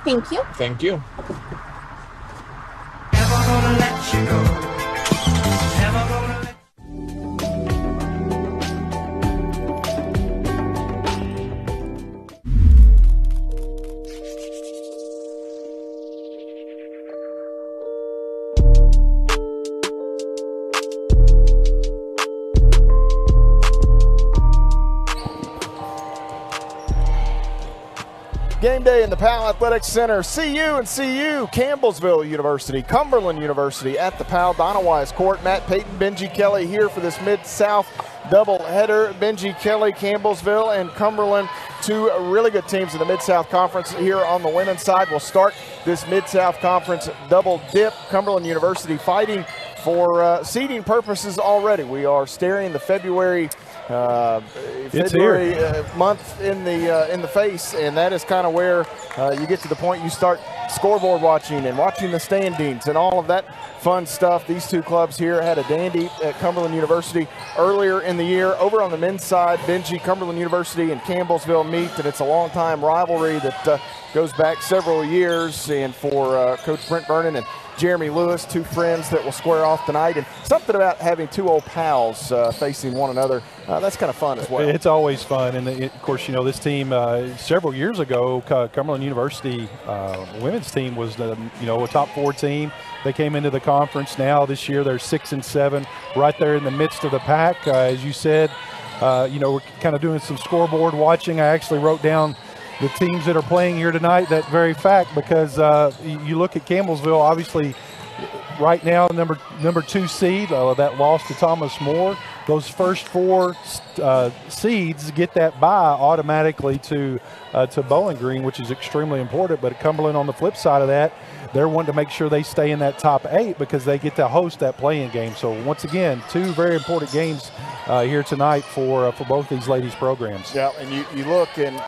Thank you. Thank you. Never gonna let you go. Never gonna let Game day in the Powell Athletics Center. CU and CU, Campbellsville University, Cumberland University at the Powell Donna Wise Court. Matt Payton, Benji Kelly here for this Mid-South doubleheader. Benji Kelly, Campbellsville, and Cumberland, two really good teams in the Mid-South Conference. Here on the women's side, we'll start this Mid-South Conference double dip. Cumberland University fighting for seeding purposes already. We are staring the February month in the face, and that is kind of where you get to the point you start scoreboard watching and watching the standings and all of that fun stuff. These two clubs here had a dandy at Cumberland University earlier in the year. Over on the men's side, Benji, Cumberland University and Campbellsville meet, and it's a long-time rivalry that goes back several years. And for Coach Brent Vernon and Jeremy Lewis, two friends that will square off tonight, and something about having two old pals facing one another, that's kind of fun as well. It's always fun, and of course, you know, this team several years ago, Cumberland University women's team was a top 4 team. They came into the conference. Now this year they're 6-7, right there in the midst of the pack. As you said, we're kind of doing some scoreboard watching. I actually wrote down the teams that are playing here tonight, that very fact, because you look at Campbellsville, obviously right now number 2 seed, that loss to Thomas More. Those first 4 seeds get that bye automatically to Bowling Green, which is extremely important. But Cumberland, on the flip side of that, they're wanting to make sure they stay in that top 8 because they get to host that playing game. So once again, 2 very important games here tonight for both these ladies' programs. Yeah, and you look and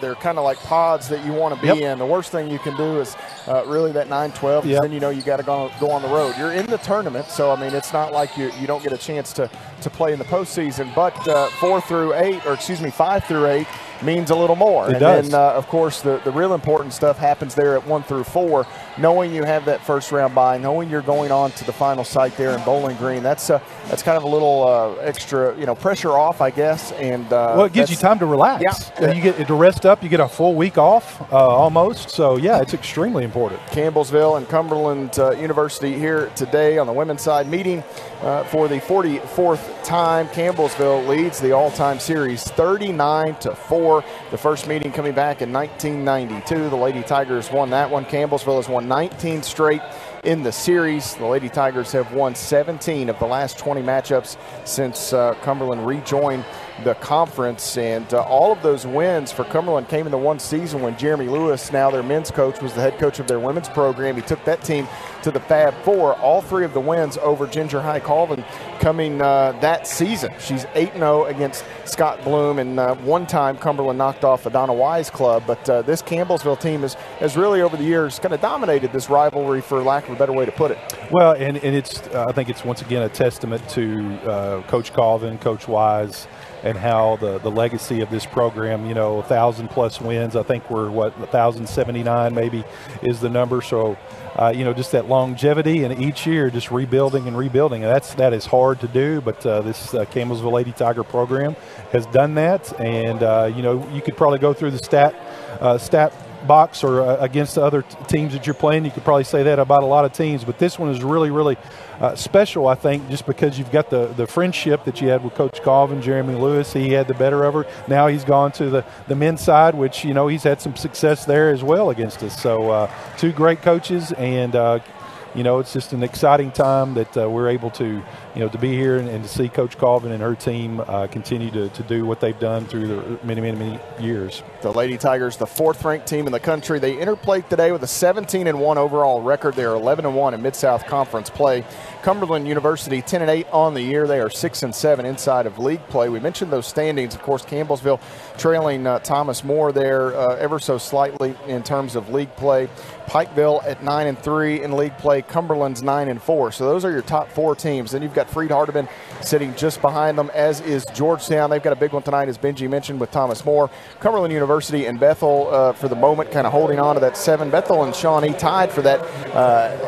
they're kind of like pods that you want to be in. The worst thing you can do is really that 9-12, and then you got to go on the road. You're in the tournament, so I mean it's not like you don't get a chance to play in the postseason. But 5 through 8 means a little more. It does. Then of course the real important stuff happens there at 1 through 4. Knowing you have that first round bye, knowing you're going on to the final site there in Bowling Green, that's kind of a little extra pressure off, I guess. And well, it gives you time to relax. Yeah. You get to rest up. You get a full week off almost. So yeah, it's extremely important. Campbellsville and Cumberland University here today on the women's side, meeting for the 44th time. Campbellsville leads the all-time series 39-4. The first meeting coming back in 1992. The Lady Tigers won that one. Campbellsville has won 19 straight in the series. The Lady Tigers have won 17 of the last 20 matchups since Cumberland rejoined the conference, and all of those wins for Cumberland came in the one season when Jeremy Lewis, now their men's coach, was the head coach of their women's program. He took that team to the Fab Four. All 3 of the wins over Ginger High Colvin coming that season. She's 8-0 against Scott Bloom, and one time Cumberland knocked off the Donna Wise club. But this Campbellsville team has really over the years kind of dominated this rivalry, for lack of a better way to put it. Well, and it's I think it's once again a testament to Coach Colvin, Coach Wise, and how the legacy of this program, 1,000+ wins. I think we're 1,079 maybe is the number. So, just that longevity, and each year just rebuilding and rebuilding. And that is hard to do, but this Campbellsville Lady Tiger program has done that. And you could probably go through the stat box or against the other teams that you're playing. You could probably say that about a lot of teams, but this one is really, really special, I think, just because you've got the friendship that you had with Coach Colvin, Jeremy Lewis. He had the better of her. Now he's gone to the men's side, which, he's had some success there as well against us. So 2 great coaches, and it's just an exciting time that we're able to, to be here and to see Coach Colvin and her team continue to do what they've done through the many, many, many years. The Lady Tigers, the 4th-ranked team in the country. They interplayed today with a 17-1 overall record. They are 11-1 in Mid-South Conference play. Cumberland University 10-8 on the year. They are 6-7 inside of league play. We mentioned those standings. Of course, Campbellsville trailing Thomas More there ever so slightly in terms of league play. Pikeville at 9-3 in league play. Cumberland's 9-4. So those are your top 4 teams. Then you've got Freed Hardeman sitting just behind them, as is Georgetown. They've got a big one tonight, as Benji mentioned, with Thomas More. Cumberland University and Bethel, for the moment, kind of holding on to that 7. Bethel and Shawnee tied for that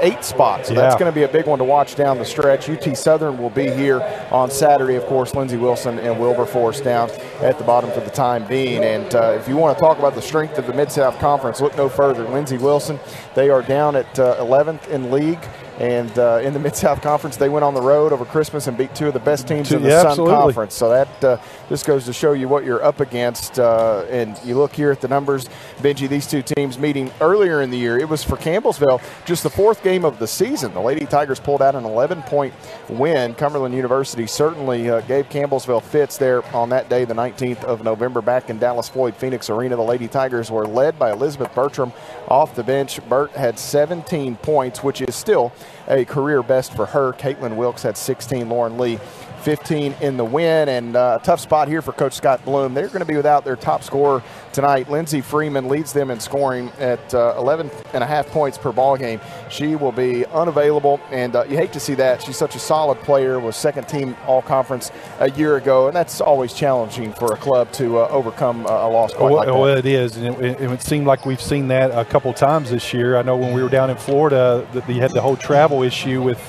8 spot. So that's going to be a big one to watch down the stretch. UT Southern will be here on Saturday, of course. Lindsey Wilson and Wilberforce down at the bottom for the time being. And if you want to talk about the strength of the Mid-South Conference, look no further. Lindsey Wilson, they are down at 11th in league. And in the Mid-South Conference, they went on the road over Christmas and beat 2 of the best teams in the Sun Conference. So that this goes to show you what you're up against. And you look here at the numbers, Benji, these 2 teams meeting earlier in the year. It was for Campbellsville just the 4th game of the season. The Lady Tigers pulled out an 11-point win. Cumberland University certainly gave Campbellsville fits there on that day, the 19th of November, back in Dallas Floyd Phoenix Arena. The Lady Tigers were led by Elizabeth Bertram off the bench. Bert had 17 points, which is still a career best for her. Caitlin Wilkes had 16. Lauren Lee 15 in the win. And a tough spot here for Coach Scott Bloom. They're going to be without their top scorer tonight. Lindsey Freeman leads them in scoring at 11.5 points per ball game. She will be unavailable, and you hate to see that. She's such a solid player, was second team all-conference a year ago, and that's always challenging for a club to overcome a loss quite like that. Well, it is, and it seemed like we've seen that a couple times this year. I know when we were down in Florida, you had the whole travel issue with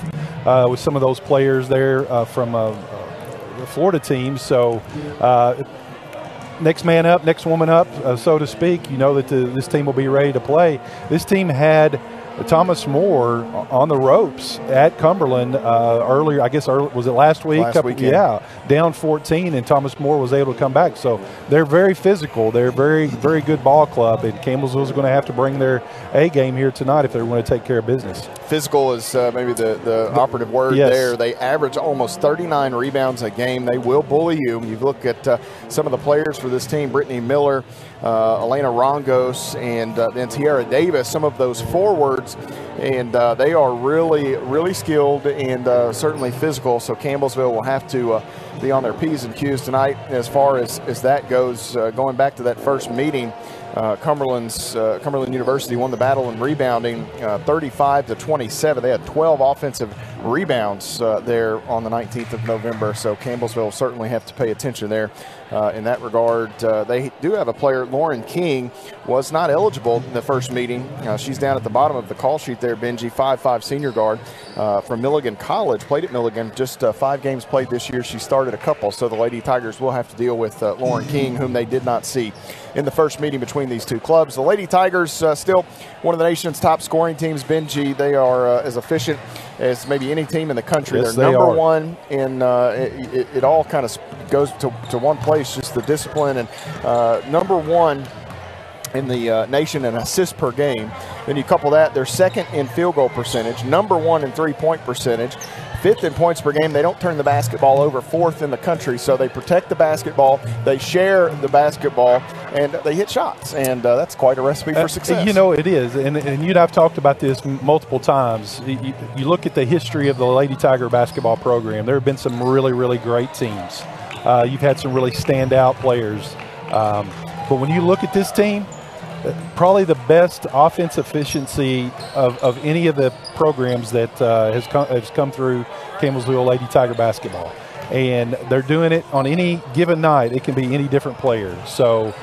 some of those players there from the Florida team. So next man up, next woman up, so to speak. You know that this team will be ready to play. This team had Thomas More on the ropes at Cumberland earlier. I guess was it last week? Last weekend. Yeah, down 14, and Thomas More was able to come back. So they're very physical. They're very, very good ball club, and Campbellsville's going to have to bring their A game here tonight if they want to take care of business. Physical is maybe the operative word there. They average almost 39 rebounds a game. They will bully you. You look at some of the players for this team, Brittany Miller, Elena Rongos, and then Tiara Davis, some of those forwards, and they are really, really skilled and certainly physical. So Campbellsville will have to be on their P's and Q's tonight as far as that goes. Going back to that first meeting, Cumberland University won the battle in rebounding 35-27. They had 12 offensive rebounds there on the 19th of November. So Campbellsville will certainly have to pay attention there in that regard. They do have a player, Lauren King, was not eligible in the first meeting. She's down at the bottom of the call sheet there, Benji, 5'5" senior guard from Milligan College. Played at Milligan, just 5 games played this year. She started a couple, so the Lady Tigers will have to deal with Lauren King, whom they did not see in the first meeting between these two clubs. The Lady Tigers still one of the nation's top scoring teams, Benji. They are as efficient as maybe any team in the country. Yes, they're number one in it all kind of goes to one place, just the discipline, and number one in the nation in assists per game. Then you couple that, they're second in field goal percentage, number one in three-point percentage, fifth in points per game. They don't turn the basketball over, fourth in the country. So they protect the basketball, they share the basketball, and they hit shots. And that's quite a recipe for success. You know, it is. And you and I have talked about this multiple times. You look at the history of the Lady Tiger basketball program. There have been some really, really great teams. You've had some really standout players. But when you look at this team, probably the best offensive efficiency of any of the programs that has come through Campbellsville Lady Tiger basketball. And they're doing it on any given night. It can be any different player. So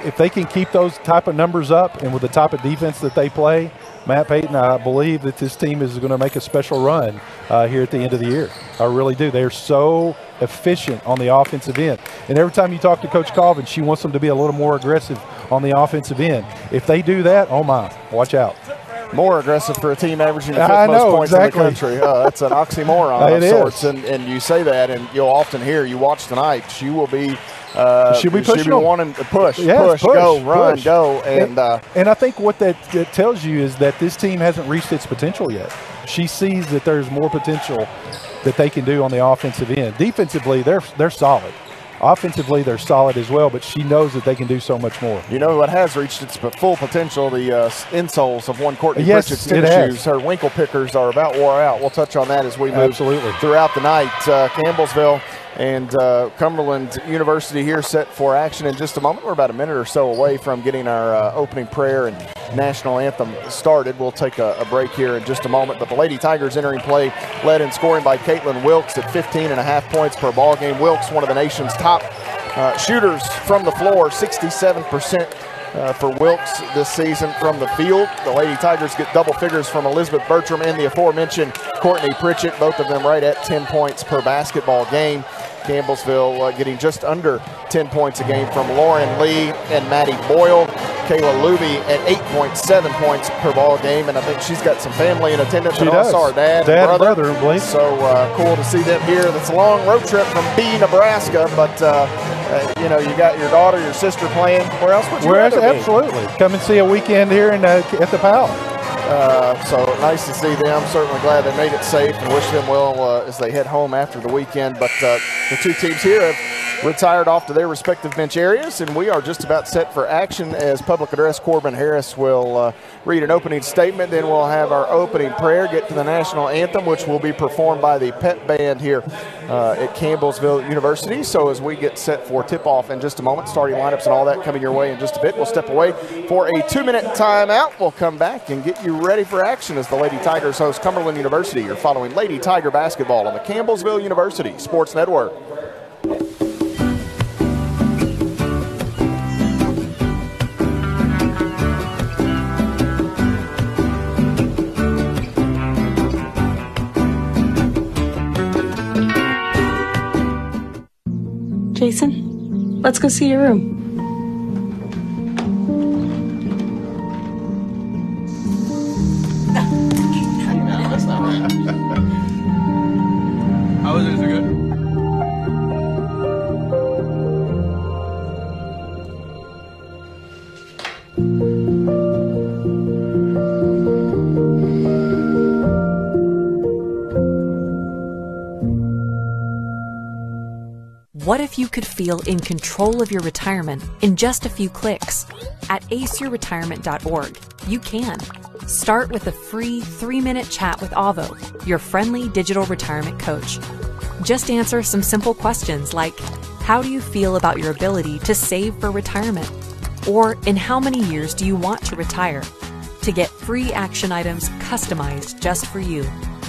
if they can keep those type of numbers up and with the type of defense that they play, Matt Payton, I believe that this team is going to make a special run here at the end of the year. I really do. They're so efficient on the offensive end. And every time you talk to Coach Colvin, she wants them to be a little more aggressive on the offensive end. If they do that, oh my, watch out. More aggressive for a team averaging the fifth most points in the country. That's an oxymoron of sorts. And you say that, and you'll often hear, you watch tonight, she will be she'll be wanting to push, push, go, run, push. go. And I think what that tells you is that this team hasn't reached its potential yet. She sees that there's more potential that they can do on the offensive end. Defensively, they're solid. Offensively, they're solid as well, but she knows that they can do so much more. You know what has reached its full potential? The insoles of one Courtney Pritchett's tennis shoes. Her winkle pickers are about wore out. We'll touch on that as we move throughout the night. Campbellsville and Cumberland University here set for action in just a moment. We're about a minute or so away from getting our opening prayer and national anthem started. We'll take a break here in just a moment, but the Lady Tigers entering play, led in scoring by Caitlin Wilkes at 15.5 points per ball game. Wilkes, one of the nation's top shooters from the floor, 67% for Wilkes this season from the field. The Lady Tigers get double figures from Elizabeth Bertram and the aforementioned Courtney Pritchett, both of them right at 10 points per basketball game. Campbellsville getting just under 10 points a game from Lauren Lee and Maddie Boyle. Kayla Luby at 8.7 points per ball game, and I think she's got some family in attendance. She and does. also our dad and brother, I believe. So cool to see them here. That's a long road trip from B, Nebraska, but you know, you got your daughter, your sister playing. Where else would you rather be? Absolutely. Come and see a weekend here at the Powell. So nice to see them. Certainly glad they made it safe and wish them well as they head home after the weekend. But the two teams here have retired off to their respective bench areas, and we are just about set for action as Public Address Corbin Harris will read an opening statement. Then we'll have our opening prayer, get to the national anthem, which will be performed by the pep band here at Campbellsville University. So as we get set for tip-off in just a moment, starting lineups and all that coming your way in just a bit, we'll step away for a 2-minute timeout. We'll come back and get you ready for action as the Lady Tigers host Cumberland University. You're following Lady Tiger basketball on the Campbellsville University Sports Network. Jason, let's go see your room. No, that's not right. How was it? Is it good? What if you could feel in control of your retirement in just a few clicks? At aceyourretirement.org, you can. Start with a free 3-minute chat with Avo, your friendly digital retirement coach. Just answer some simple questions like, how do you feel about your ability to save for retirement? Or in how many years do you want to retire? To get free action items customized just for you,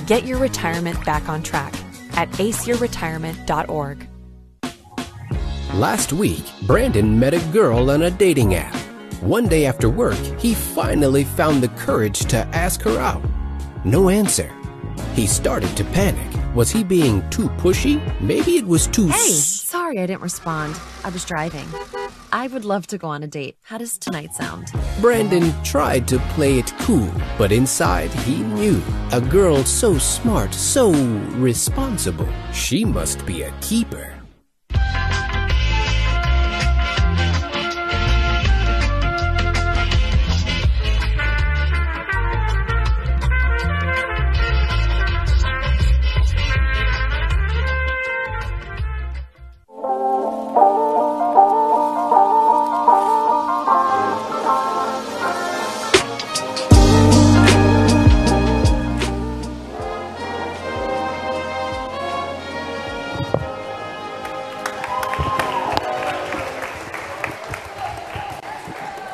get your retirement back on track at aceyourretirement.org. Last week, Brandon met a girl on a dating app. One day after work, he finally found the courage to ask her out. No answer. He started to panic. Was he being too pushy? Maybe it was too... Hey, sorry I didn't respond. I was driving. I would love to go on a date. How does tonight sound? Brandon tried to play it cool, but inside he knew. A girl so smart, so responsible. She must be a keeper.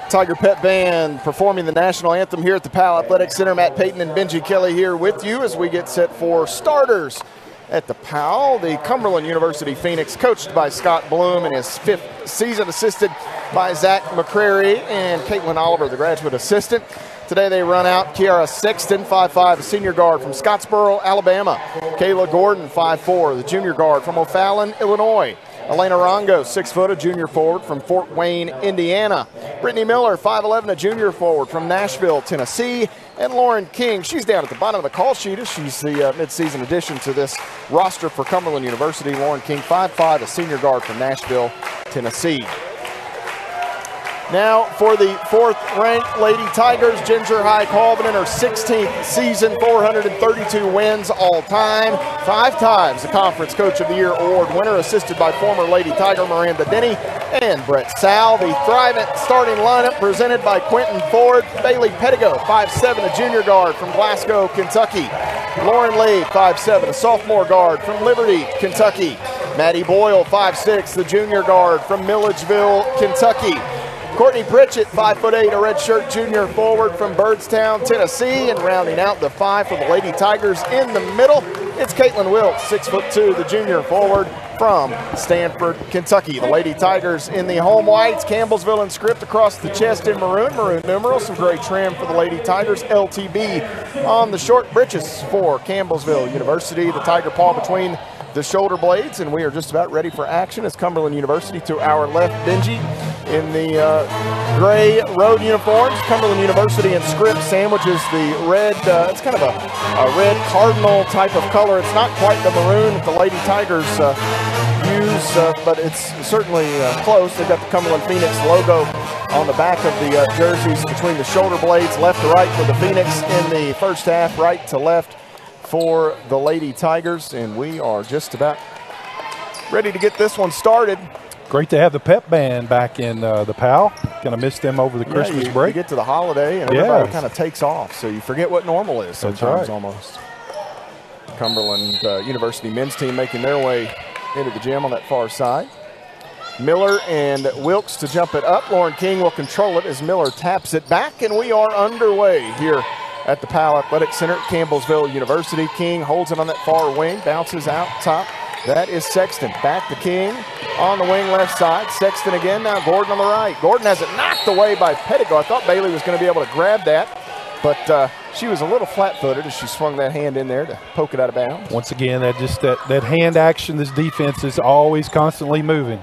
Tiger Pep Band performing the national anthem here at the Powell Athletic Center. Matt Payton and Benji Kelly here with you as we get set for starters at the Powell. The Cumberland University Phoenix, coached by Scott Bloom in his 5th season, assisted by Zach McCrary and Caitlin Oliver, the graduate assistant. Today they run out Kiara Sexton, 5'5", a senior guard from Scottsboro, Alabama. Kayla Gordon, 5'4", the junior guard from O'Fallon, Illinois. Elena Rongo, 6 foot, a junior forward from Fort Wayne, Indiana. Brittany Miller, 5'11", a junior forward from Nashville, Tennessee. And Lauren King, she's down at the bottom of the call sheet. She's the midseason addition to this roster for Cumberland University. Lauren King, 5'5", a senior guard from Nashville, Tennessee. Now for the 4th-ranked Lady Tigers, Ginger High Colvin in her 16th season, 432 wins all time. 5 times the Conference Coach of the Year award winner, assisted by former Lady Tiger Miranda Denny and Brett Sal. The Thrivent starting lineup presented by Quentin Ford. Bailey Pettigo, 5'7", a junior guard from Glasgow, Kentucky. Lauren Lee, 5'7", a sophomore guard from Liberty, Kentucky. Maddie Boyle, 5'6", the junior guard from Milledgeville, Kentucky. Courtney Pritchett, 5'8", a redshirt junior forward from Byrdstown, Tennessee. And rounding out the 5 for the Lady Tigers in the middle, it's Caitlin Wilkes, 6'2", the junior forward from Stanford, Kentucky. The Lady Tigers in the home whites, Campbellsville and script across the chest in maroon numerals, some great trim for the Lady Tigers. LTB on the short breeches for Campbellsville University. The tiger paw between the shoulder blades, and we are just about ready for action as Cumberland University to our left. Benji in the gray road uniforms. Cumberland University in script sandwiches the red, it's kind of a red cardinal type of color. It's not quite the maroon that the Lady Tigers use, but it's certainly close. They've got the Cumberland Phoenix logo on the back of the jerseys between the shoulder blades, left to right for the Phoenix in the first half, right to left for the Lady Tigers, and we are just about ready to get this one started. Great to have the pep band back in the PAL. Gonna miss them over the Christmas break. You get to the holiday and everybody kind of takes off, so you forget what normal is sometimes. Almost. Cumberland University men's team making their way into the gym on that far side. Miller and Wilkes to jump it up. Lauren King will control it as Miller taps it back, and we are underway here at the PAL Athletic Center at Campbellsville University. King holds it on that far wing, bounces out top. That is Sexton. Back to King on the wing left side. Sexton again, now Gordon on the right. Gordon has it knocked away by Pettigo. I thought Bailey was going to be able to grab that, but she was a little flat-footed as she swung that hand in there to poke it out of bounds. Once again, that hand action, this defense is always constantly moving.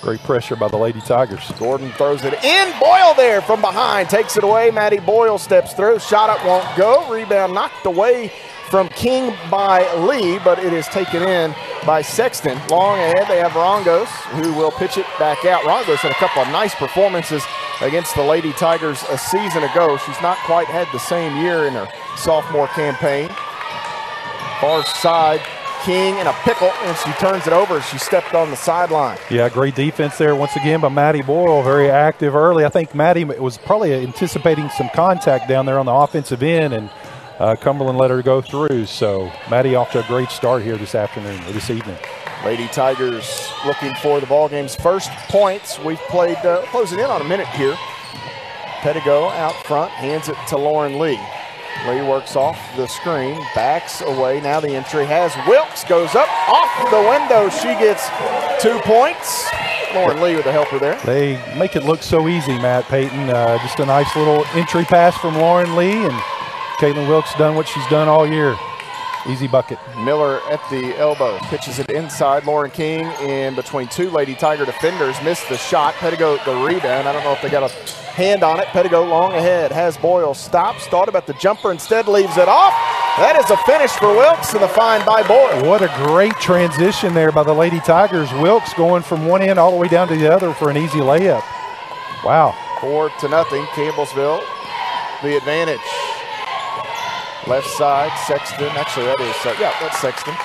Great pressure by the Lady Tigers. Gordon throws it in. Boyle there from behind. Takes it away. Maddie Boyle steps through. Shot up won't go. Rebound knocked away from King by Lee, but it is taken in by Sexton. Long ahead, they have Rongos, who will pitch it back out. Rongos had a couple of nice performances against the Lady Tigers a season ago. She's not quite had the same year in her sophomore campaign. Far side. King in a pickle, and she turns it over. She stepped on the sideline. Yeah, great defense there once again by Maddie Boyle. Very active early. I think Maddie was probably anticipating some contact down there on the offensive end, and Cumberland let her go through. So Maddie off to a great start here this afternoon, or this evening. Lady Tigers looking for the ballgame's first points. We've played closing in on a minute here. Pettigo out front, hands it to Lauren Lee. Lee works off the screen, backs away. Now the entry has Wilkes, goes up, off the window. She gets 2 points. Lauren Lee with the helper there. They make it look so easy, Matt Payton. Just a nice little entry pass from Lauren Lee, and Caitlin Wilkes done what she's done all year. Easy bucket. Miller at the elbow, pitches it inside. Lauren King in between two Lady Tiger defenders, missed the shot. Pettigo the rebound. I don't know if they got a hand on it. Pettigo long ahead, has Boyle, stops, thought about the jumper, instead leaves it off. That is a finish for Wilkes, and the find by Boyle. What a great transition there by the Lady Tigers. Wilkes going from one end all the way down to the other for an easy layup. Wow. 4-0, Campbellsville, the advantage. Left side, Sexton. Actually, that is, that's Sexton.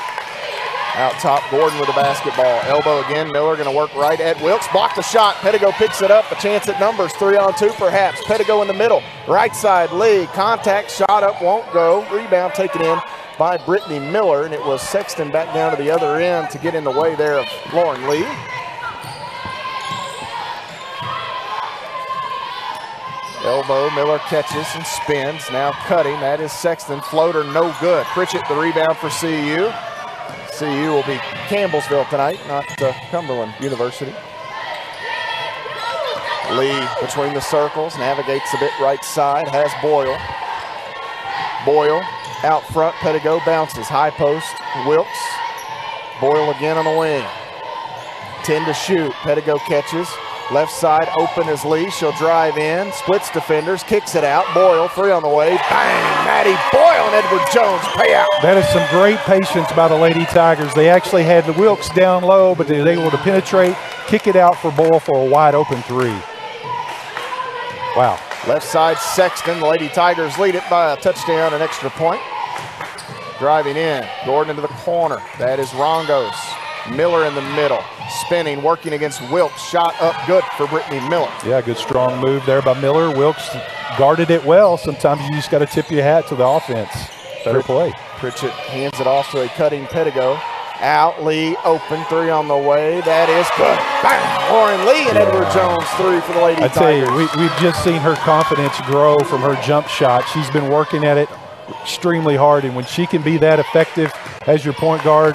Out top, Gordon with the basketball. Elbow again, Miller going to work right at Wilkes. Blocked the shot. Pettigo picks it up. A chance at numbers. 3-on-2 perhaps. Pettigo in the middle. Right side, Lee. Contact, shot up, won't go. Rebound taken in by Brittany Miller, and it was Sexton back down to the other end to get in the way there of Lauren Lee. Elbow, Miller catches and spins. Now cutting, that is Sexton. Floater, no good. Pritchett the rebound for CU. CU will be Campbellsville tonight, not Cumberland University. Lee between the circles, navigates a bit right side, has Boyle. Boyle out front, Pettigo bounces, high post, Wilkes. Boyle again on the wing. 10 to shoot, Pettigo catches. Left side open is Lee. She'll drive in, splits defenders, kicks it out. Boyle, 3 on the way. Bang! Maddie Boyle and Edward Jones pay out. That is some great patience by the Lady Tigers. They actually had the Wilkes down low, but they were able to penetrate, kick it out for Boyle for a wide open 3. Wow. Left side Sexton. The Lady Tigers lead it by a touchdown, an extra point. Driving in, Gordon into the corner. That is Rongos. Miller in the middle, spinning, working against Wilkes. Shot up good for Brittany Miller. Yeah, good strong move there by Miller. Wilkes guarded it well. Sometimes you just got to tip your hat to the offense. Better play. Pritchett hands it off to a cutting Pettigo. Out, Lee, open, three on the way. That is good. Bang! Lauren Lee and Edward Jones, three for the Lady Tigers. I tell you, we've just seen her confidence grow from her jump shot. She's been working at it extremely hard, and when she can be that effective as your point guard,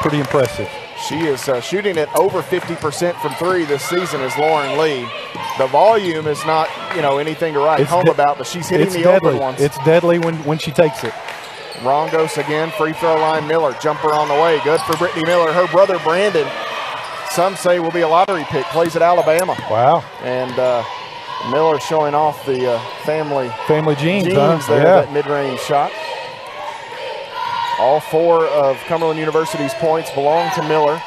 pretty impressive. She is shooting at over 50% from three this season as Lauren Lee. The volume is not, anything to write home about, but she's hitting the open ones. It's deadly when she takes it. Rongos again, free throw line. Miller, jumper on the way. Good for Brittany Miller. Her brother Brandon, some say will be a lottery pick, plays at Alabama. Wow. And Miller showing off the family genes there, yeah. That mid-range shot. All four of Cumberland University's points belong to Miller.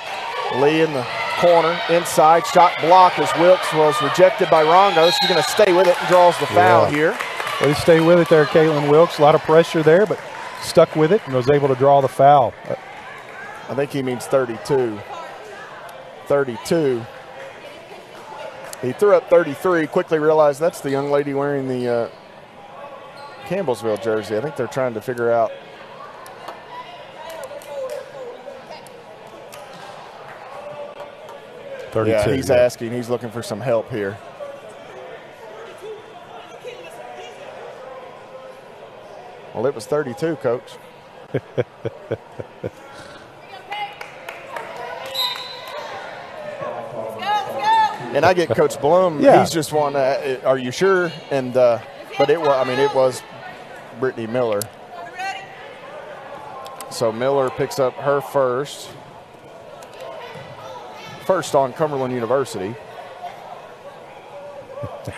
Lee in the corner, inside, shot blocked as Wilkes was rejected by Rongos. She's going to stay with it and draws the foul here. Well, they stay with it there, Caitlin Wilkes. A lot of pressure there, but stuck with it and was able to draw the foul. I think he means 32. 32. He threw up 33, quickly realized that's the young lady wearing the Campbellsville jersey. I think they're trying to figure out. Yeah, he's asking. He's looking for some help here. Well, it was 32, Coach. And I get Coach Bloom. Yeah. He's just one. Are you sure? And but it was. I mean, it was Brittany Miller. So Miller picks up her first on Cumberland University.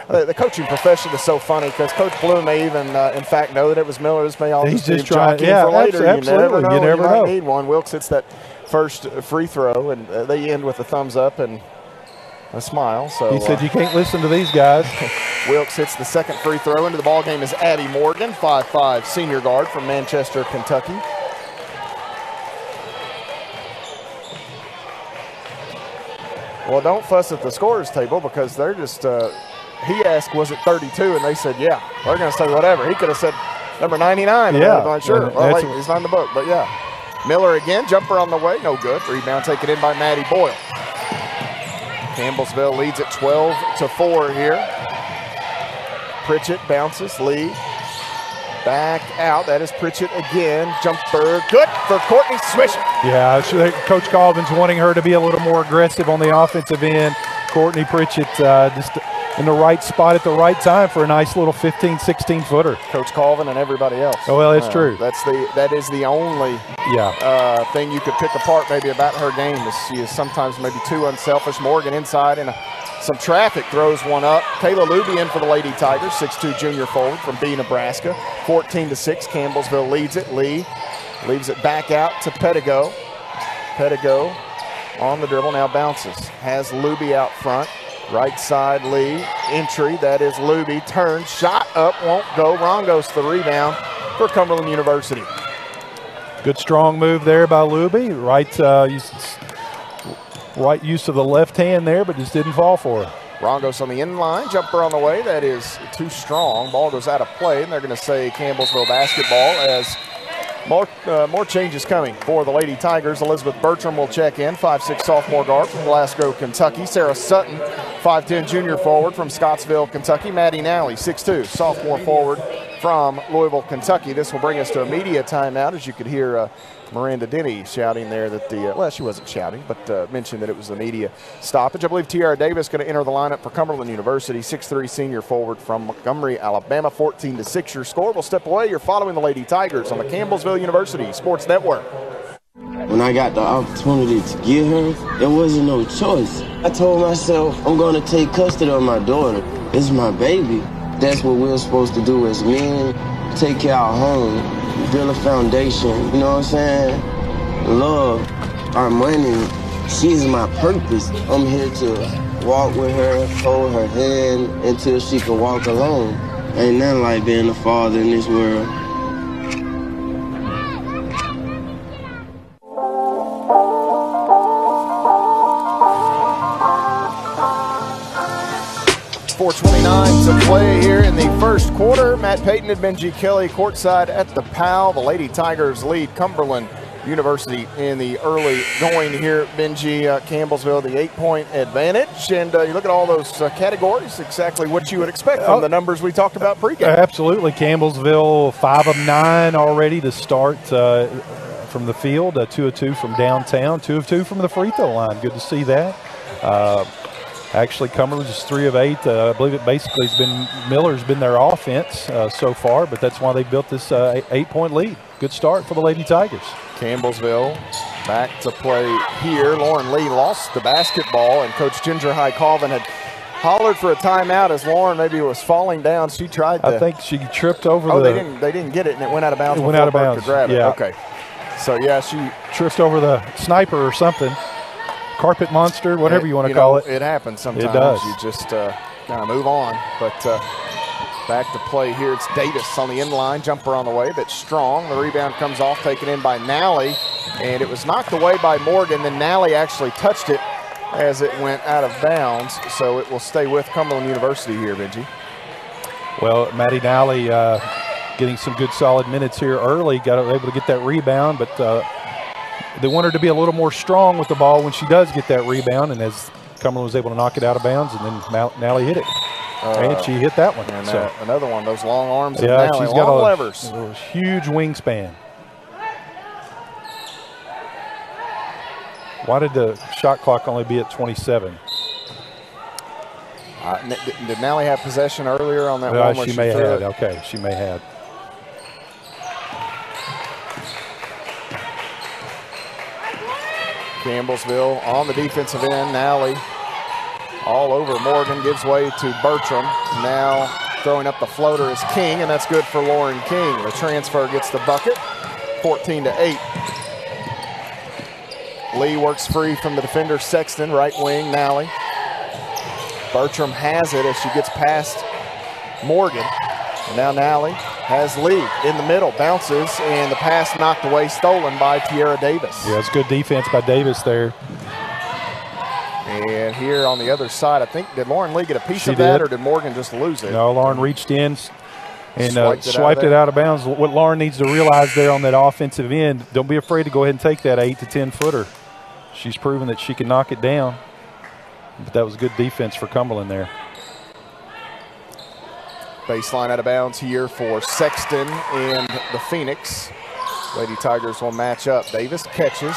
The coaching profession is so funny because Coach Bloom may even, in fact, know that it was Miller. This may all He's just just trying. for later. Absolutely. You never know. know. Need one. Wilkes hits that first free throw, and they end with a thumbs up and a smile. So he said, "You can't listen to these guys." Wilkes hits the second free throw. Into the ball game is Addie Morgan, 5'5", senior guard from Manchester, Kentucky. Well, don't fuss at the scorers table because they're just he asked, was it 32? And they said, yeah. They're going to say whatever. He could have said number 99. Yeah. I'm not sure. Well, wait, he's not in the book, but yeah. Miller again, jumper on the way. No good. Rebound taken in by Maddie Boyle. Campbellsville leads at 12-4 here. Pritchett bounces, Lee. Back out. That is Pritchett again. Jumper. Good for Courtney Swisher. Yeah, Coach Colvin's wanting her to be a little more aggressive on the offensive end. Courtney Pritchett just in the right spot at the right time for a nice little 15, 16-footer. Coach Colvin and everybody else. Oh, well, that's true. That is the only thing you could pick apart maybe about her game. Is she is sometimes maybe too unselfish. Morgan inside and some traffic throws one up. Kayla Luby in for the Lady Tigers, 6'2" junior forward from B, Nebraska. 14-6, Campbellsville leads it. Lee leaves it back out to Pettigo. Pettigo on the dribble, now bounces. Has Luby out front. Right side, Lee. Entry, that is Luby. Turn, shot up, won't go. Rongos the rebound for Cumberland University. Good strong move there by Luby. Right use of the left hand there, but just didn't fall for her. Rongos on the end line, jumper on the way. That is too strong. Ball goes out of play, and they're going to say Campbellsville basketball as more changes coming for the Lady Tigers. Elizabeth Bertram will check in, 5'6" sophomore guard from Glasgow, Kentucky. Sarah Sutton, 5'10" junior forward from Scottsville, Kentucky. Maddie Nally, 6'2", sophomore forward from Louisville, Kentucky. This will bring us to a media timeout, as you could hear Miranda Denny shouting there that well, she wasn't shouting, but mentioned that it was the media stoppage. I believe Tiara Davis going to enter the lineup for Cumberland University, 6'3" senior forward from Montgomery, Alabama. 14-6 your score. We'll step away. You're following the Lady Tigers on the Campbellsville University Sports Network. When I got the opportunity to get her, there wasn't no choice. I told myself, I'm going to take custody of my daughter. It's my baby. That's what we're supposed to do as men, take care of our home, build a foundation, you know what I'm saying? Love, our money, she's my purpose. I'm here to walk with her, hold her hand until she can walk alone. Ain't nothing like being a father in this world. .429 to play here in the first quarter. Matt Payton and Benji Kelly courtside at the PAL. The Lady Tigers lead Cumberland University in the early going here, Benji. Campbellsville, the 8-point advantage. And you look at all those categories, exactly what you would expect from the numbers we talked about pregame. Absolutely. Campbellsville, 5 of 9 already to start from the field, 2 of 2 from downtown, 2 of 2 from the free throw line. Good to see that. Actually, Cumberland's just 3 of 8. I believe it basically has been Miller's been their offense so far, but that's why they built this 8-point lead. Good start for the Lady Tigers. Campbellsville back to play here. Lauren Lee lost the basketball, and Coach Ginger High Colvin had hollered for a timeout as Lauren maybe was falling down. She tried to. I think she tripped over they didn't get it, and it went out of bounds. It went out of bounds. To grab it. Yeah. Okay. So, yeah, she tripped over the sniper or something. Carpet monster, whatever you want to call it. It happens sometimes. It does. You just kind of move on. But back to play here. It's Davis on the end line. Jumper on the way, but strong. The rebound comes off, taken in by Nally. And it was knocked away by Morgan. Then Nally actually touched it as it went out of bounds. So it will stay with Cumberland University here, Benji. Well, Maddie Nally getting some good solid minutes here early. Got able to get that rebound, but they want her to be a little more strong with the ball when she does get that rebound, and as Cumberland was able to knock it out of bounds, and then Nally hit it. And she hit that one. And so another one, those long arms. Yeah, of Nally, she's got long levers. A huge wingspan. Why did the shot clock only be at 27? Did Nally have possession earlier on that one? She may have. Okay, she may have. Campbellsville on the defensive end. Nally all over Morgan, gives way to Bertram. Now throwing up the floater is King, and that's good for Lauren King. The transfer gets the bucket, 14-8. Lee works free from the defender Sexton, right wing, Nally. Bertram has it as she gets past Morgan. And now Nally has Lee in the middle, bounces, and the pass knocked away, stolen by Tierra Davis. Yeah, it's good defense by Davis there. And here on the other side, I think, did Lauren Lee get a piece of that, or did Morgan just lose it? No, Lauren reached in and swiped it out of bounds. What Lauren needs to realize there on that offensive end, don't be afraid to go ahead and take that 8 to 10 footer. She's proven that she can knock it down. But that was good defense for Cumberland there. Baseline out of bounds here for Sexton and the Phoenix. Lady Tigers will match up. Davis catches.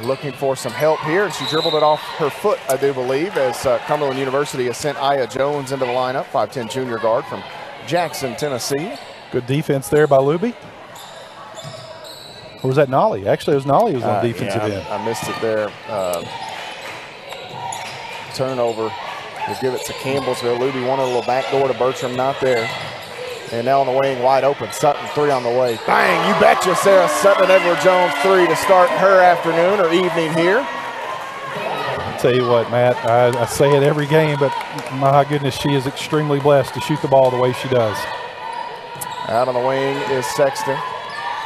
Looking for some help here, and she dribbled it off her foot, I do believe, as Cumberland University has sent Aya Jones into the lineup, 5'10" junior guard from Jackson, Tennessee. Good defense there by Luby. Or was that Nolly? Actually, it was Nolly who was on defensive end. I missed it there. Turnover. We'll give it to Campbellsville. Luby wanted a little backdoor to Bertram, not there. And now on the wing, wide open. Sutton, 3 on the way. Bang, you betcha, Sarah Sutton Edward-Jones 3 to start her afternoon or evening here. I'll tell you what, Matt, I say it every game, but my goodness, she is extremely blessed to shoot the ball the way she does. Out on the wing is Sexton.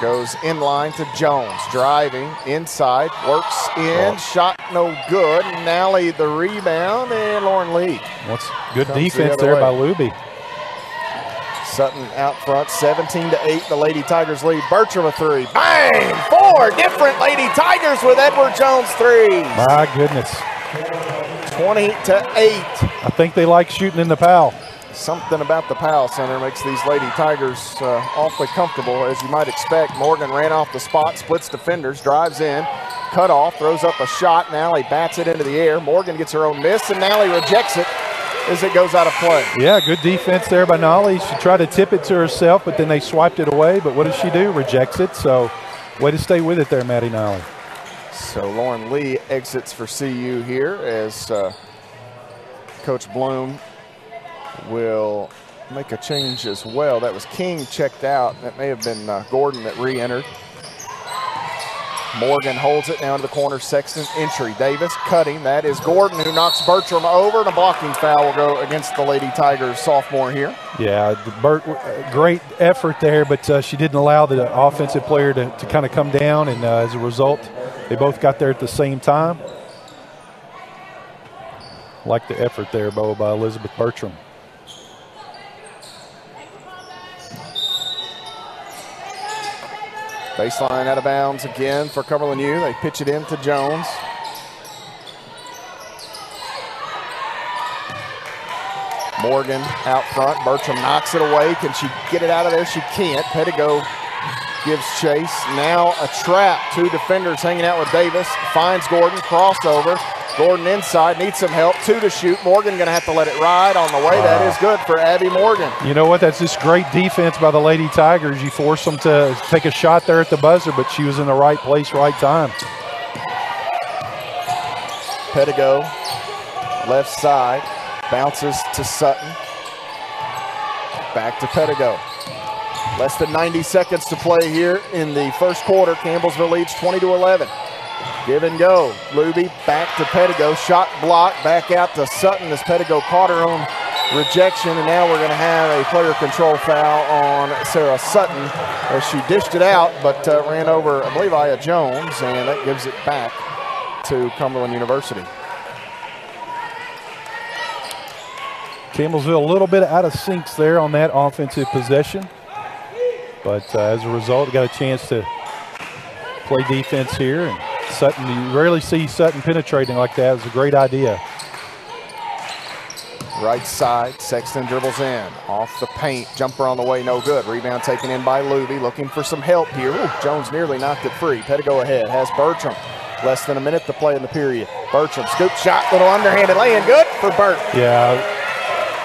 Goes in line to Jones, driving inside, works in, shot no good. Nally the rebound, and Lauren Lee. What's good defense there by Luby. Sutton out front, 17-8, the Lady Tigers lead. Bertram a 3. Bang! 4 different Lady Tigers with Edward-Jones 3. My goodness. 20-8. I think they like shooting in the Powell. Something about the Powell Center makes these Lady Tigers awfully comfortable, as you might expect. Morgan ran off the spot, splits defenders, drives in, cut off, throws up a shot. Nally bats it into the air. Morgan gets her own miss, and Nally rejects it as it goes out of play. Yeah, good defense there by Nally. She tried to tip it to herself, but then they swiped it away. But what does she do? Rejects it. So way to stay with it there, Maddie Nally. So Lauren Lee exits for CU here as Coach Bloom will make a change as well. That was King checked out. That may have been Gordon that re-entered. Morgan holds it down to the corner. Sexton entry. Davis cutting. That is Gordon who knocks Bertram over, and a blocking foul will go against the Lady Tigers sophomore here. Yeah, great effort there, but she didn't allow the offensive player to kind of come down, and as a result, they both got there at the same time. Like the effort there, Bo, by Elizabeth Bertram. Baseline out of bounds again for Cumberland U. They pitch it in to Jones. Morgan out front. Bertram knocks it away. Can she get it out of there? She can't. Pettigo gives chase. Now a trap. Two defenders hanging out with Davis. Finds Gordon. Crossover. Gordon inside. Needs some help. Two to shoot. Morgan going to have to let it ride on the way. Wow. That is good for Abby Morgan. You know what? That's just great defense by the Lady Tigers. You force them to take a shot there at the buzzer, but she was in the right place, right time. Pettigo, left side. Bounces to Sutton. Back to Pettigo. Less than 90 seconds to play here in the first quarter. Campbellsville leads 20-11. Give and go. Luby back to Pettigo. Shot block. Back out to Sutton as Pettigo caught her own rejection. And now we're going to have a player control foul on Sarah Sutton as she dished it out but ran over, I believe, Aya Jones. And that gives it back to Cumberland University. Campbellsville a little bit out of syncs there on that offensive possession. But as a result, got a chance to play defense here. And Sutton, you rarely see Sutton penetrating like that. It was a great idea. Right side, Sexton dribbles in. Off the paint, jumper on the way, no good. Rebound taken in by Luby, looking for some help here. Ooh, Jones nearly knocked it free. Pettigo ahead, has Bertram. Less than a minute to play in the period. Bertram, scoop shot, little underhanded lay-in, good for Bert. Yeah.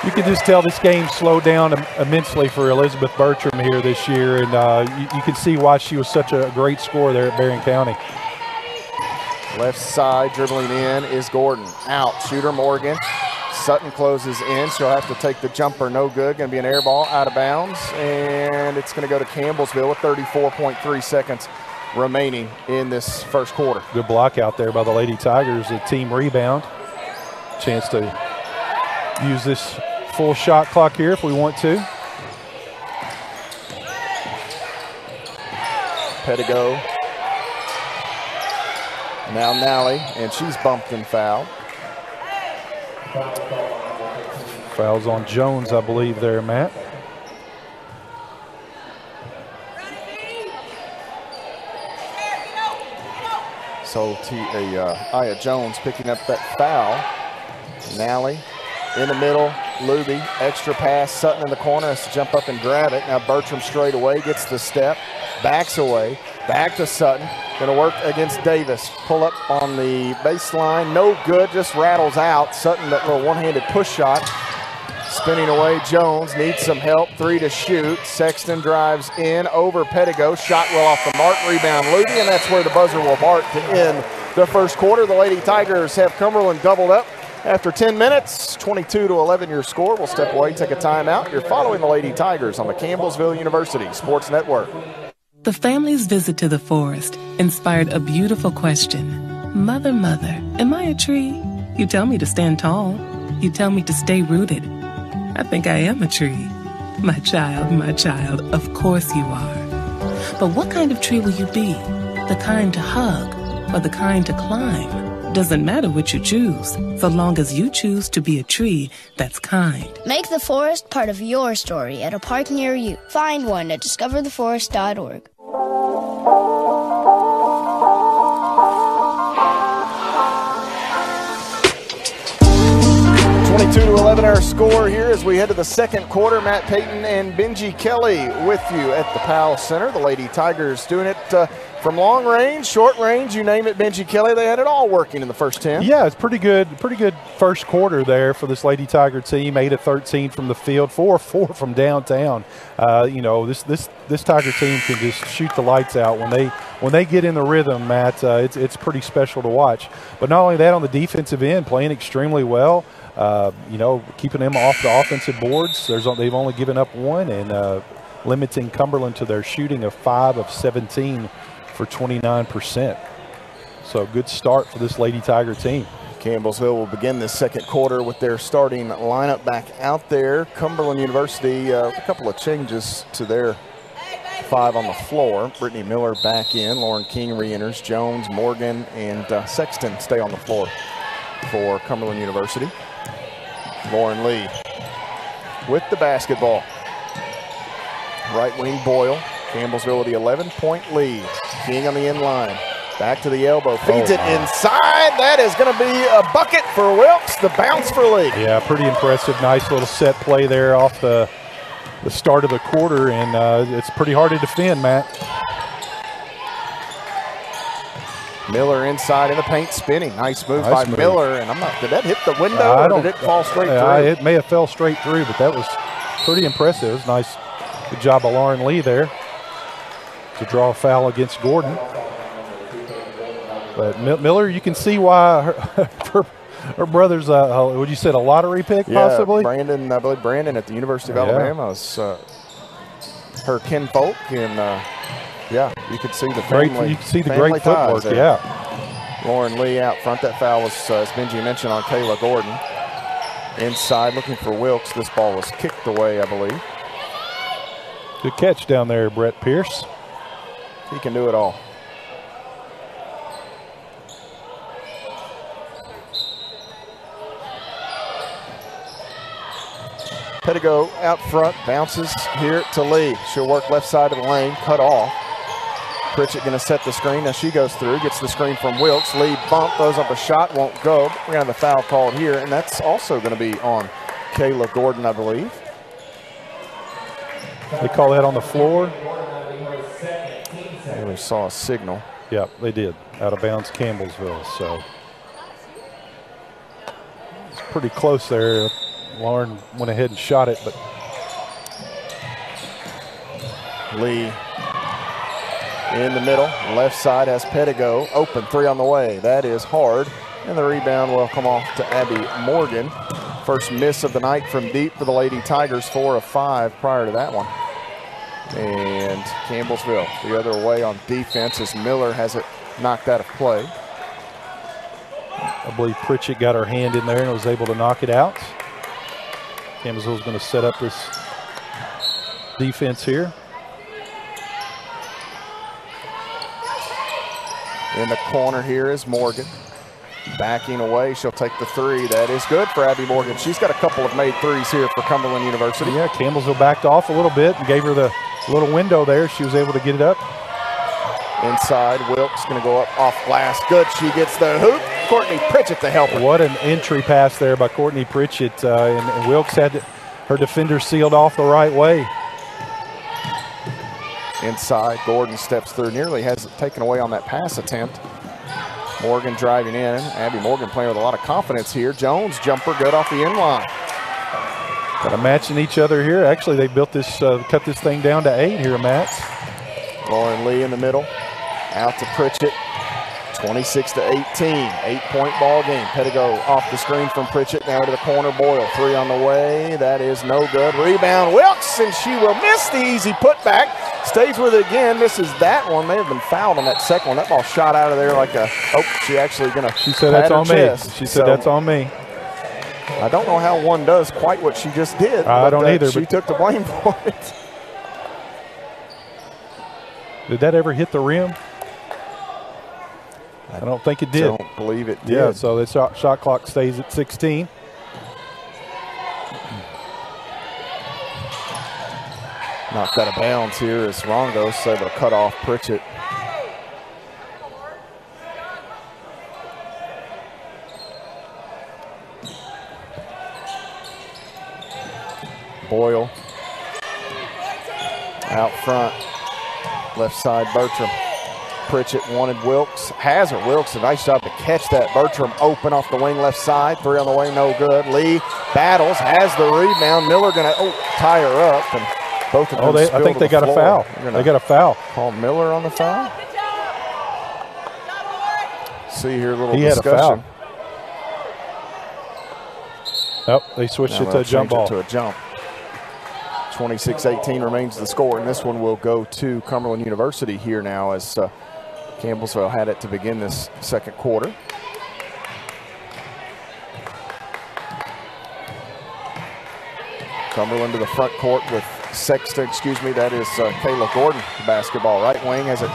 You can just tell this game slowed down immensely for Elizabeth Bertram here this year, and you can see why she was such a great scorer there at Berrien County. Left side dribbling in is Gordon. Out, shooter Morgan. Sutton closes in. She'll have to take the jumper, no good. Going to be an air ball out of bounds, and it's going to go to Campbellsville with 34.3 seconds remaining in this first quarter. Good block out there by the Lady Tigers. A team rebound. Chance to use this full shot clock here if we want to. Pettigo. Now Nally, and she's bumped and fouled. Fouls on Jones, I believe there, Matt. So Aya Jones picking up that foul. Nally in the middle, Luby, extra pass, Sutton in the corner has to jump up and grab it. Now Bertram straight away, gets the step, backs away, back to Sutton. Going to work against Davis. Pull up on the baseline, no good, just rattles out. Sutton, that little one-handed push shot. Spinning away, Jones needs some help, three to shoot. Sexton drives in over Pettigo, shot well off the mark, rebound Luby, and that's where the buzzer will bark to end the first quarter. The Lady Tigers have Cumberland doubled up. After 10 minutes, 22-11 your score. We'll step away, take a timeout. You're following the Lady Tigers on the Campbellsville University Sports Network. The family's visit to the forest inspired a beautiful question. Mother, mother, am I a tree? You tell me to stand tall. You tell me to stay rooted. I think I am a tree. My child, of course you are. But what kind of tree will you be? The kind to hug or the kind to climb? Doesn't matter what you choose, so long as you choose to be a tree that's kind. Make the forest part of your story at a park near you. Find one at discovertheforest.org. 22-11 our score here as we head to the second quarter. Matt Payton and Benji Kelly with you at the Powell Center. The Lady Tigers doing it from long range, short range, you name it, Benji Kelly. They had it all working in the first 10. Yeah, it's pretty good first quarter there for this Lady Tiger team. 8 of 13 from the field, 4 of 4 from downtown. This Tiger team can just shoot the lights out when they get in the rhythm, Matt. It's pretty special to watch. But not only that, on the defensive end, playing extremely well. Keeping them off the offensive boards. They've only given up one, and limiting Cumberland to their shooting of 5 of 17 for 29%. So good start for this Lady Tiger team. Campbellsville will begin this second quarter with their starting lineup back out there. Cumberland University, a couple of changes to their 5 on the floor. Brittany Miller back in. Lauren King re-enters. Jones, Morgan, and Sexton stay on the floor for Cumberland University. Lauren Lee with the basketball. Right wing Boyle Campbellsville with the 11-point lead. King on the end line. Back to the elbow. Feeds it inside. That is going to be a bucket for Wilkes. The bounce for Lee. Yeah, pretty impressive. Nice little set play there off the start of the quarter, and it's pretty hard to defend, Matt. Miller inside in the paint, spinning. Nice move by Miller. And did that hit the window or did it fall straight through? It may have fell straight through, but that was pretty impressive. It was nice. Good job by Lauren Lee there to draw a foul against Gordon. But Miller, you can see why her brother's, would you say, a lottery pick possibly? Brandon, I believe Brandon at the University of Alabama was her kinfolk, and yeah, you could see the family. You can see the great footwork, yeah. Lauren Lee out front. That foul was, as Benji mentioned, on Kayla Gordon. Inside, looking for Wilkes. This ball was kicked away, I believe. Good catch down there, Brett Pierce. He can do it all. Pettigo out front, bounces here to Lee. She'll work left side of the lane, cut off. Pritchett going to set the screen. Now she goes through, gets the screen from Wilkes. Lee bump, throws up a shot, won't go. We're going to have a foul called here, and that's also going to be on Kayla Gordon, I believe. They call that on the floor. We saw a signal. Yeah, they did. Out of bounds, Campbellsville. So it's pretty close there. Lauren went ahead and shot it, but Lee in the middle, left side has Pettigo. Open three on the way. That is hard. And the rebound will come off to Abby Morgan. First miss of the night from deep for the Lady Tigers, 4 of 5 prior to that one. And Campbellsville the other way on defense as Miller has it knocked out of play. I believe Pritchett got her hand in there and was able to knock it out. Campbellsville's going to set up this defense here. In the corner here is Morgan. Backing away, she'll take the three. That is good for Abby Morgan. She's got a couple of made threes here for Cumberland University. Yeah, Campbellsville backed off a little bit and gave her the little window there. She was able to get it up. Inside, Wilkes going to go up off glass. Good, she gets the hoop. Courtney Pritchett to help her. What an entry pass there by Courtney Pritchett. And Wilkes had her defender sealed off the right way. Inside, Gordon steps through. Nearly has it taken away on that pass attempt. Morgan driving in. Abby Morgan playing with a lot of confidence here. Jones, jumper, good off the end line. Got a matching each other here. Actually, they built this, cut this thing down to 8 here, Matt. Lauren Lee in the middle. Out to Pritchett. 26-18. 8-point ball game. Pettigo off the screen from Pritchett. Now to the corner. Boyle. Three on the way. That is no good. Rebound. Wilkes, and she will miss the easy putback. Stays with it again. Misses that one. May have been fouled on that second one. That ball shot out of there like a. Oh, she actually going to. She said that's on me. She said that's on me. I don't know how one does quite what she just did. I don't either. She took the blame for it. Did that ever hit the rim? I don't think it did. I don't believe it did. Yeah, so the shot clock stays at 16. Knocked out of bounds here as Rongos able to cut off Pritchett. Boyle out front, left side Bertram. Pritchett wanted Wilkes, has her. Wilkes, a nice job to catch that. Bertram open off the wing left side, three on the way, no good. Lee battles, has the rebound. Miller gonna tie her up, and both of them I think they got a foul. They got a foul. Call Miller on the foul. See here, a little discussion. He had a foul. Nope, they switched it to a jump ball. To a jump. 26-18 remains the score, and this one will go to Cumberland University here now as Campbellsville had it to begin this second quarter. Cumberland to the front court with that is Kayla Gordon, the basketball. Right wing has it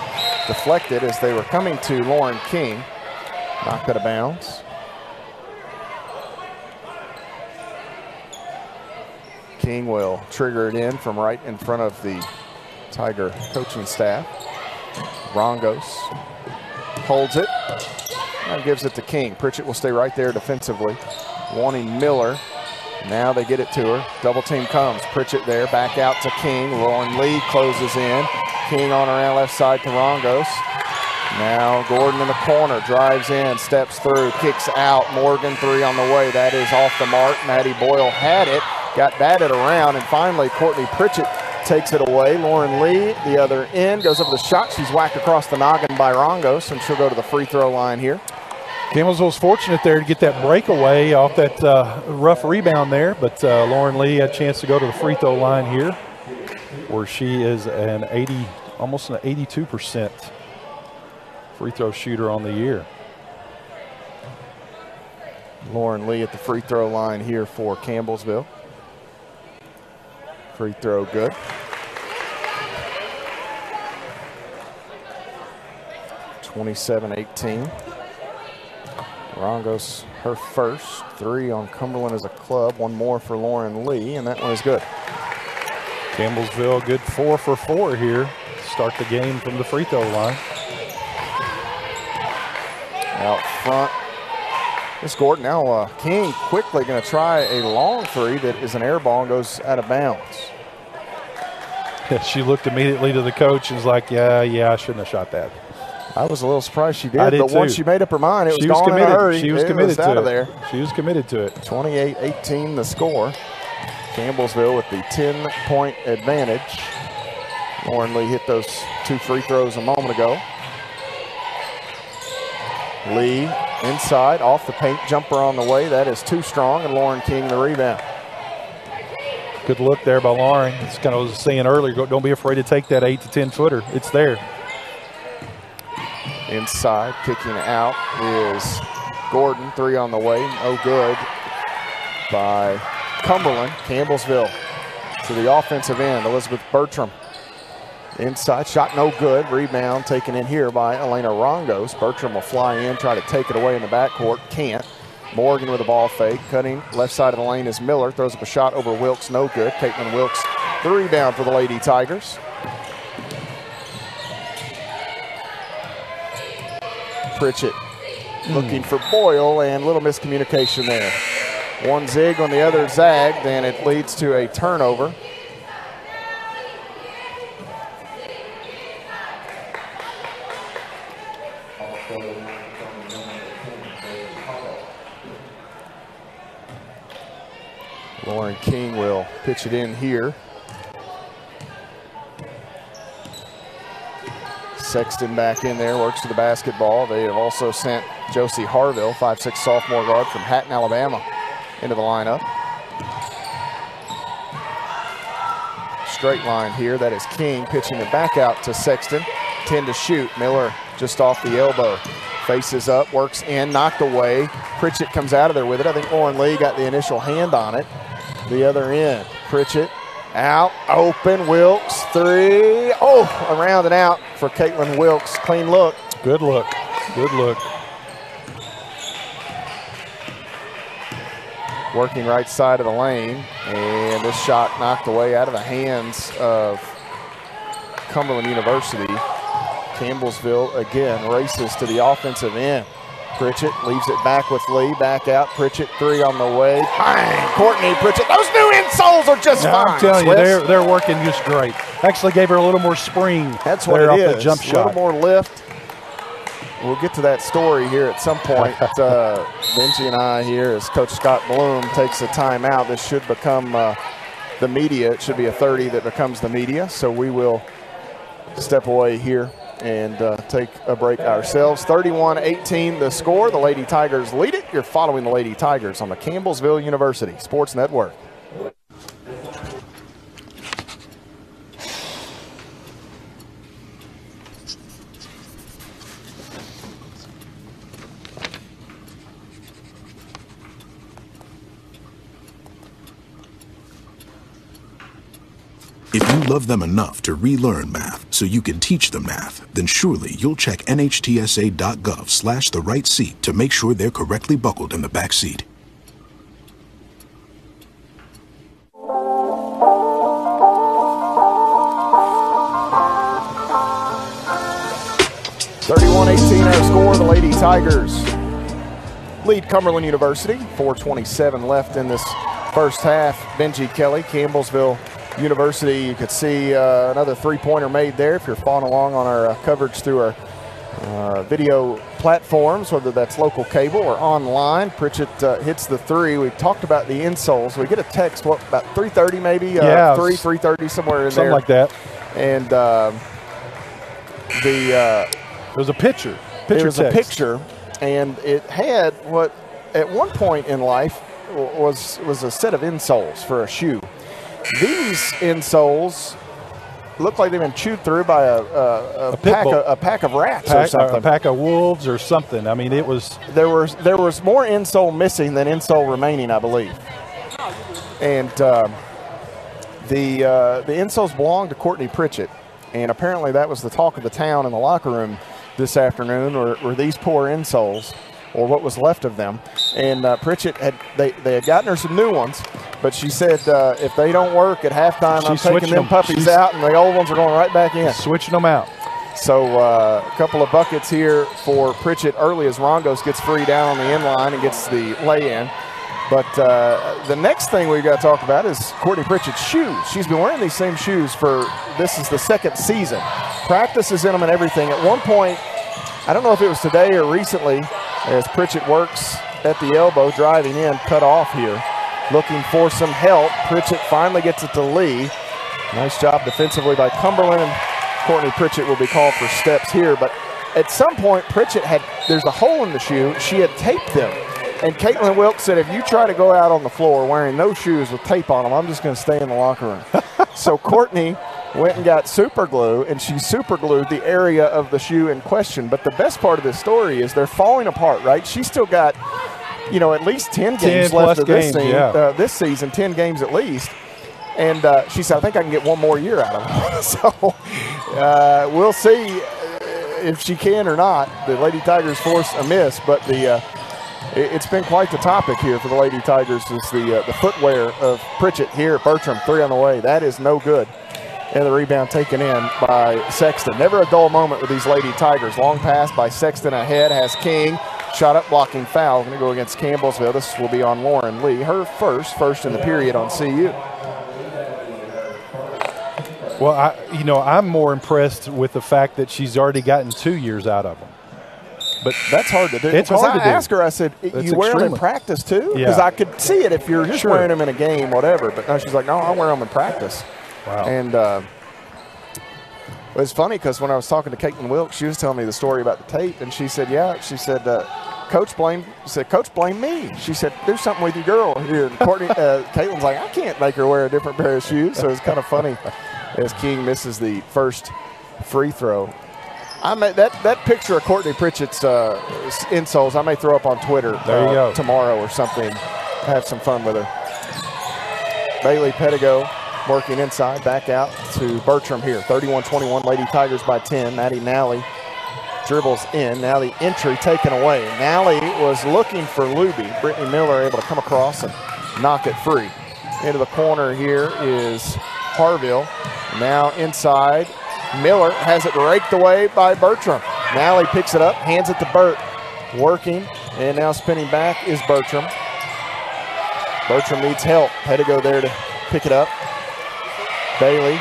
deflected as they were coming to Lauren King. Knocked out of bounds. King will trigger it in from right in front of the Tiger coaching staff. Rongos holds it and gives it to King. Pritchett will stay right there defensively, wanting Miller. Now they get it to her. Double team comes. Pritchett there, back out to King. Lauren Lee closes in. King on around left side to Rongos. Now Gordon in the corner, drives in, steps through, kicks out. Morgan, three on the way. That is off the mark. Maddie Boyle had it, got batted around, and finally Courtney Pritchett takes it away. Lauren Lee, the other end, goes up with a shot. She's whacked across the noggin by Rongos, and she'll go to the free throw line here. Campbellsville's fortunate there to get that breakaway off that rough rebound there, but Lauren Lee had a chance to go to the free throw line here, where she is almost an 82% free throw shooter on the year. Lauren Lee at the free throw line here for Campbellsville. Free throw good. (27-18). Rongos, her first three on Cumberland as a club. One more for Lauren Lee, and that one is good. Campbellsville, good 4 for 4 here. Start the game from the free throw line. Out front, it's Gordon. Now King quickly going to try a long three that is an air ball and goes out of bounds. She looked immediately to the coach and was like, yeah, I shouldn't have shot that. I was a little surprised she did, but too. Once she made up her mind, it was gone committed. in a hurry. She was committed to out it. Of there. She was committed to it. 28-18 the score. Campbellsville with the 10-point advantage. Lauren Lee hit those two free throws a moment ago. Lee inside, off the paint jumper on the way. That is too strong, and Lauren King the rebound. Good look there by Lauren. It's kind of what I was saying earlier, don't be afraid to take that 8 to 10 footer. It's there. Inside, kicking out is Gordon. Three on the way, no good by Cumberland. Campbellsville to the offensive end. Elizabeth Bertram inside, shot no good. Rebound taken in here by Elena Rongos. Bertram will fly in, try to take it away in the backcourt. Can't. Morgan with a ball fake. Cutting left side of the lane is Miller. Throws up a shot over Wilkes, no good. Caitlin Wilkes, the rebound for the Lady Tigers. Pritchett looking for Boyle, and little miscommunication there. One zig on the other zagged, and it leads to a turnover. Lauren King will pitch it in here. Sexton back in there, works to the basketball. They have also sent Josie Harville, 5'6" sophomore guard from Hatton, Alabama, into the lineup. Straight line here, that is King pitching it back out to Sexton. 10 to shoot, Miller just off the elbow. Faces up, works in, knocked away. Pritchett comes out of there with it. I think Lauren Lee got the initial hand on it. The other end, Pritchett out, open, Wilkes, three. Oh, around and out for Caitlin Wilkes. Clean look. Good look, good look. Working right side of the lane, and this shot knocked away out of the hands of Cumberland University. Campbellsville again races to the offensive end. Pritchett leaves it back with Lee, back out. Pritchett, three on the way. Bang! Courtney Pritchett. Those new insoles are just fine. I'm telling you, they're working just great. Actually gave her a little more spring. That's what it off is. That jump shot. A little more lift. We'll get to that story here at some point. Benji and I here, as Coach Scott Bloom takes a timeout. This should become the media. It should be a 30 that becomes the media. So we will step away here and take a break ourselves. 31-18 the score. The Lady Tigers lead it. You're following the Lady Tigers on the Campbellsville University Sports Network. If you love them enough to relearn math so you can teach them math, then surely you'll check nhtsa.gov/the right seat to make sure they're correctly buckled in the back seat. 31-18 our score. The Lady Tigers lead Cumberland University. 4:27 left in this first half. Benji Kelly, Campbellsville University. You could see another three-pointer made there if you're following along on our coverage through our video platforms, whether that's local cable or online. Pritchett hits the three. We've talked about the insoles. We get a text, what, about 3:30 maybe? Yeah. 3:30, somewhere in something there. Something like that. And it was a picture. There was a picture, and it had what at one point in life was a set of insoles for a shoe. These insoles look like they've been chewed through by a pack of rats or something. A pack of wolves or something. I mean, it was. There was more insole missing than insole remaining, I believe. And the insoles belonged to Courtney Pritchett, and apparently that was the talk of the town in the locker room this afternoon, were these poor insoles, or what was left of them. And Pritchett they had gotten her some new ones, but she said if they don't work at halftime, I'm taking them puppies out, and the old ones are going right back in. Switching them out. So a couple of buckets here for Pritchett early as Rongos gets free down on the end line and gets the lay-in. But the next thing we've got to talk about is Courtney Pritchett's shoes. She's been wearing these same shoes this is the second season. Practices in them and everything. At one point, I don't know if it was today or recently, as Pritchett works at the elbow, driving in, cut off here, looking for some help. Pritchett finally gets it to Lee. Nice job defensively by Cumberland. Courtney Pritchett will be called for steps here. But at some point, Pritchett there's a hole in the shoe. She had taped them. And Caitlin Wilkes said, if you try to go out on the floor wearing those shoes with tape on them, I'm just going to stay in the locker room. So Courtney went and got super glue, and she super glued the area of the shoe in question. But the best part of this story is they're falling apart, right? She's still got, at least 10 games left of this season, 10 games at least. And she said, I think I can get one more year out of them. So we'll see if she can or not. The Lady Tigers forced a miss, but it's been quite the topic here for the Lady Tigers is the footwear of Pritchett here. Bertram, three on the way. That is no good. And the rebound taken in by Sexton. Never a dull moment with these Lady Tigers. Long pass by Sexton ahead. Has King. Shot up, blocking foul. Going to go against Campbellsville. This will be on Lauren Lee. Her first in the period on CU. Well, I'm more impressed with the fact that she's already gotten 2 years out of them. But that's hard to do. It's hard to do. I asked her, I said, you wear them in practice too? Because I could see it if you're just wearing them in a game, whatever. But no, she's like, no, I wear them in practice. Wow. And it was funny because when I was talking to Caitlin Wilkes, she was telling me the story about the tape. And she said, Coach blamed me. She said, do something with your girl here. And Courtney, Caitlin's like, I can't make her wear a different pair of shoes. So it's kind of funny as King misses the first free throw. That picture of Courtney Pritchett's insoles, I may throw up on Twitter tomorrow or something. Have some fun with her. Bailey Pettigo working inside, back out to Bertram here. 31-21, Lady Tigers by 10. Maddie Nally dribbles in. Now the entry taken away. Nally was looking for Luby. Brittany Miller able to come across and knock it free. Into the corner here is Harville. Now inside. Miller has it raked away by Bertram. Nally picks it up, hands it to Burt. Working, and now spinning back is Bertram. Bertram needs help. Pettigo there to pick it up. Bailey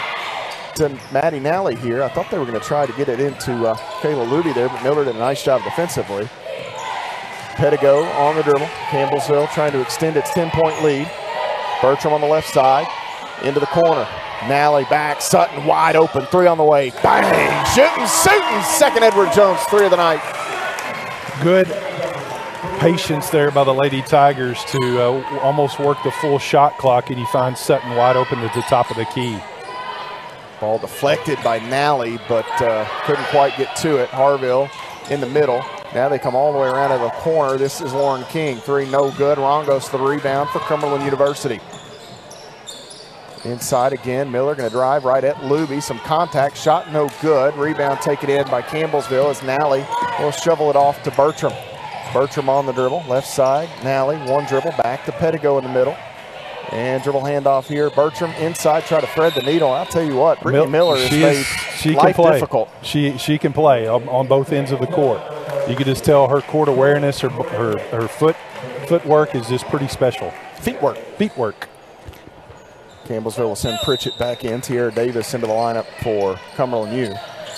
to Maddie Nally here. I thought they were going to try to get it into Kayla Luby there, but Miller did a nice job defensively. Pettigo on the dribble. Campbellsville trying to extend its 10-point lead. Bertram on the left side, into the corner. Nally back, Sutton wide open, three on the way. Bang! Shooting, second Edward Jones, three of the night. Good patience there by the Lady Tigers to almost work the full shot clock, and you find Sutton wide open at the top of the key. Ball deflected by Nally, but couldn't quite get to it. Harville in the middle. Now they come all the way around to the corner. This is Lauren King, three no good. Rongos the rebound for Cumberland University. Inside again, Miller going to drive right at Luby. Some contact, shot no good. Rebound taken in by Campbellsville as Nally will shovel it off to Bertram. Bertram on the dribble, left side. Nally, one dribble, back to Pettigo in the middle. And dribble handoff here. Bertram inside, try to thread the needle. I'll tell you what, Brittany Miller has made She life can play. difficult. She can play on both ends of the court. You can just tell her court awareness, her footwork is just pretty special. Feet work. Campbellsville will send Pritchett back in. Tierra Davis into the lineup for Cumberland U.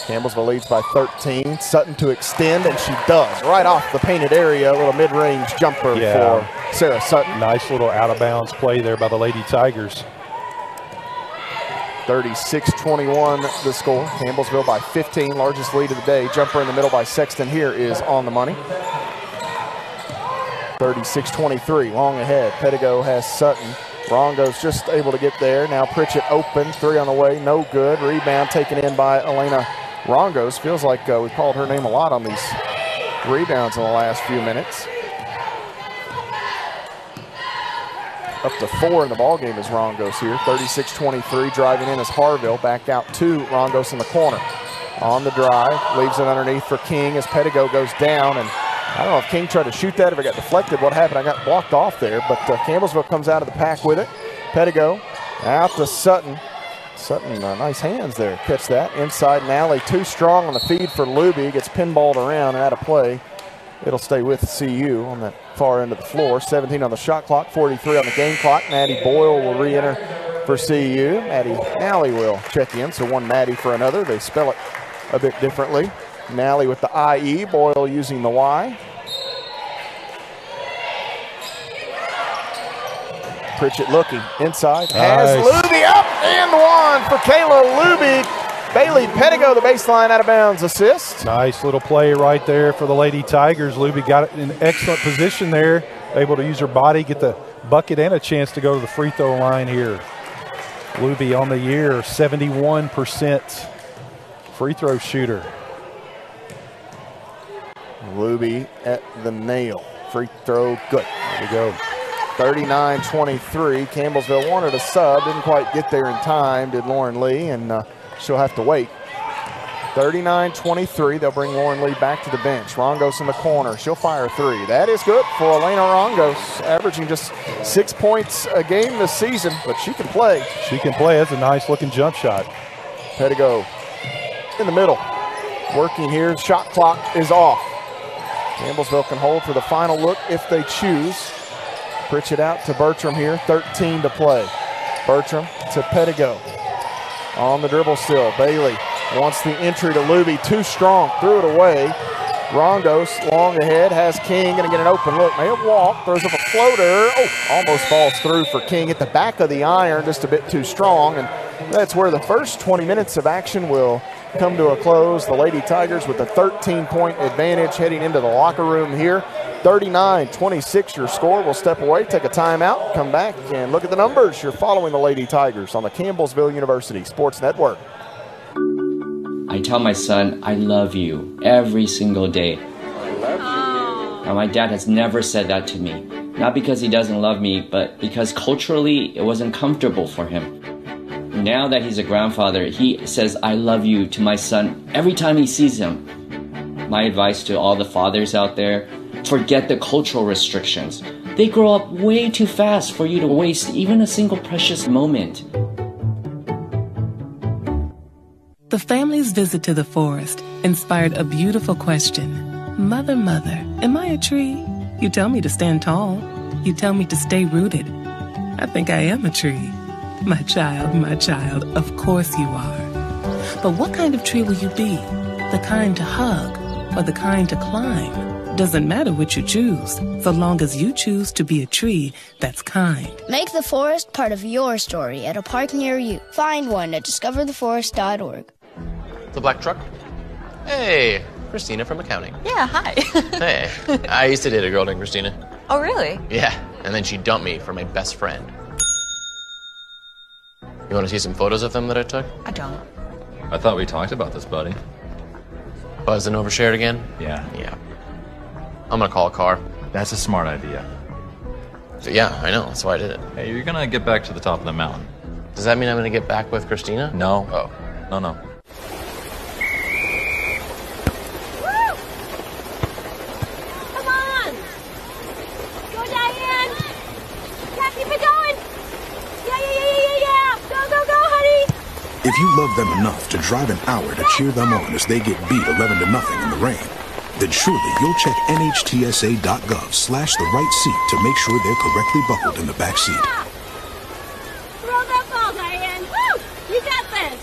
Campbellsville leads by 13. Sutton to extend, and she does. Right off the painted area, a little mid-range jumper for Sarah Sutton. Nice little out-of-bounds play there by the Lady Tigers. 36-21 the score. Campbellsville by 15, largest lead of the day. Jumper in the middle by Sexton here is on the money. 36-23, long ahead. Pedigo has Sutton. Rongo's just able to get there. Now Pritchett open, three on the way, no good. Rebound taken in by Elena Rongos. Feels like we've called her name a lot on these rebounds in the last few minutes. Up to 4 in the ballgame is Rongos here. 36-23, driving in is Harville. Back out to Rongos in the corner. On the drive, leaves it underneath for King as Pedigo goes down. And I don't know if King tried to shoot that, if it got deflected, what happened. I got blocked off there, but Campbellsville comes out of the pack with it. Pedigo out to Sutton. Sutton, nice hands there. Catch that. Inside and alley, too strong on the feed for Luby. Gets pinballed around and out of play. It'll stay with CU on that far end of the floor. 17 on the shot clock, 43 on the game clock. Maddie Boyle will re-enter for CU. Maddie Nally will check in, so one Maddie for another. They spell it a bit differently. Nally with the IE, Boyle using the Y. Pritchett looking inside, has Luby up and one for Kayla Luby. Bailey Pedigo, the baseline out of bounds assist. Nice little play right there for the Lady Tigers. Luby got it in excellent position there, able to use her body, get the bucket and a chance to go to the free throw line here. Luby on the year, 71% free throw shooter. Luby at the nail. Free throw, good. There we go. 39-23. Campbellsville wanted a sub, didn't quite get there in time, did Lauren Lee, and she'll have to wait. 39-23, they'll bring Lauren Lee back to the bench. Rongos in the corner, she'll fire three. That is good for Elena Rongos, averaging just 6 points a game this season, but she can play. She can play, that's a nice looking jump shot. Pedigo in the middle, working here, shot clock is off. Campbellsville can hold for the final look if they choose. Pritchett out to Bertram here, 13 to play. Bertram to Pedigo. On the dribble still, Bailey wants the entry to Luby, too strong, threw it away. Rongos long ahead, has King, gonna get an open look. May have walked, throws up a floater. Oh, almost falls through for King at the back of the iron, just a bit too strong. And that's where the first 20 minutes of action will come to a close. The Lady Tigers with a 13-point advantage heading into the locker room here. 39-26 your score. We'll step away, take a timeout, come back and look at the numbers. You're following the Lady Tigers on the Campbellsville University Sports Network. I tell my son, I love you every single day. I love you. Now, my dad has never said that to me. Not because he doesn't love me, but because culturally it wasn't comfortable for him. Now that he's a grandfather, he says, I love you to my son every time he sees him. My advice to all the fathers out there, forget the cultural restrictions. They grow up way too fast for you to waste even a single precious moment. The family's visit to the forest inspired a beautiful question. Mother, mother, am I a tree? You tell me to stand tall. You tell me to stay rooted. I think I am a tree. My child, of course you are. But what kind of tree will you be? The kind to hug or the kind to climb? Doesn't matter which you choose, so long as you choose to be a tree that's kind. Make the forest part of your story at a park near you. Find one at discovertheforest.org. The black truck? Hey, Christina from accounting. Yeah, hi. Hey, I used to date a girl named Christina. Oh, really? Yeah, and then she dumped me for my best friend. You want to see some photos of them that I took? I don't. I thought we talked about this, buddy. Buzzed and overshared again? Yeah. Yeah. I'm gonna call a car. That's a smart idea. So, yeah, I know. That's why I did it. Hey, you're gonna get back to the top of the mountain. Does that mean I'm gonna get back with Christina? No. Oh. No. Come on! Go, Diane! Yeah, keep it going! Yeah! Go, honey! If you love them enough to drive an hour to cheer them on as they get beat 11-0 in the rain, then surely you'll check NHTSA.gov/the right seat to make sure they're correctly buckled in the back seat. Throw that ball, Diane. Woo! You got this.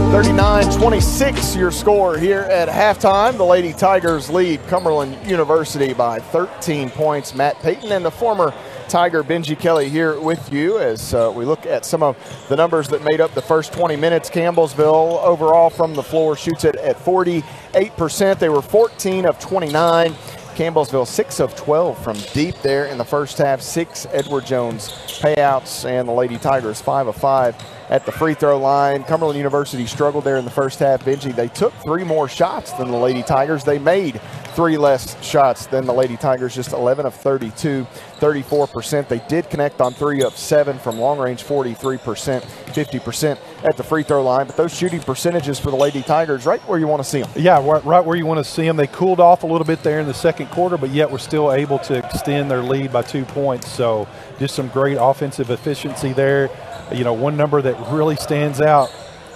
39-26 your score here at halftime. The Lady Tigers lead Cumberland University by 13 points. Matt Payton and the former Tiger Benji Kelly here with you as we look at some of the numbers that made up the first 20 minutes. Campbellsville overall from the floor shoots it at 48%. They were 14 of 29. Campbellsville 6 of 12 from deep there in the first half. 6 Edward Jones payouts, and the Lady Tigers 5 of 5 at the free throw line. Cumberland University struggled there in the first half. Benji, they took 3 more shots than the Lady Tigers. They made 3 less shots than the Lady Tigers, just 11 of 32, 34%. They did connect on 3 of 7 from long range, 43%, 50% at the free throw line. But those shooting percentages for the Lady Tigers, right where you want to see them. Yeah, right where you want to see them. They cooled off a little bit there in the second quarter, but yet we're still able to extend their lead by 2 points. So just some great offensive efficiency there. You know, one number that really stands out,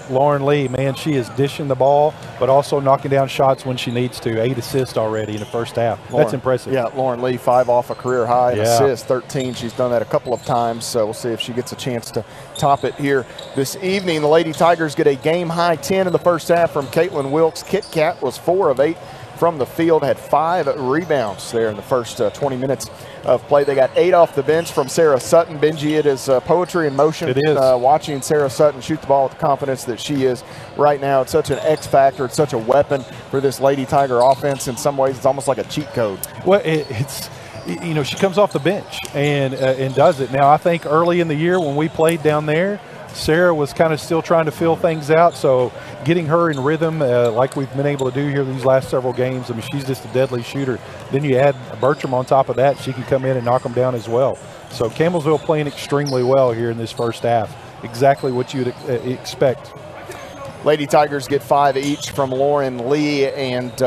Lauren Lee, man, she is dishing the ball, but also knocking down shots when she needs to. 8 assists already in the first half. That's impressive. Yeah, Lauren Lee, 5 off a career high, and assists, 13. She's done that a couple of times, so we'll see if she gets a chance to top it here this evening. The Lady Tigers get a game-high 10 in the first half from Caitlin Wilkes. Kit Kat was 4 of 8 from the field, had 5 rebounds there in the first 20 minutes of play. They got 8 off the bench from Sarah Sutton. Benji, it is poetry in motion. It is. Watching Sarah Sutton shoot the ball with the confidence that she is right now. It's such an X factor. It's such a weapon for this Lady Tiger offense. In some ways, it's almost like a cheat code. Well, it's, you know, she comes off the bench and does it. Now, I think early in the year when we played down there, Sarah was kind of still trying to fill things out, so getting her in rhythm like we've been able to do here these last several games, I mean, she's just a deadly shooter. Then you add Bertram on top of that, she can come in and knock them down as well. So Campbellsville playing extremely well here in this first half. Exactly what you'd expect. Lady Tigers get 5 each from Lauren Lee and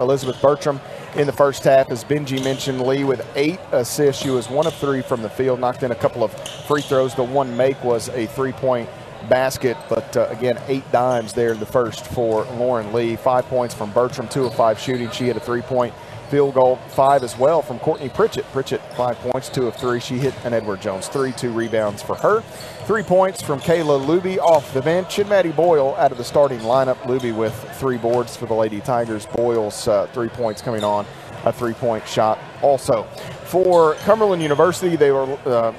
Elizabeth Bertram in the first half. As Benji mentioned, Lee with 8 assists. She was 1 of 3 from the field, knocked in a couple of free throws. The one make was a 3-point basket, but again, 8 dimes there in the first for Lauren Lee. 5 points from Bertram, 2 of 5 shooting. She had a 3-point field goal, 5 as well from Courtney Pritchett. Pritchett, 5 points, 2 of 3. She hit an Edward Jones 3, 2 rebounds for her. 3 points from Kayla Luby off the bench, and Maddie Boyle out of the starting lineup. Luby with 3 boards for the Lady Tigers. Boyle's 3 points coming on, a 3-point shot also. For Cumberland University, they were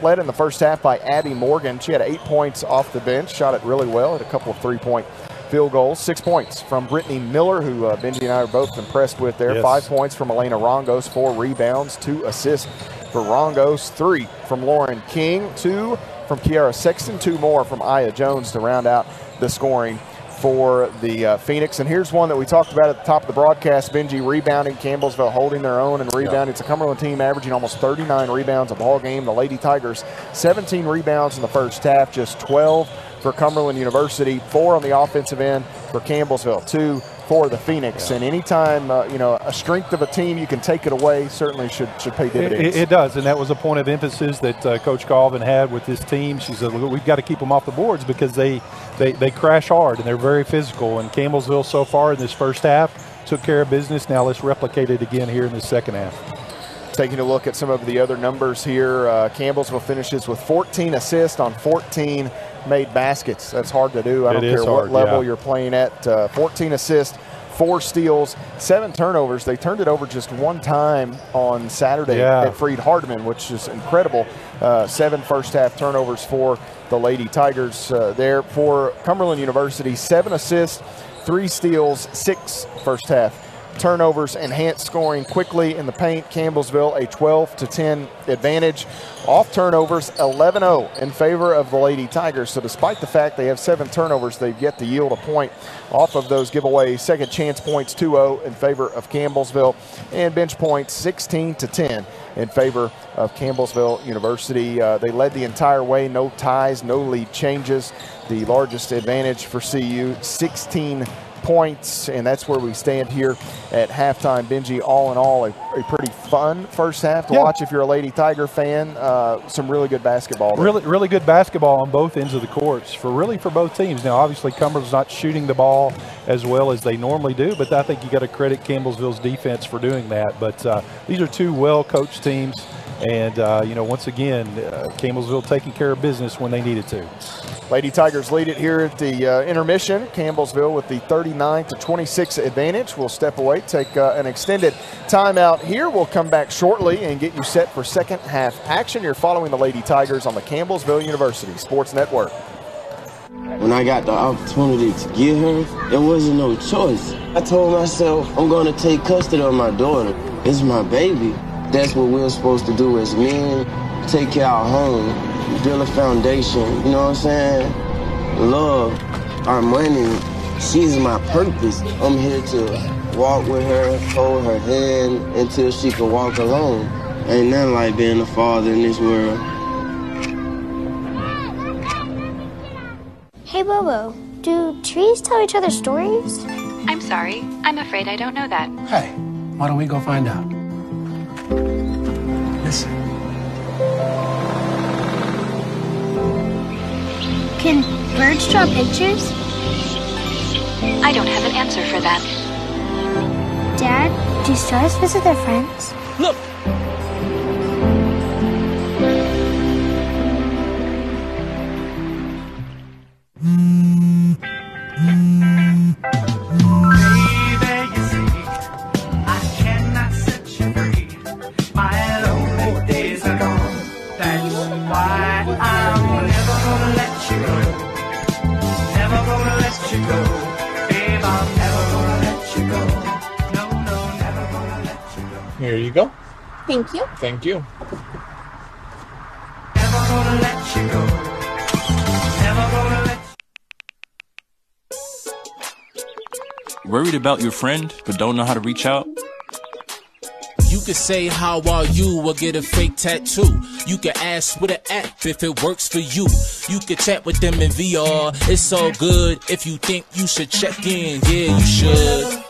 led in the first half by Abby Morgan. She had 8 points off the bench, shot it really well, had a couple of 3-point field goals. 6 points from Brittany Miller, who Benji and I are both impressed with there. Yes. 5 points from Elena Rongos, 4 rebounds, 2 assists for Rongos, 3 from Lauren King, 2 from Kiara Sexton, 2 more from Aya Jones to round out the scoring for the Phoenix. And here's one that we talked about at the top of the broadcast. Benji rebounding, Campbellsville holding their own and rebounding. It's a Cumberland team averaging almost 39 rebounds a ball game. The Lady Tigers, 17 rebounds in the first half, just 12 for Cumberland University, 4 on the offensive end for Campbellsville, 2 for the Phoenix. And anytime, you know, a strength of a team, you can take it away, certainly should pay dividends. It does, and that was a point of emphasis that Coach Colvin had with this team. She said, we've got to keep them off the boards because they crash hard and they're very physical. And Campbellsville so far in this first half took care of business. Now let's replicate it again here in the second half. Taking a look at some of the other numbers here, Campbellsville finishes with 14 assists on 14 made baskets. That's hard to do. I don't care what level you're playing at. 14 assists, 4 steals, 7 turnovers. They turned it over just 1 time on Saturday at Freed Hardeman, which is incredible. 7 first half turnovers for the Lady Tigers there. For Cumberland University, 7 assists, 3 steals, 6 first half turnovers, enhanced scoring quickly in the paint. Campbellsville a 12-10 advantage. Off turnovers, 11-0 in favor of the Lady Tigers. So despite the fact they have 7 turnovers, they've yet to yield a point off of those giveaways. Second chance points, 2-0 in favor of Campbellsville. And bench points, 16-10 in favor of Campbellsville University. They led the entire way, no ties, no lead changes. The largest advantage for CU, 16 points, and that's where we stand here at halftime. Benji, all in all, a pretty fun first half to watch if you're a Lady Tiger fan. Some really good basketball. Really good basketball on both ends of the courts for both teams. Now, obviously, Cumberland's not shooting the ball as well as they normally do, but I think you got to credit Campbellsville's defense for doing that. But these are two well-coached teams, and once again, Campbellsville taking care of business when they needed to. Lady Tigers lead it here at the intermission. Campbellsville with the 39-26 advantage. We'll step away, take an extended timeout here. We'll come back shortly and get you set for second half action. You're following the Lady Tigers on the Campbellsville University Sports Network. When I got the opportunity to get her, there wasn't no choice. I told myself, I'm going to take custody of my daughter. It's my baby. That's what we're supposed to do as men, take care of our home. Build a foundation, you know what I'm saying? Love, our money, she's my purpose. I'm here to walk with her, hold her hand until she can walk alone. Ain't nothing like being a father in this world. Hey, Bobo, do trees tell each other stories? I'm sorry. I'm afraid I don't know that. Hey, why don't we go find out? Listen. Can birds draw pictures? I don't have an answer for that. Dad, do stars visit their friends? Look! Here you go. Thank you. Thank you. Never gonna let you go. Never gonna let Worried about your friend, but don't know how to reach out? You could say, how are you, or get a fake tattoo. You could ask with an app if it works for you. You could chat with them in VR. It's all good if you think you should check in. Yeah, you should.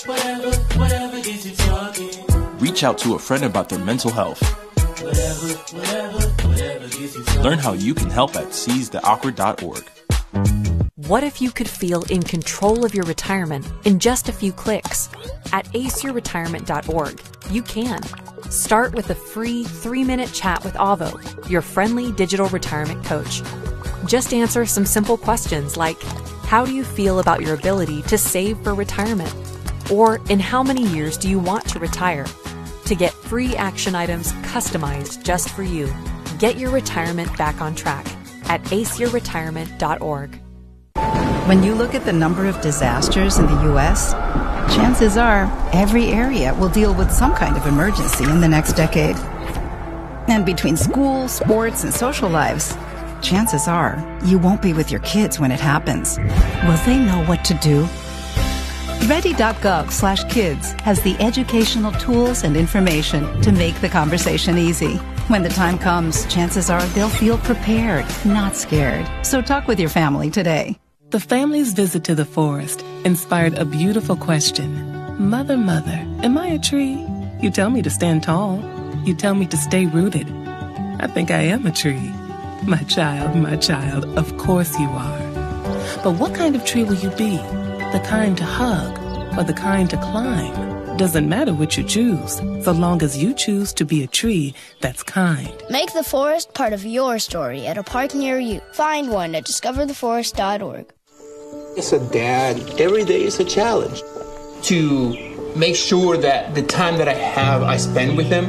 whatever gets you talking. Reach out to a friend about their mental health. Whatever gets you talking. Learn how you can help at seizetheawkward.org. What if you could feel in control of your retirement in just a few clicks? At aceyourretirement.org, you can. Start with a free 3-minute chat with Avo, your friendly digital retirement coach. Just answer some simple questions like, how do you feel about your ability to save for retirement? Or in how many years do you want to retire? To get free action items customized just for you. Get your retirement back on track at aceyourretirement.org. When you look at the number of disasters in the U.S., chances are every area will deal with some kind of emergency in the next decade. And between school, sports, and social lives, chances are you won't be with your kids when it happens. Will they know what to do? Ready.gov/kids has the educational tools and information to make the conversation easy. When the time comes, chances are they'll feel prepared, not scared. So talk with your family today. The family's visit to the forest inspired a beautiful question. Mother, mother, am I a tree? You tell me to stand tall. You tell me to stay rooted. I think I am a tree. My child, of course you are. But what kind of tree will you be? The kind to hug or the kind to climb? Doesn't matter what you choose, so long as you choose to be a tree that's kind. Make the forest part of your story at a park near you. Find one at discovertheforest.org. As a dad, every day is a challenge. To make sure that the time that I have, I spend with them.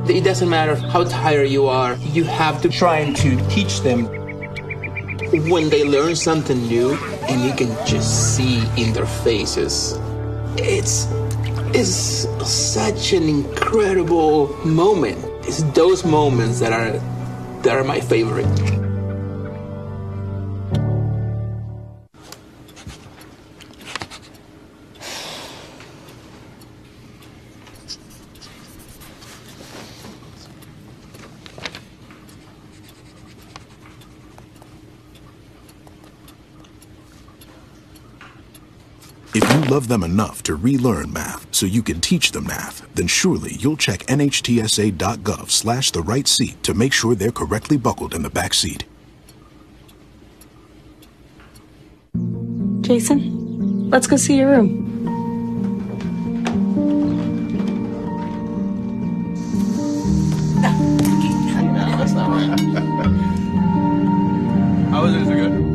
It doesn't matter how tired you are, you have to try to teach them. When they learn something new, and you can just see in their faces, it's such an incredible moment. It's those moments that are my favorite. If you love them enough to relearn math so you can teach them math, then surely you'll check nhtsa.gov/the right seat to make sure they're correctly buckled in the back seat. Jason, let's go see your room. No, that's not right. How was it? Is it good?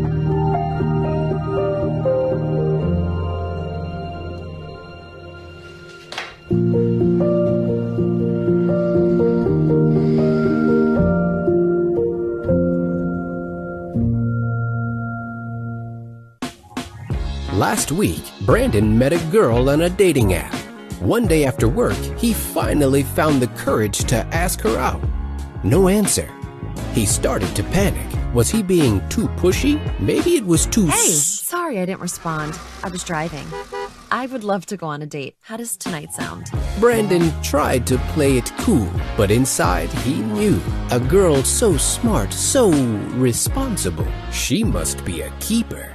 Last week, Brandon met a girl on a dating app. One day after work, he finally found the courage to ask her out. No answer. He started to panic. Was he being too pushy? Maybe it was too... Hey, sorry I didn't respond. I was driving. I would love to go on a date. How does tonight sound? Brandon tried to play it cool, but inside he knew. A girl so smart, so responsible. She must be a keeper.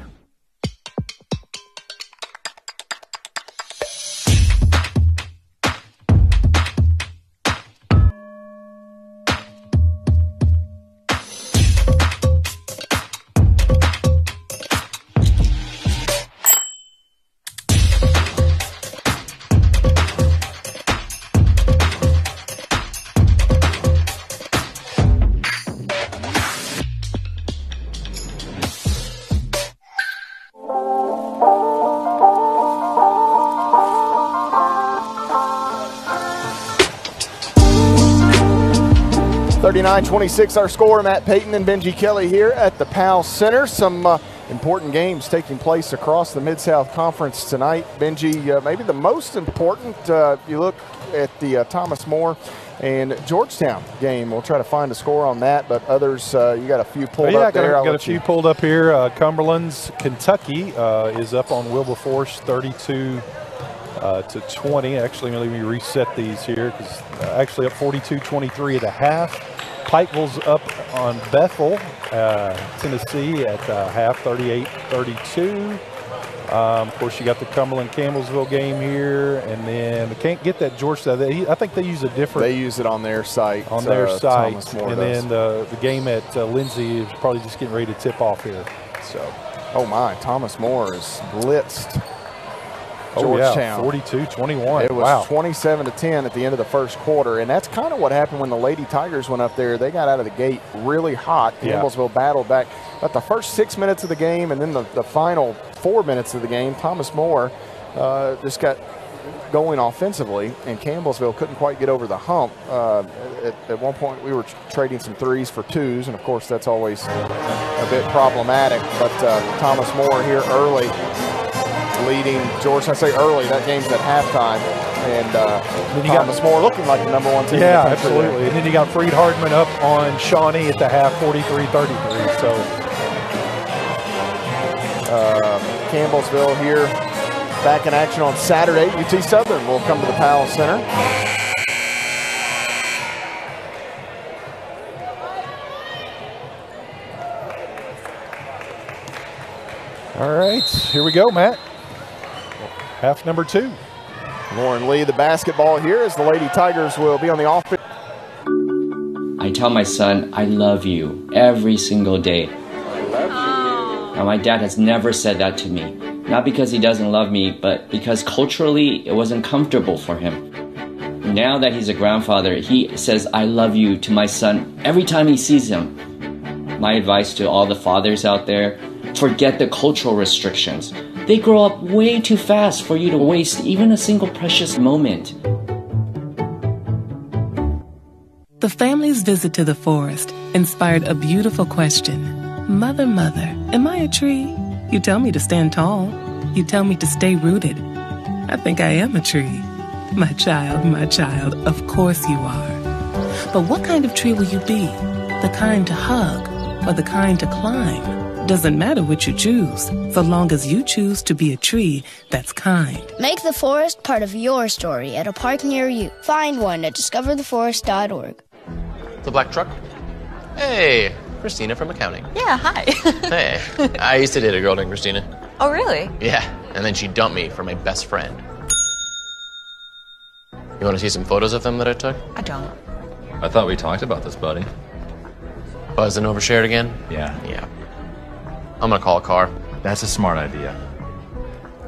(39-26) our score. Matt Payton and Benji Kelly here at the Powell Center. Some important games taking place across the Mid-South Conference tonight. Benji, maybe the most important, you look at the Thomas More and Georgetown game. We'll try to find a score on that, but others, you got a few pulled up there. Got a few pulled up here. Cumberland's Kentucky is up on Wilberforce 32 to 20. Actually, let me reset these here because actually up 42-23 at the half. Pikeville's up on Bethel, Tennessee at half, 38-32. Of course, you got the Cumberland-Campbellsville game here, and then they can't get that Georgetown. I think they use a different. They use it on their site. On their site, and then the game at Lindsay is probably just getting ready to tip off here. So, oh my, Thomas More is blitzed. Georgetown. 42-21. It was 27-10 at the end of the first quarter, and that's kind of what happened when the Lady Tigers went up there. They got out of the gate really hot. Campbellsville battled back. But the first 6 minutes of the game and then the final 4 minutes of the game, Thomas More just got going offensively, and Campbellsville couldn't quite get over the hump. At one point, we were trading some threes for twos, and of course, that's always a bit problematic. But Thomas More here early, leading Georgetown. I say early, that game's at halftime, and then you Thomas More looking like the number one team. Yeah, in the country absolutely. And then you got Freed Hardman up on Shawnee at the half, 43-33. So Campbellsville here back in action on Saturday. UT Southern will come to the Powell Center. All right, here we go, Matt. Half number 2. Lauren Lee, the basketball here as the Lady Tigers will be on the offense. I tell my son, I love you every single day. I love you. Now, my dad has never said that to me. Not because he doesn't love me, but because culturally it wasn't comfortable for him. Now that he's a grandfather, he says, I love you to my son every time he sees him. My advice to all the fathers out there, forget the cultural restrictions. They grow up way too fast for you to waste even a single precious moment. The family's visit to the forest inspired a beautiful question. Mother, mother, am I a tree? You tell me to stand tall. You tell me to stay rooted. I think I am a tree. My child, of course you are. But what kind of tree will you be? The kind to hug or the kind to climb? Doesn't matter what you choose, so long as you choose to be a tree that's kind. Make the forest part of your story at a park near you. Find one at discovertheforest.org. The black truck? Hey, Christina from accounting. Yeah, hi. Hey, I used to date a girl named Christina. Oh, really? Yeah. and then she dumped me for my best friend. You want to see some photos of them that I took? I don't. I thought we talked about this, buddy. Buzz and overshared again? Yeah. Yeah. I'm gonna call a car. That's a smart idea.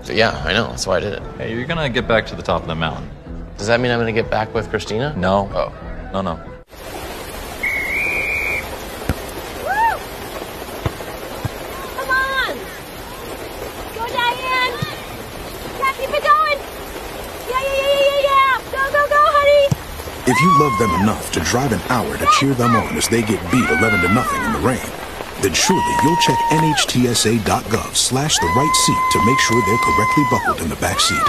Yeah, I know. That's why I did it. Hey, you're gonna get back to the top of the mountain. Does that mean I'm gonna get back with Christina? No. Oh. No. Come on! Go, Diane! Yeah, keep it going! Yeah! Go, honey! If you love them enough to drive an hour to cheer them on as they get beat 11-0 in the rain, then surely you'll check NHTSA.gov/the right seat to make sure they're correctly buckled in the back seat.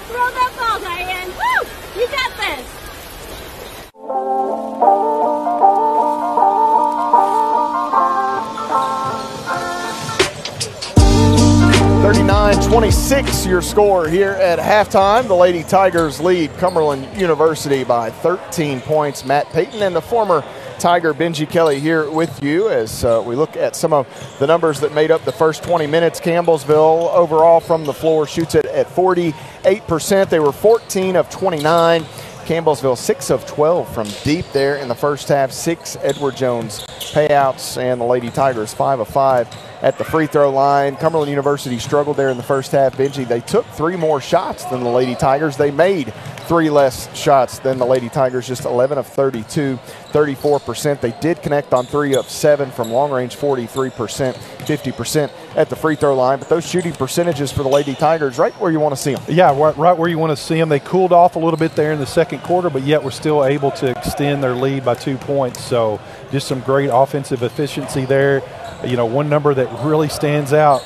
Throw that ball, Diane! Woo! You got this! 39-26 your score here at halftime. The Lady Tigers lead Cumberland University by 13 points. Matt Payton and the former Tiger Benji Kelly here with you as we look at some of the numbers that made up the first 20 minutes. Campbellsville overall from the floor shoots it at 48%. They were 14 of 29. Campbellsville 6 of 12 from deep there in the first half. 6 Edward Jones payouts, and the Lady Tigers 5 of 5 at the free throw line. Cumberland University struggled there in the first half. Benji, they took 3 more shots than the Lady Tigers. They made 3 less shots than the Lady Tigers, just 11 of 32, 34%. They did connect on 3 of 7 from long range, 43%, 50% at the free throw line. But those shooting percentages for the Lady Tigers, right where you want to see them. Yeah, right where you want to see them. They cooled off a little bit there in the second quarter, but yet we're still able to extend their lead by 2 points. So just some great offensive efficiency there. You know, one number that really stands out,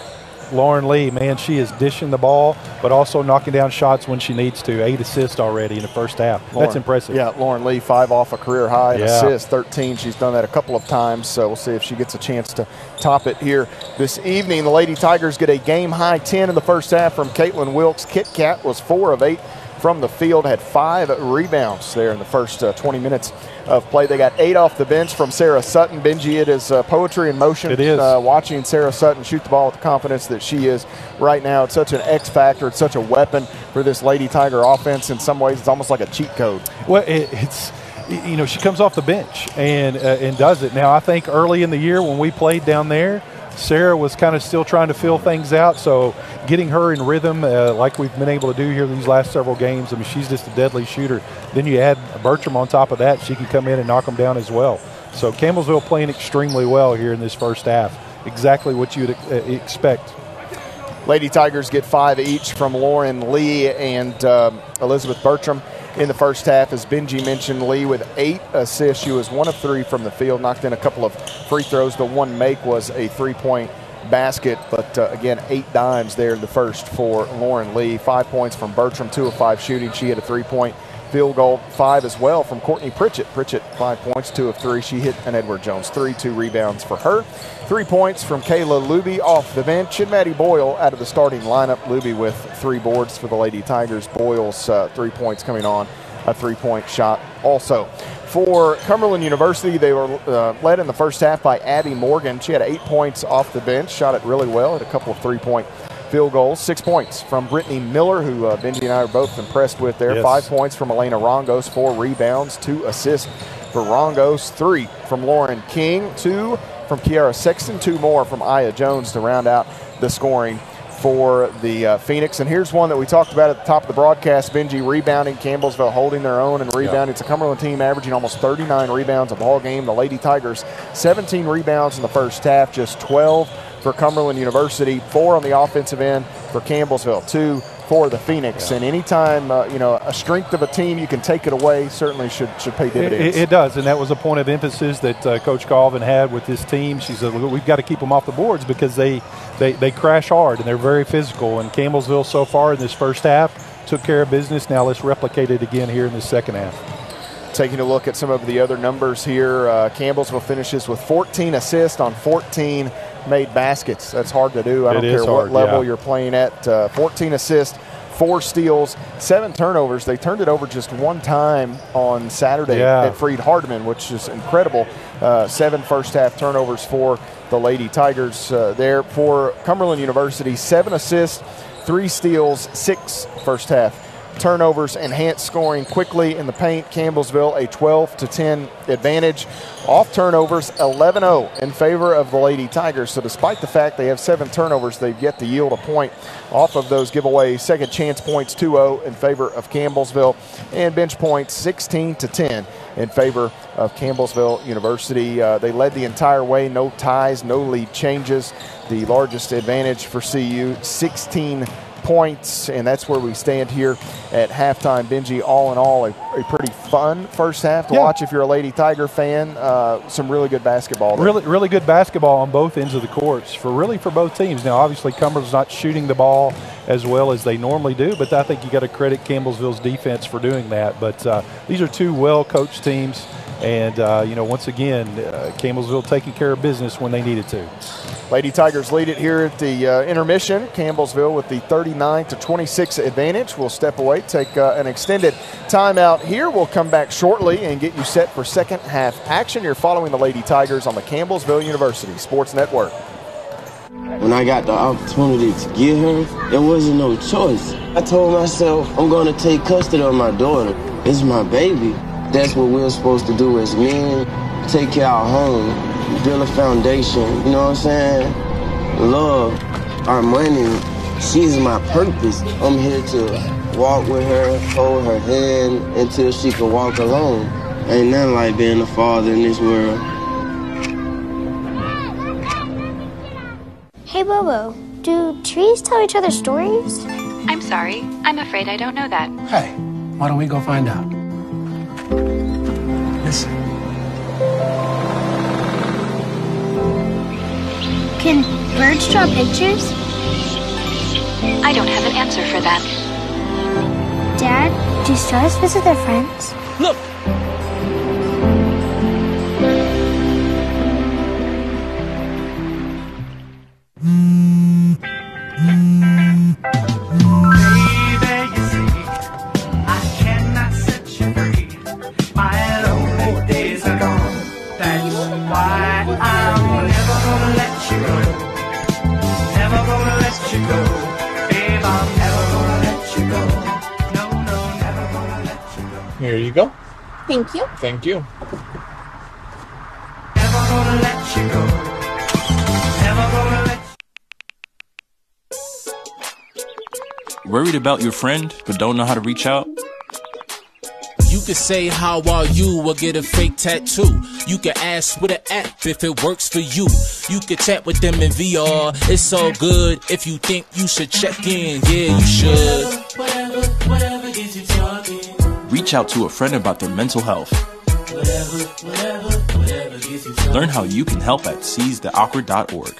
Lauren Lee, man, she is dishing the ball, but also knocking down shots when she needs to. 8 assists already in the first half. That's impressive. Yeah, Lauren Lee, 5 off a career high, assists, 13. She's done that a couple of times, so we'll see if she gets a chance to top it here this evening. The Lady Tigers get a game-high 10 in the first half from Caitlin Wilkes. Kit Kat was 4 of 8 from the field, had 5 rebounds there in the first 20 minutes of play. They got 8 off the bench from Sarah Sutton. Benji, it is poetry in motion. It is. Watching Sarah Sutton shoot the ball with the confidence that she is right now. It's such an X factor. It's such a weapon for this Lady Tiger offense. In some ways, it's almost like a cheat code. Well, it's you know, she comes off the bench and does it. Now, I think early in the year when we played down there, Sarah was kind of still trying to fill things out, so getting her in rhythm like we've been able to do here these last several games, I mean, she's just a deadly shooter. Then you add Bertram on top of that, she can come in and knock them down as well. So Campbellsville playing extremely well here in this first half, exactly what you'd expect. Lady Tigers get 5 each from Lauren Lee and Elizabeth Bertram in the first half. As Benji mentioned, Lee with 8 assists. She was 1 of 3 from the field, knocked in a couple of free throws. The one make was a 3-point basket, but again, 8 dimes there in the first for Lauren Lee. 5 points from Bertram, 2 of 5 shooting. She hit a 3-point field goal, 5 as well from Courtney Pritchett. Pritchett, 5 points, 2 of 3. She hit an Edward Jones 3, 2 rebounds for her. 3 points from Kayla Luby off the bench, and Maddie Boyle out of the starting lineup. Luby with 3 boards for the Lady Tigers. Boyle's 3 points coming on, a 3-point shot also. For Cumberland University, they were led in the first half by Abby Morgan. She had 8 points off the bench, shot it really well, had a couple of 3-point field goals. 6 points from Brittany Miller, who Benji and I are both impressed with there. Yes. 5 points from Elena Rongos, 4 rebounds, 2 assists for Rongos, 3 from Lauren King, 2 from Kiara Sexton, 2 more from Aya Jones to round out the scoring for the Phoenix. And here's one that we talked about at the top of the broadcast. Benji rebounding, Campbellsville holding their own and rebounding. Yeah. It's a Cumberland team averaging almost 39 rebounds a ball game. The Lady Tigers, 17 rebounds in the first half, just 12 for Cumberland University, 4 on the offensive end for Campbellsville, 2 for the Phoenix. Yeah. And anytime, a strength of a team, you can take it away, certainly should pay dividends. It does, and that was a point of emphasis that Coach Colvin had with this team. She said, we've got to keep them off the boards because they crash hard and they're very physical. And Campbellsville so far in this first half took care of business. Now let's replicate it again here in the second half. Taking a look at some of the other numbers here, Campbellsville finishes with 14 assists on 14 made baskets. That's hard to do. I don't care what level you're playing at. 14 assists, 4 steals, 7 turnovers. They turned it over just one time on Saturday at Freed-Hardeman, which is incredible. 7 first-half turnovers for the Lady Tigers there. For Cumberland University, 7 assists, 3 steals, 6 first-half turnovers, enhanced scoring quickly in the paint. Campbellsville a 12-10 advantage. Off turnovers, 11-0 in favor of the Lady Tigers. So despite the fact they have 7 turnovers, they've yet to yield a point off of those giveaway second chance points, 2-0 in favor of Campbellsville. And bench points, 16-10 in favor of Campbellsville University. They led the entire way, no ties, no lead changes. The largest advantage for CU, 16 points, and that's where we stand here at halftime. Benji, all in all, a pretty fun first half to watch if you're a Lady Tiger fan. Some really good basketball there. Really good basketball on both ends of the courts for both teams. Now, obviously, Cumberland's not shooting the ball as well as they normally do, but I think you got to credit Campbellsville's defense for doing that. But these are 2 well-coached teams, and once again, Campbellsville taking care of business when they needed to. Lady Tigers lead it here at the intermission. Campbellsville with the 39-26 advantage. We'll step away, take an extended timeout here. We'll come back shortly and get you set for second half action. You're following the Lady Tigers on the Campbellsville University Sports Network. When I got the opportunity to get her, there wasn't no choice. I told myself, I'm going to take custody of my daughter. It's my baby. That's what we're supposed to do as men, take care of our home, build a foundation, you know what I'm saying? Love, our money, she's my purpose. I'm here to walk with her, hold her hand until she can walk alone. Ain't nothing like being a father in this world. Hey, Bobo, do trees tell each other stories? I'm sorry. I'm afraid I don't know that. Hey, why don't we go find out? Listen. Can birds draw pictures? I don't have an answer for that. Dad, do stars visit their friends? Look! Here you go. Thank you. Thank you. Never gonna let you go. Never gonna let you. Worried about your friend, but don't know how to reach out? You can say how are you or get a fake tattoo. You can ask with an app if it works for you. You can chat with them in VR. It's so good if you think you should check in. Yeah, you should. Whatever gets you talking. Reach out to a friend about their mental health. Whatever gets you talking. Learn how you can help at seizetheawkward.org.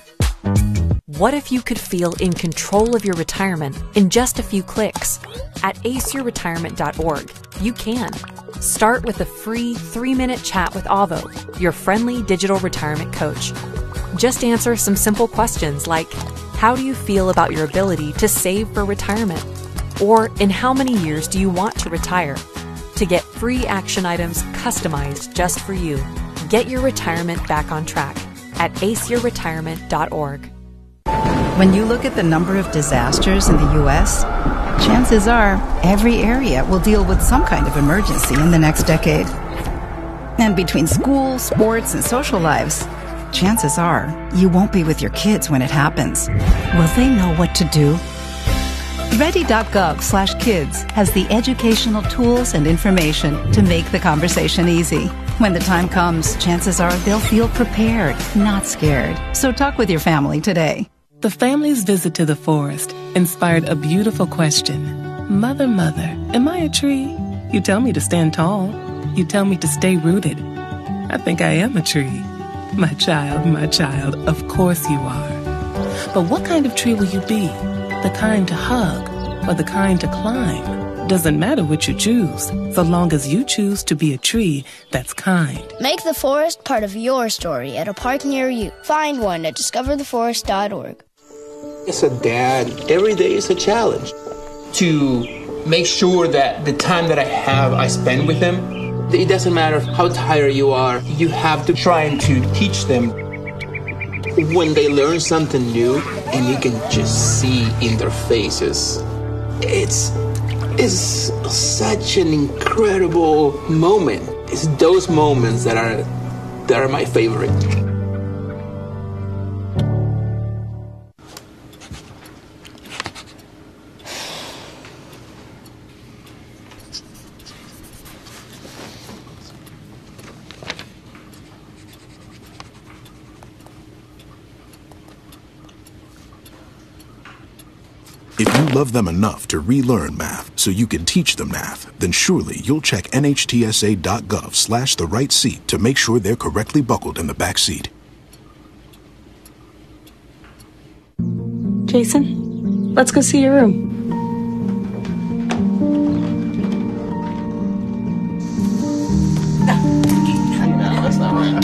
What if you could feel in control of your retirement in just a few clicks? At aceyourretirement.org, you can. Start with a free 3-minute chat with Avo, your friendly digital retirement coach. Just answer some simple questions like, how do you feel about your ability to save for retirement? Or in how many years do you want to retire? To get free action items customized just for you, get your retirement back on track at aceyourretirement.org. When you look at the number of disasters in the U.S., chances are every area will deal with some kind of emergency in the next decade. And between school, sports, and social lives, chances are you won't be with your kids when it happens. Will they know what to do? Ready.gov/kids has the educational tools and information to make the conversation easy. When the time comes, chances are they'll feel prepared, not scared. So talk with your family today. The family's visit to the forest inspired a beautiful question. Mother, mother, am I a tree? You tell me to stand tall. You tell me to stay rooted. I think I am a tree. My child, of course you are. But what kind of tree will you be? The kind to hug or the kind to climb? Doesn't matter what you choose, so long as you choose to be a tree that's kind. Make the forest part of your story at a park near you. Find one at discovertheforest.org. It's a dad. Every day is a challenge. to make sure that the time that I have, I spend with them. It doesn't matter how tired you are, you have to try and to teach them. When they learn something new and you can just see in their faces, it's such an incredible moment. It's those moments that are my favorite. If you love them enough to relearn math so you can teach them math, then surely you'll check nhtsa.gov/the-right-seat to make sure they're correctly buckled in the back seat. Jason, let's go see your room. No, that's not right.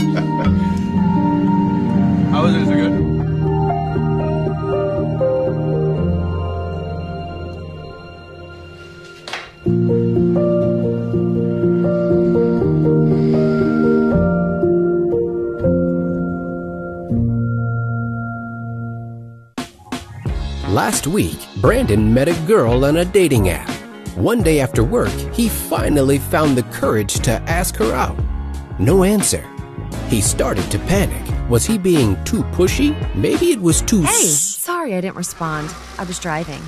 How was it? Is it good? Last week, Brandon met a girl on a dating app. One day after work, he finally found the courage to ask her out. No answer. He started to panic. Was he being too pushy? Maybe it was too... Hey, sorry I didn't respond. I was driving.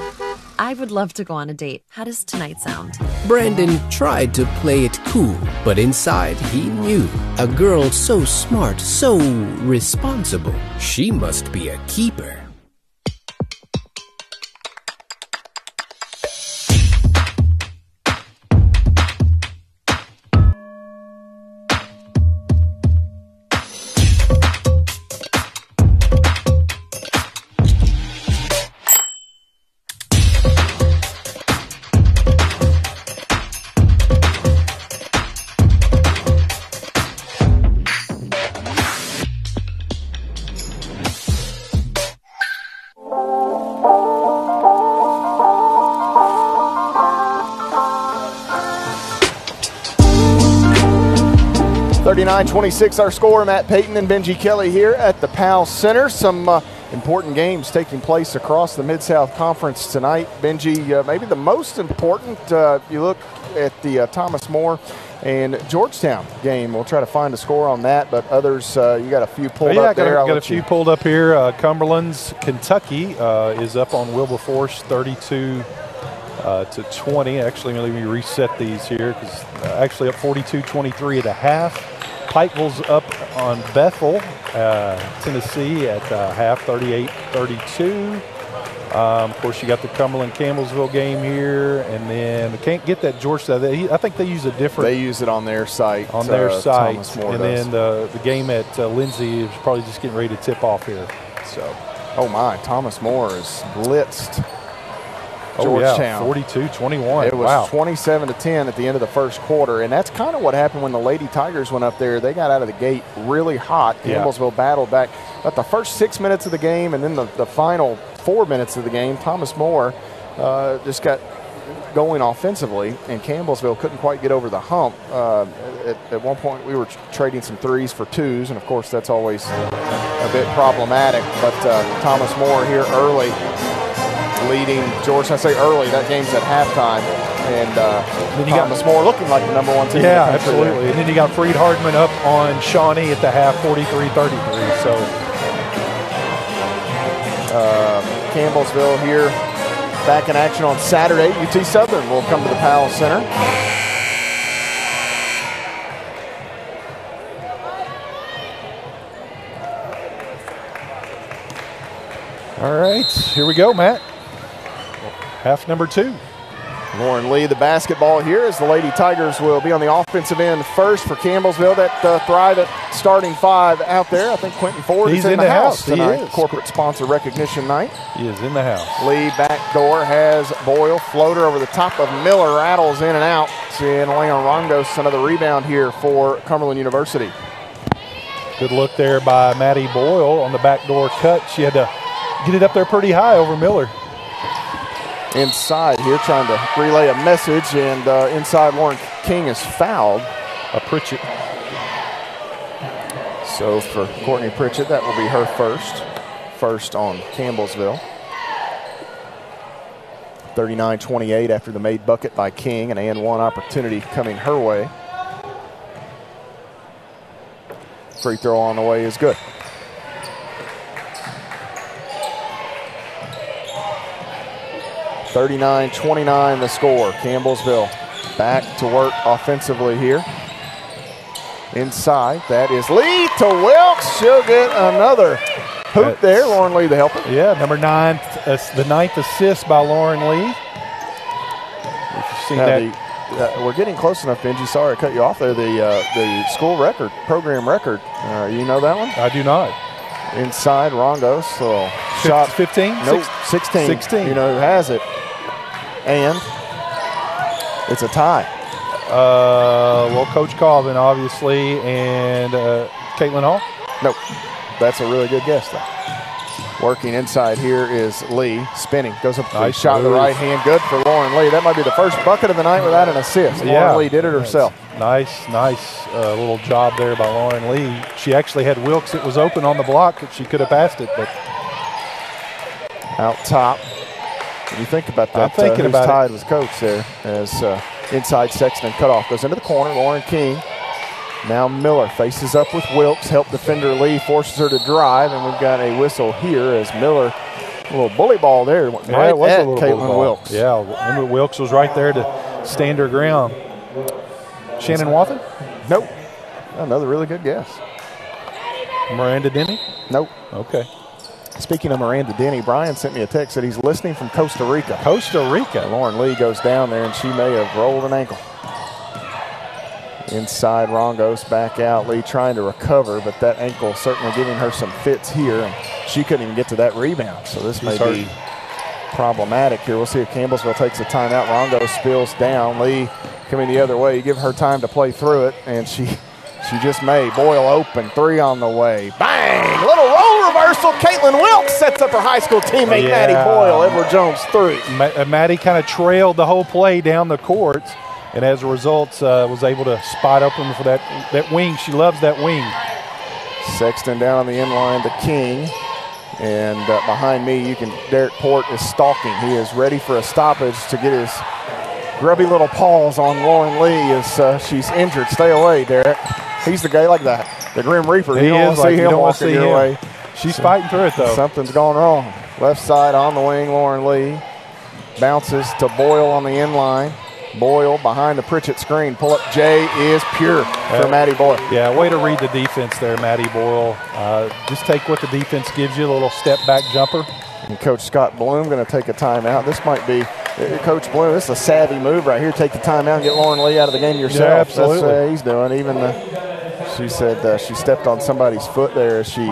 I would love to go on a date. How does tonight sound? Brandon tried to play it cool, but inside he knew. A girl so smart, so responsible. She must be a keeper. (39-26) our score. Matt Payton and Benji Kelly here at the Powell Center. Some important games taking place across the Mid-South Conference tonight. Benji, maybe the most important, you look at the Thomas More and Georgetown game. We'll try to find a score on that, but others, you got a few pulled up there. Got a few pulled up here. Cumberland's Kentucky is up on Wilberforce 32 to 20. Actually, let me reset these here because actually up 42-23 at a half. Pikeville's up on Bethel, Tennessee at half, 38-32. Of course, you got the Cumberland-Campbellsville game here, and then I can't get that Georgetown. I think they use a different. They use it on their site. On their site, and then the game at Lindsay is probably just getting ready to tip off here. So, oh my, Thomas More is blitzed Georgetown. 42-21. It was 27-10 at the end of the first quarter, and that's kind of what happened when the Lady Tigers went up there. They got out of the gate really hot. Campbellsville battled back. But the first 6 minutes of the game and then the final 4 minutes of the game, Thomas More just got going offensively, and Campbellsville couldn't quite get over the hump. At one point, we were trading some threes for twos, and of course, that's always a bit problematic. But Thomas More here early, leading Georgetown. I say early, that game's at halftime. And Thomas More looking like the number one team. Yeah, absolutely. And then you got Freed Hardman up on Shawnee at the half, 43-33. So Campbellsville here back in action on Saturday. UT Southern will come to the Powell Center. All right, here we go, Matt. Half number 2. Lauren Lee, the basketball here, as the Lady Tigers will be on the offensive end first for Campbellsville. That Thrive at starting 5 out there. I think Quentin Ford is in the house tonight. Corporate sponsor recognition night. He is in the house. Lee backdoor has Boyle. Floater over the top of Miller, rattles in and out. And Leon Rondos, another rebound here for Cumberland University. Good look there by Maddie Boyle on the backdoor cut. She had to get it up there pretty high over Miller. inside here, trying to relay a message, and inside Lauren King is fouled. Pritchett. So for Courtney Pritchett, that will be her first on Campbellsville. 39-28 after the made bucket by King, an and-one opportunity coming her way. Free throw on the way is good. (39-29) the score. Campbellsville back to work offensively here. Inside, that is Lee to Wilkes. She'll get another hoop there. Lauren Lee, the helper. Yeah, number 9, the 9th assist by Lauren Lee. We're getting close enough, Benji. Sorry I cut you off there. The school record, program record. You know that one? I do not. Inside, Rongos. So shot 15? Nope, 16. 16. You know who has it. And it's a tie. Well, Coach Colvin, obviously, and Caitlin Hall? Nope. That's a really good guess, though. Working inside here is Lee. Spinning. Goes up to the shot with the right hand. Good for Lauren Lee. That might be the first bucket of the night without an assist. Lauren Lee did it herself. Nice little job there by Lauren Lee. She actually had Wilkes. It was open on the block that she could have passed it, but out top. When you think about that, I'm thinking about tied with Coach there as inside Sexton cutoff goes into the corner. Lauren King. Now Miller faces up with Wilkes. Help defender Lee forces her to drive, and we've got a whistle here as Miller, a little bully ball there, it was a little Caitlin Wilkes. Yeah, remember Wilkes was right there to stand her ground. Shannon Wathen? Nope. Another really good guess. Miranda Denny? Nope. Okay. Speaking of Miranda Denny, Brian sent me a text that he's listening from Costa Rica. Costa Rica. Lauren Lee goes down there, and she may have rolled an ankle. Inside, Rongos back out. Lee trying to recover, but that ankle certainly giving her some fits here, and she couldn't even get to that rebound. So this may be problematic here. We'll see if Campbellsville takes a timeout. Rongos spills down. Lee coming the other way. You give her time to play through it, and she just may. Boyle open, 3 on the way. Bang! Little roll reversal. Caitlin Wilkes sets up her high school teammate, Maddie Boyle. Edward Jones 3. Maddie kind of trailed the whole play down the court, and as a result was able to spot open for that wing. She loves that wing. Sexton down on the inline to King. And behind me, Derek Port is stalking. He is ready for a stoppage to get his grubby little paws on Lauren Lee as she's injured. Stay away, Derek. He's the guy like that. The Grim Reaper. He you don't is want to see him walking your way. She's fighting through it, though. Something's going wrong. Left side on the wing, Lauren Lee. Bounces to Boyle on the inline. Boyle behind the Pritchett screen. Pull up J is pure for Maddie Boyle. Yeah, way to read the defense there, Maddie Boyle. Just take what the defense gives you, a little step back jumper. And Coach Scott Bloom going to take a timeout. This might be, Coach Bloom, this is a savvy move right here. Take the timeout and get Lauren Lee out of the game yourself. Yeah, absolutely. That's what he's doing. Even she said she stepped on somebody's foot there as she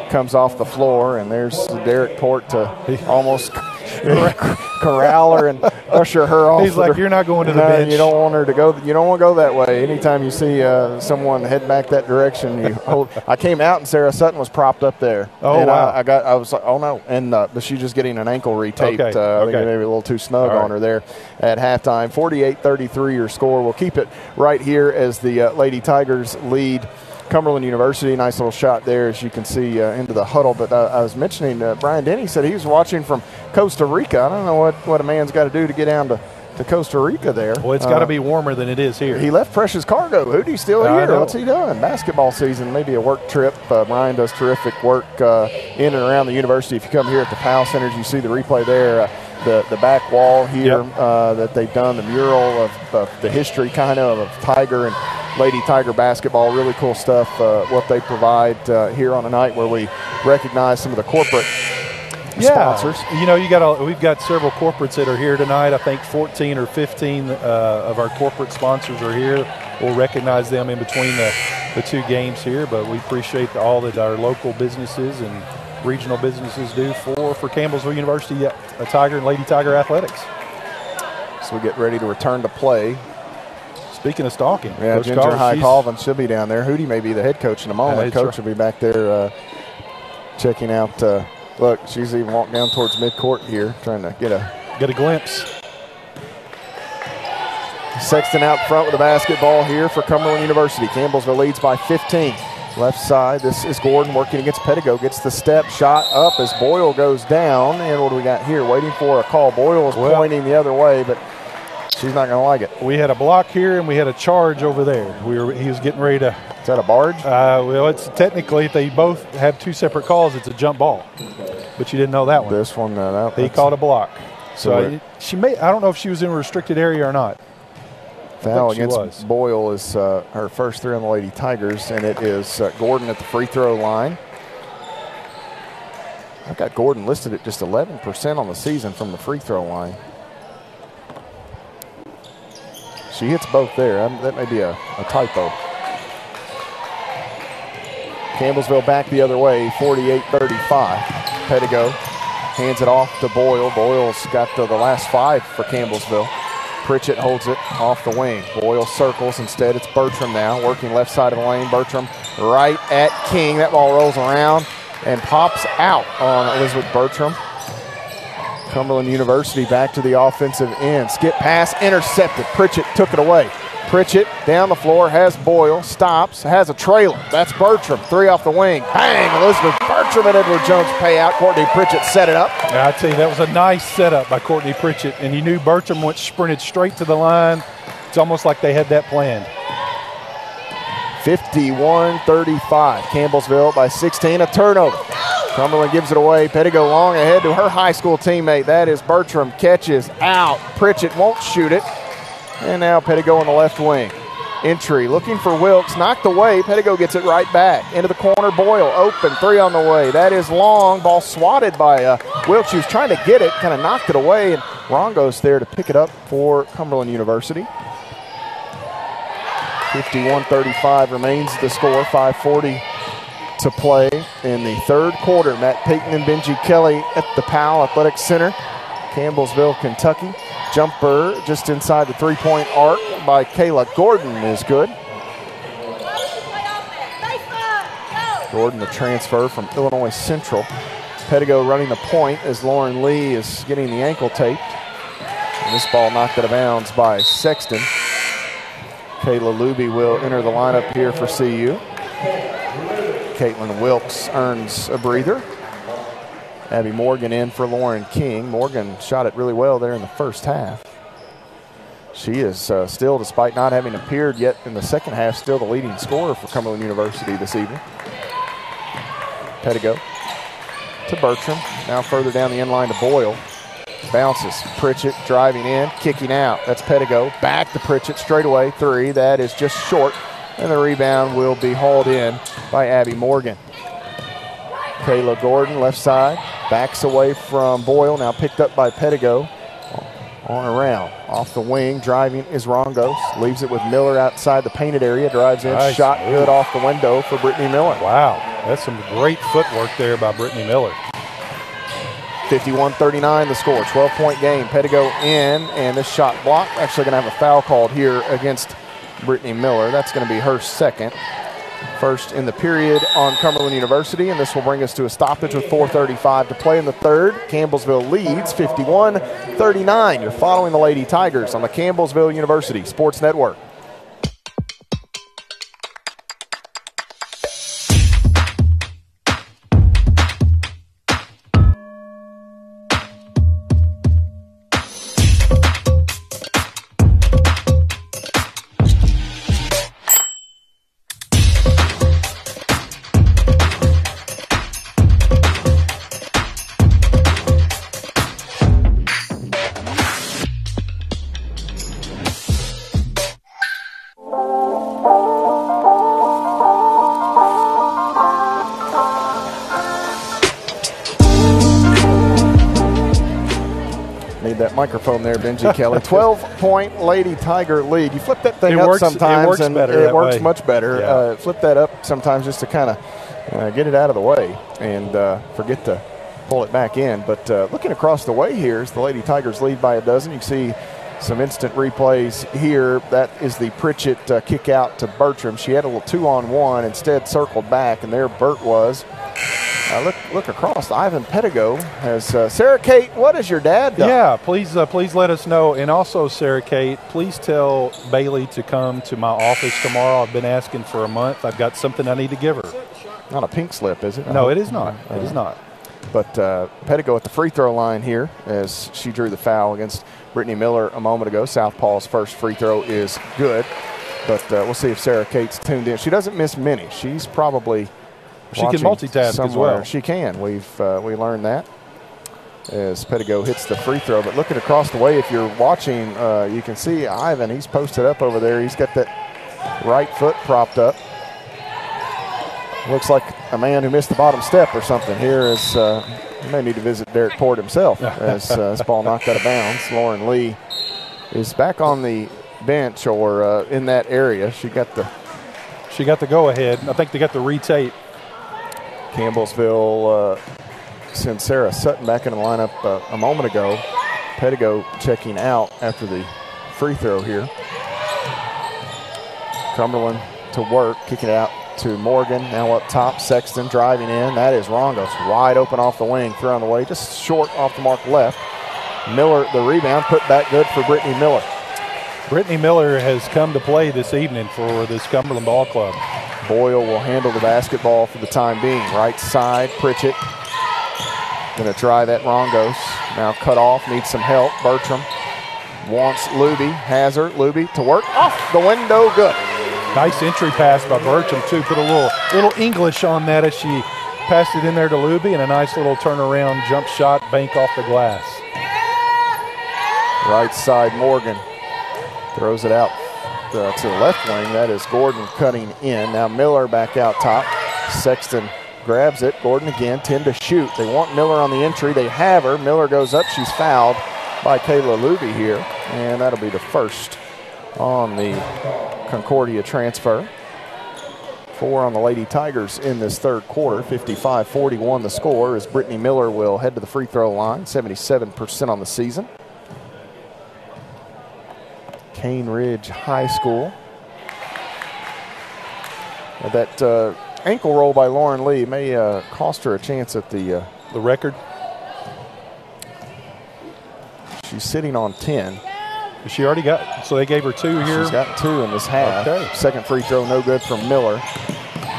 comes off the floor, and there's Derek Port to almost corral her and usher her off. He's like, you're not going to the bench. You don't want her to go. You don't want to go that way. Anytime you see someone head back that direction, you hold. I came out and Sarah Sutton was propped up there. Oh, and wow. I was like, oh no, and but she's just getting an ankle retaped. Okay. I think maybe a little too snug on her there at halftime. 48-33 your score. We'll keep it right here as the Lady Tigers lead Cumberland University. Nice little shot there, as you can see, into the huddle. But I was mentioning Brian Denny said he was watching from Costa Rica. I don't know what a man's got to do to get down to Costa Rica there. Well, it's got to be warmer than it is here. He left Precious Cargo. Hootie's still here. What's he doing? Basketball season, maybe a work trip. Brian does terrific work in and around the university. If you come here at the Powell Centers, you see the replay there. The back wall here that they've done, the mural of the history kind of Tiger and Lady Tiger basketball. Really cool stuff, what they provide here on a night where we recognize some of the corporate sponsors. You know, we've got several corporates that are here tonight. I think 14 or 15 of our corporate sponsors are here. We'll recognize them in between the two games here, but we appreciate all that our local businesses and regional businesses do for Campbellsville University Tiger and Lady Tiger athletics. So we get ready to return to play. Speaking of stalking, Coach Ginger High Colvin should be down there. Hootie may be the head coach in a moment. Coach will be back there checking out. Look, she's even walked down towards midcourt here, trying to get a Get a glimpse. Sexton out front with the basketball here for Cumberland University. Campbellsville leads by 15. Left side, this is Gordon working against Pettigo. Gets the step shot up as Boyle goes down. And what do we got here? Waiting for a call. Boyle is pointing the other way, but she's not going to like it. We had a block here and we had a charge over there. He was getting ready to. Is that a barge? Well, it's technically, if they both have two separate calls, it's a jump ball. But you didn't know that one. This one, he called a block. So she may. I don't know if she was in a restricted area or not. Foul against Boyle is her first three on the Lady Tigers, and it is Gordon at the free throw line. I've got Gordon listed at just 11% on the season from the free throw line. She hits both there. That may be a typo. Campbellsville back the other way, 48-35. Pettigo hands it off to Boyle. Boyle's got the last five for Campbellsville. Pritchett holds it off the wing. Boyle circles. Instead, it's Bertram now, working left side of the lane. Bertram right at King. That ball rolls around and pops out on Elizabeth Bertram. Cumberland University back to the offensive end. Skip pass, intercepted. Pritchett took it away. Pritchett down the floor, has Boyle, stops, has a trailer. That's Bertram, three off the wing. Bang! Elizabeth Bertram and Edward Jones pay out. Courtney Pritchett set it up. Yeah, I tell you, that was a nice setup by Courtney Pritchett, and you knew Bertram sprinted straight to the line. It's almost like they had that planned. 51-35. Campbellsville by 16, a turnover. Cumberland gives it away. Pettigo long ahead to her high school teammate. That is Bertram, catches out. Pritchett won't shoot it. And now Pettigo on the left wing. Entry, looking for Wilkes, knocked away. Pettigo gets it right back. Into the corner, Boyle, open, three on the way. That is long, ball swatted by Wilkes. She was trying to get it, kind of knocked it away, and Rongo's there to pick it up for Cumberland University. 51-35 remains the score, 5:40 to play in the third quarter. Matt Payton and Benji Kelly at the Powell Athletic Center, Campbellsville, Kentucky. Jumper just inside the three-point arc by Kayla Gordon is good. Gordon, the transfer from Illinois Central. Pettigo running the point as Lauren Lee is getting the ankle taped. And this ball knocked out of bounds by Sexton. Kayla Luby will enter the lineup here for CU. Caitlin Wilkes earns a breather. Abby Morgan in for Lauren King. Morgan shot it really well there in the first half. She is still, despite not having appeared yet in the second half, still the leading scorer for Cumberland University this evening. Pettigo to Bertram. Now further down the end line to Boyle. Bounces. Pritchett driving in, kicking out. That's Pettigo. Back to Pritchett, straight away, three. That is just short. And the rebound will be hauled in by Abby Morgan. Kayla Gordon, left side, backs away from Boyle, now picked up by Pettigo. On around, off the wing, driving is Rongos. Leaves it with Miller outside the painted area, drives in, nice. Shot good off the window for Brittany Miller. Wow, that's some great footwork there by Brittany Miller. 51-39 the score, 12-point game. Pettigo in, and this shot blocked. Actually going to have a foul called here against Brittany Miller. That's going to be her second. First in the period on Cumberland University, and this will bring us to a stoppage with 4:35 to play in the third. Campbellsville leads 51-39. You're following the Lady Tigers on the Campbellsville University Sports Network. Microphone there, Benji Kelly. 12-point Lady Tiger lead. You flip that thing up sometimes, and it works much better. Yeah. Flip that up sometimes just to kind of get it out of the way and forget to pull it back in. But looking across the way here is the Lady Tigers lead by a dozen. You can see some instant replays here. That is the Pritchett kick out to Bertram. She had a little 2-on-1, instead circled back, and there Bert was. Look look across. Ivan Pedigo has Sarah Kate. What has your dad done? Yeah, please let us know. And also, Sarah Kate, please tell Bailey to come to my office tomorrow. I've been asking for a month. I've got something I need to give her. Not a pink slip, is it? No, it is not. It is not. But Pedigo at the free throw line here as she drew the foul against Brittany Miller a moment ago. Southpaw's first free throw is good. But we'll see if Sarah Kate's tuned in. She doesn't miss many. She's probably she can multitask somewhere. as well. She can. We learned that as Pedigo hits the free throw. But looking across the way, if you're watching, you can see Ivan. He's posted up over there. He's got that right foot propped up. Looks like a man who missed the bottom step or something. Here is he may need to visit Derek Port himself as this ball knocked out of bounds. Lauren Lee is back on the bench or in that area. She got the go ahead. I think they got the retape. Campbellsville sends Sarah Sutton back in the lineup a moment ago. Pedigo checking out after the free throw here. Cumberland to work, kicking it out to Morgan. Now up top, Sexton driving in. That is Rongos wide open off the wing, thrown away, just short off the mark left. Miller, the rebound, put back good for Brittany Miller. Brittany Miller has come to play this evening for this Cumberland Ball Club. Boyle will handle the basketball for the time being. Right side, Pritchett. Going to try that Rongos. Now cut off, needs some help. Bertram wants Luby, has her. Luby to work, off the window, good. Nice entry pass by Bertram, too. Put a little English on that as she passed it in there to Luby, and a nice little turnaround jump shot, bank off the glass. Right side, Morgan throws it out to the left wing. That is Gordon cutting in. Now Miller back out top. Sexton grabs it. Gordon again, 10 to shoot. They want Miller on the entry. They have her. Miller goes up. She's fouled by Kayla Luby here, and that'll be the first on the Concordia transfer. 4 on the Lady Tigers in this third quarter. 55-41 the score as Brittany Miller will head to the free throw line. 77% on the season. Cane Ridge High School. That ankle roll by Lauren Lee may cost her a chance at the record. She's sitting on 10. She already got, so they gave her 2 here? She's got 2 in this half. Okay. Second free throw, no good from Miller.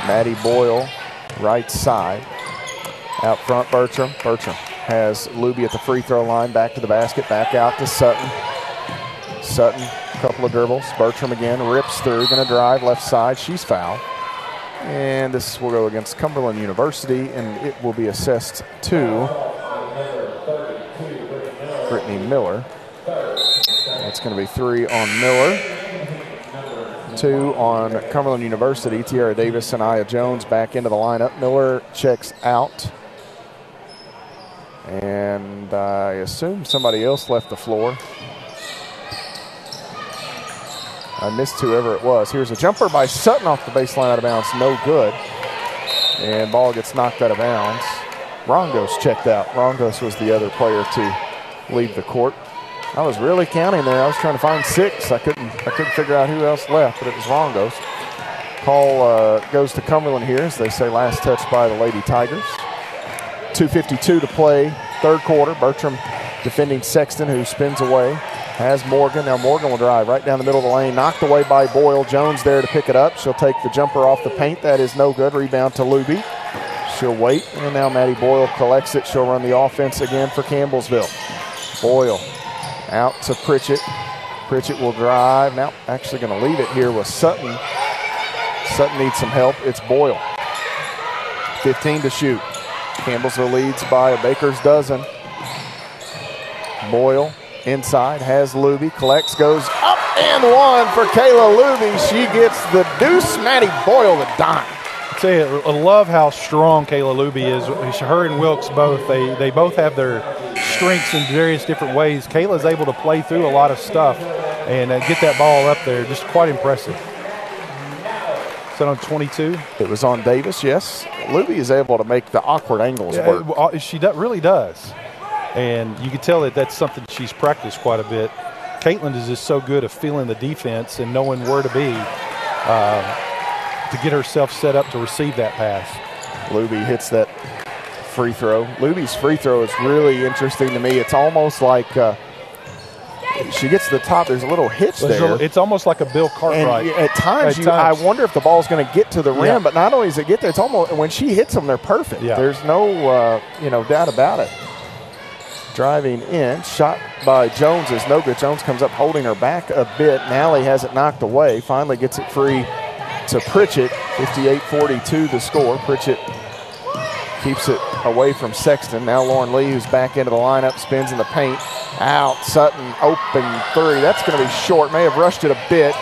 Maddie Boyle, right side. Out front, Bertram. Bertram has Luby at the free throw line, back to the basket, back out to Sutton. Sutton, a couple of dribbles. Bertram again, rips through, going to drive left side. She's fouled. And this will go against Cumberland University, and it will be assessed to Brittany Miller. That's going to be 3 on Miller, 2 on Cumberland University. Tiara Davis and Aya Jones back into the lineup. Miller checks out. And I assume somebody else left the floor. I missed whoever it was. Here's a jumper by Sutton off the baseline out of bounds. No good. And ball gets knocked out of bounds. Rongos checked out. Rongos was the other player to leave the court. I was really counting there. I was trying to find 6. I couldn't figure out who else left, but it was Rongos. Call goes to Cumberland here, as they say, last touch by the Lady Tigers. 2:52 to play, third quarter. Bertram defending Sexton, who spins away. Has Morgan. Now Morgan will drive right down the middle of the lane. Knocked away by Boyle. Jones there to pick it up. She'll take the jumper off the paint. That is no good. Rebound to Luby. She'll wait. And now Maddie Boyle collects it. She'll run the offense again for Campbellsville. Boyle out to Pritchett. Pritchett will drive. Now actually going to leave it here with Sutton. Sutton needs some help. It's Boyle. 15 to shoot. Campbellsville leads by a baker's dozen. Boyle inside, has Luby, collects, goes up and one for Kayla Luby. She gets the deuce. Maddie Boyle the dime. I love how strong Kayla Luby is. Her and Wilkes both, they both have their strengths in various different ways. Kayla's able to play through a lot of stuff and get that ball up there. Just quite impressive. Is that on 22? It was on Davis, yes. Luby is able to make the awkward angles work. She really does. And you can tell that that's something she's practiced quite a bit. Caitlin is just so good at feeling the defense and knowing where to be to get herself set up to receive that pass. Luby hits that free throw. Luby's free throw is really interesting to me. It's almost like she gets to the top. There's a little hitch there. It's almost like a Bill Cartwright. And at times, I wonder if the ball's going to get to the rim. But not only does it get there, it's almost when she hits them, they're perfect. Yeah. There's no doubt about it. Driving in, shot by Jones is no good. Jones comes up holding her back a bit. Nally has it knocked away. Finally gets it free to Pritchett. 58-42 the score. Pritchett keeps it away from Sexton. Now Lauren Lee, who's back into the lineup, spins in the paint. Out, Sutton, open three. That's going to be short. May have rushed it a bit.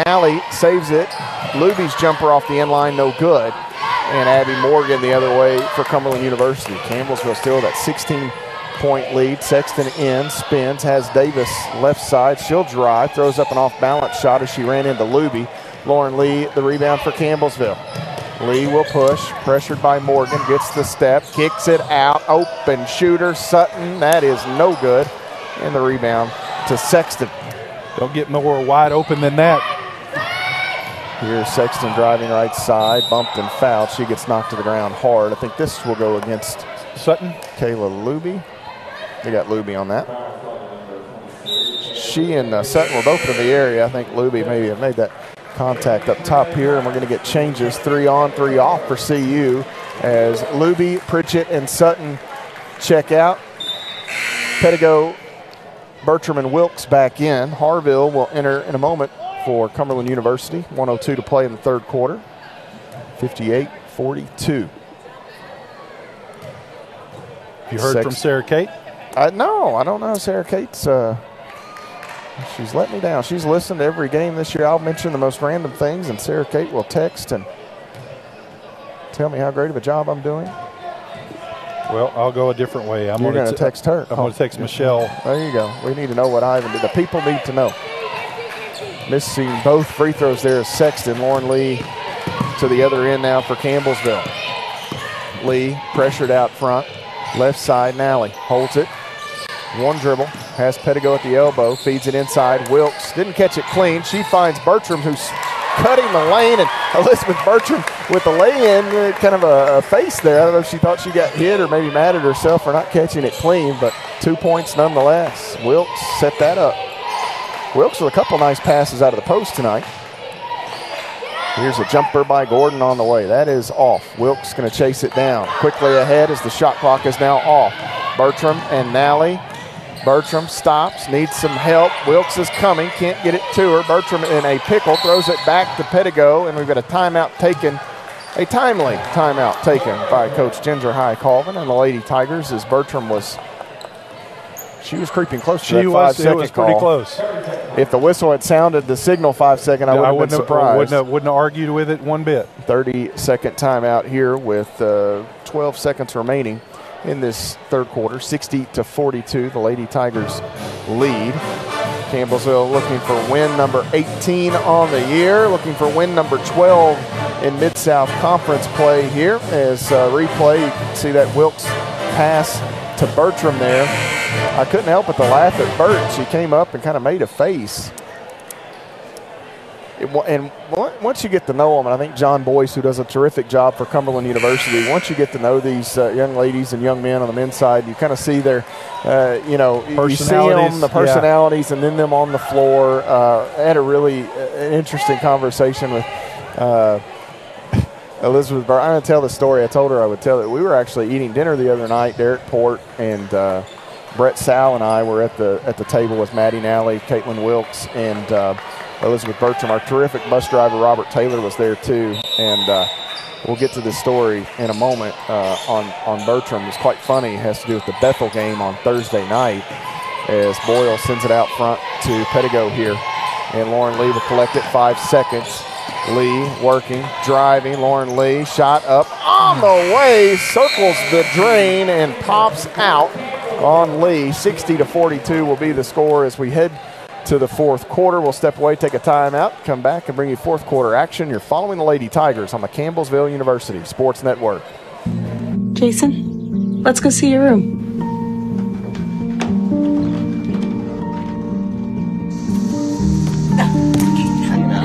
Nally saves it. Luby's jumper off the end line, no good. And Abby Morgan the other way for Cumberland University. Campbellsville still that 16-point lead. Sexton in, spins, has Davis left side. She'll drive, throws up an off-balance shot as she ran into Luby. Lauren Lee, the rebound for Campbellsville. Lee will push, pressured by Morgan, gets the step, kicks it out, open shooter, Sutton, that is no good. And the rebound to Sexton. Don't get more wide open than that. Here's Sexton driving right side, bumped and fouled. She gets knocked to the ground hard. I think this will go against Sutton. Kayla Luby. They got Luby on that. She and Sutton were both in the area. I think Luby maybe have made that contact up top here, and we're going to get changes 3 on, 3 off for CU as Luby, Pritchett, and Sutton check out. Pedigo, Bertram, and Wilkes back in. Harville will enter in a moment for Cumberland University. 1:02 to play in the third quarter. 58-42. You heard from Sarah Kate? No, I don't know. Sarah Kate's she's let me down. She's listened to every game this year. I'll mention the most random things, and Sarah Kate will text and tell me how great of a job I'm doing. Well, I'll go a different way. You're going to text her. I'm going to text Michelle. There you go. We need to know what Ivan did. The people need to know. Missing both free throws there is Sexton. Lauren Lee to the other end now for Campbellsville. Lee pressured out front. Left side, Nally holds it. One dribble, has Pedigo at the elbow, feeds it inside. Wilkes didn't catch it clean. She finds Bertram, who's cutting the lane, and Elizabeth Bertram with the lay-in, kind of a face there. I don't know if she thought she got hit or maybe mad at herself for not catching it clean, but 2 points nonetheless. Wilkes set that up. Wilkes with a couple nice passes out of the post tonight. Here's a jumper by Gordon on the way. That is off. Wilkes going to chase it down. Quickly ahead as the shot clock is now off. Bertram and Nally. Bertram stops, needs some help. Wilkes is coming, can't get it to her. Bertram in a pickle, throws it back to Pedigo, and we've got a timeout taken, a timely timeout taken by Coach Ginger High Colvin and the Lady Tigers as Bertram was, she was creeping close to that 5 second call. It was pretty close. If the whistle had sounded the signal 5 second, I wouldn't have been surprised. Wouldn't have argued with it one bit. 30-second timeout here with 12 seconds remaining in this third quarter. 60-42, the Lady Tigers lead. Campbellsville looking for win number 18 on the year, looking for win number 12 in Mid-South Conference play here. As replay, you can see that Wilkes pass to Bertram there. I couldn't help but to laugh at Bert. She came up and kind of made a face. And once you get to know them, and I think John Boyce, who does a terrific job for Cumberland University, once you get to know these young ladies and young men on the men's side, you kind of see their, you see them, the personalities, and then them on the floor. I had a really interesting conversation with Elizabeth Burr. I'm going to tell the story. I told her I would tell it. We were actually eating dinner the other night. Derek Port and Brett Sal and I were at the table with Maddie Nally, Caitlin Wilkes, and Elizabeth Bertram. Our terrific bus driver, Robert Taylor, was there too. And we'll get to this story in a moment on Bertram. It's quite funny. It has to do with the Bethel game on Thursday night as Boyle sends it out front to Pedigo here. And Lauren Lee will collect it 5 seconds. Lee working, driving. Lauren Lee shot up on the way, circles the drain and pops out on Lee. 60-42 will be the score as we head to the fourth quarter. We'll step away, take a timeout, come back and bring you fourth quarter action. You're following the Lady Tigers on the Campbellsville University Sports Network. Jason, let's go see your room.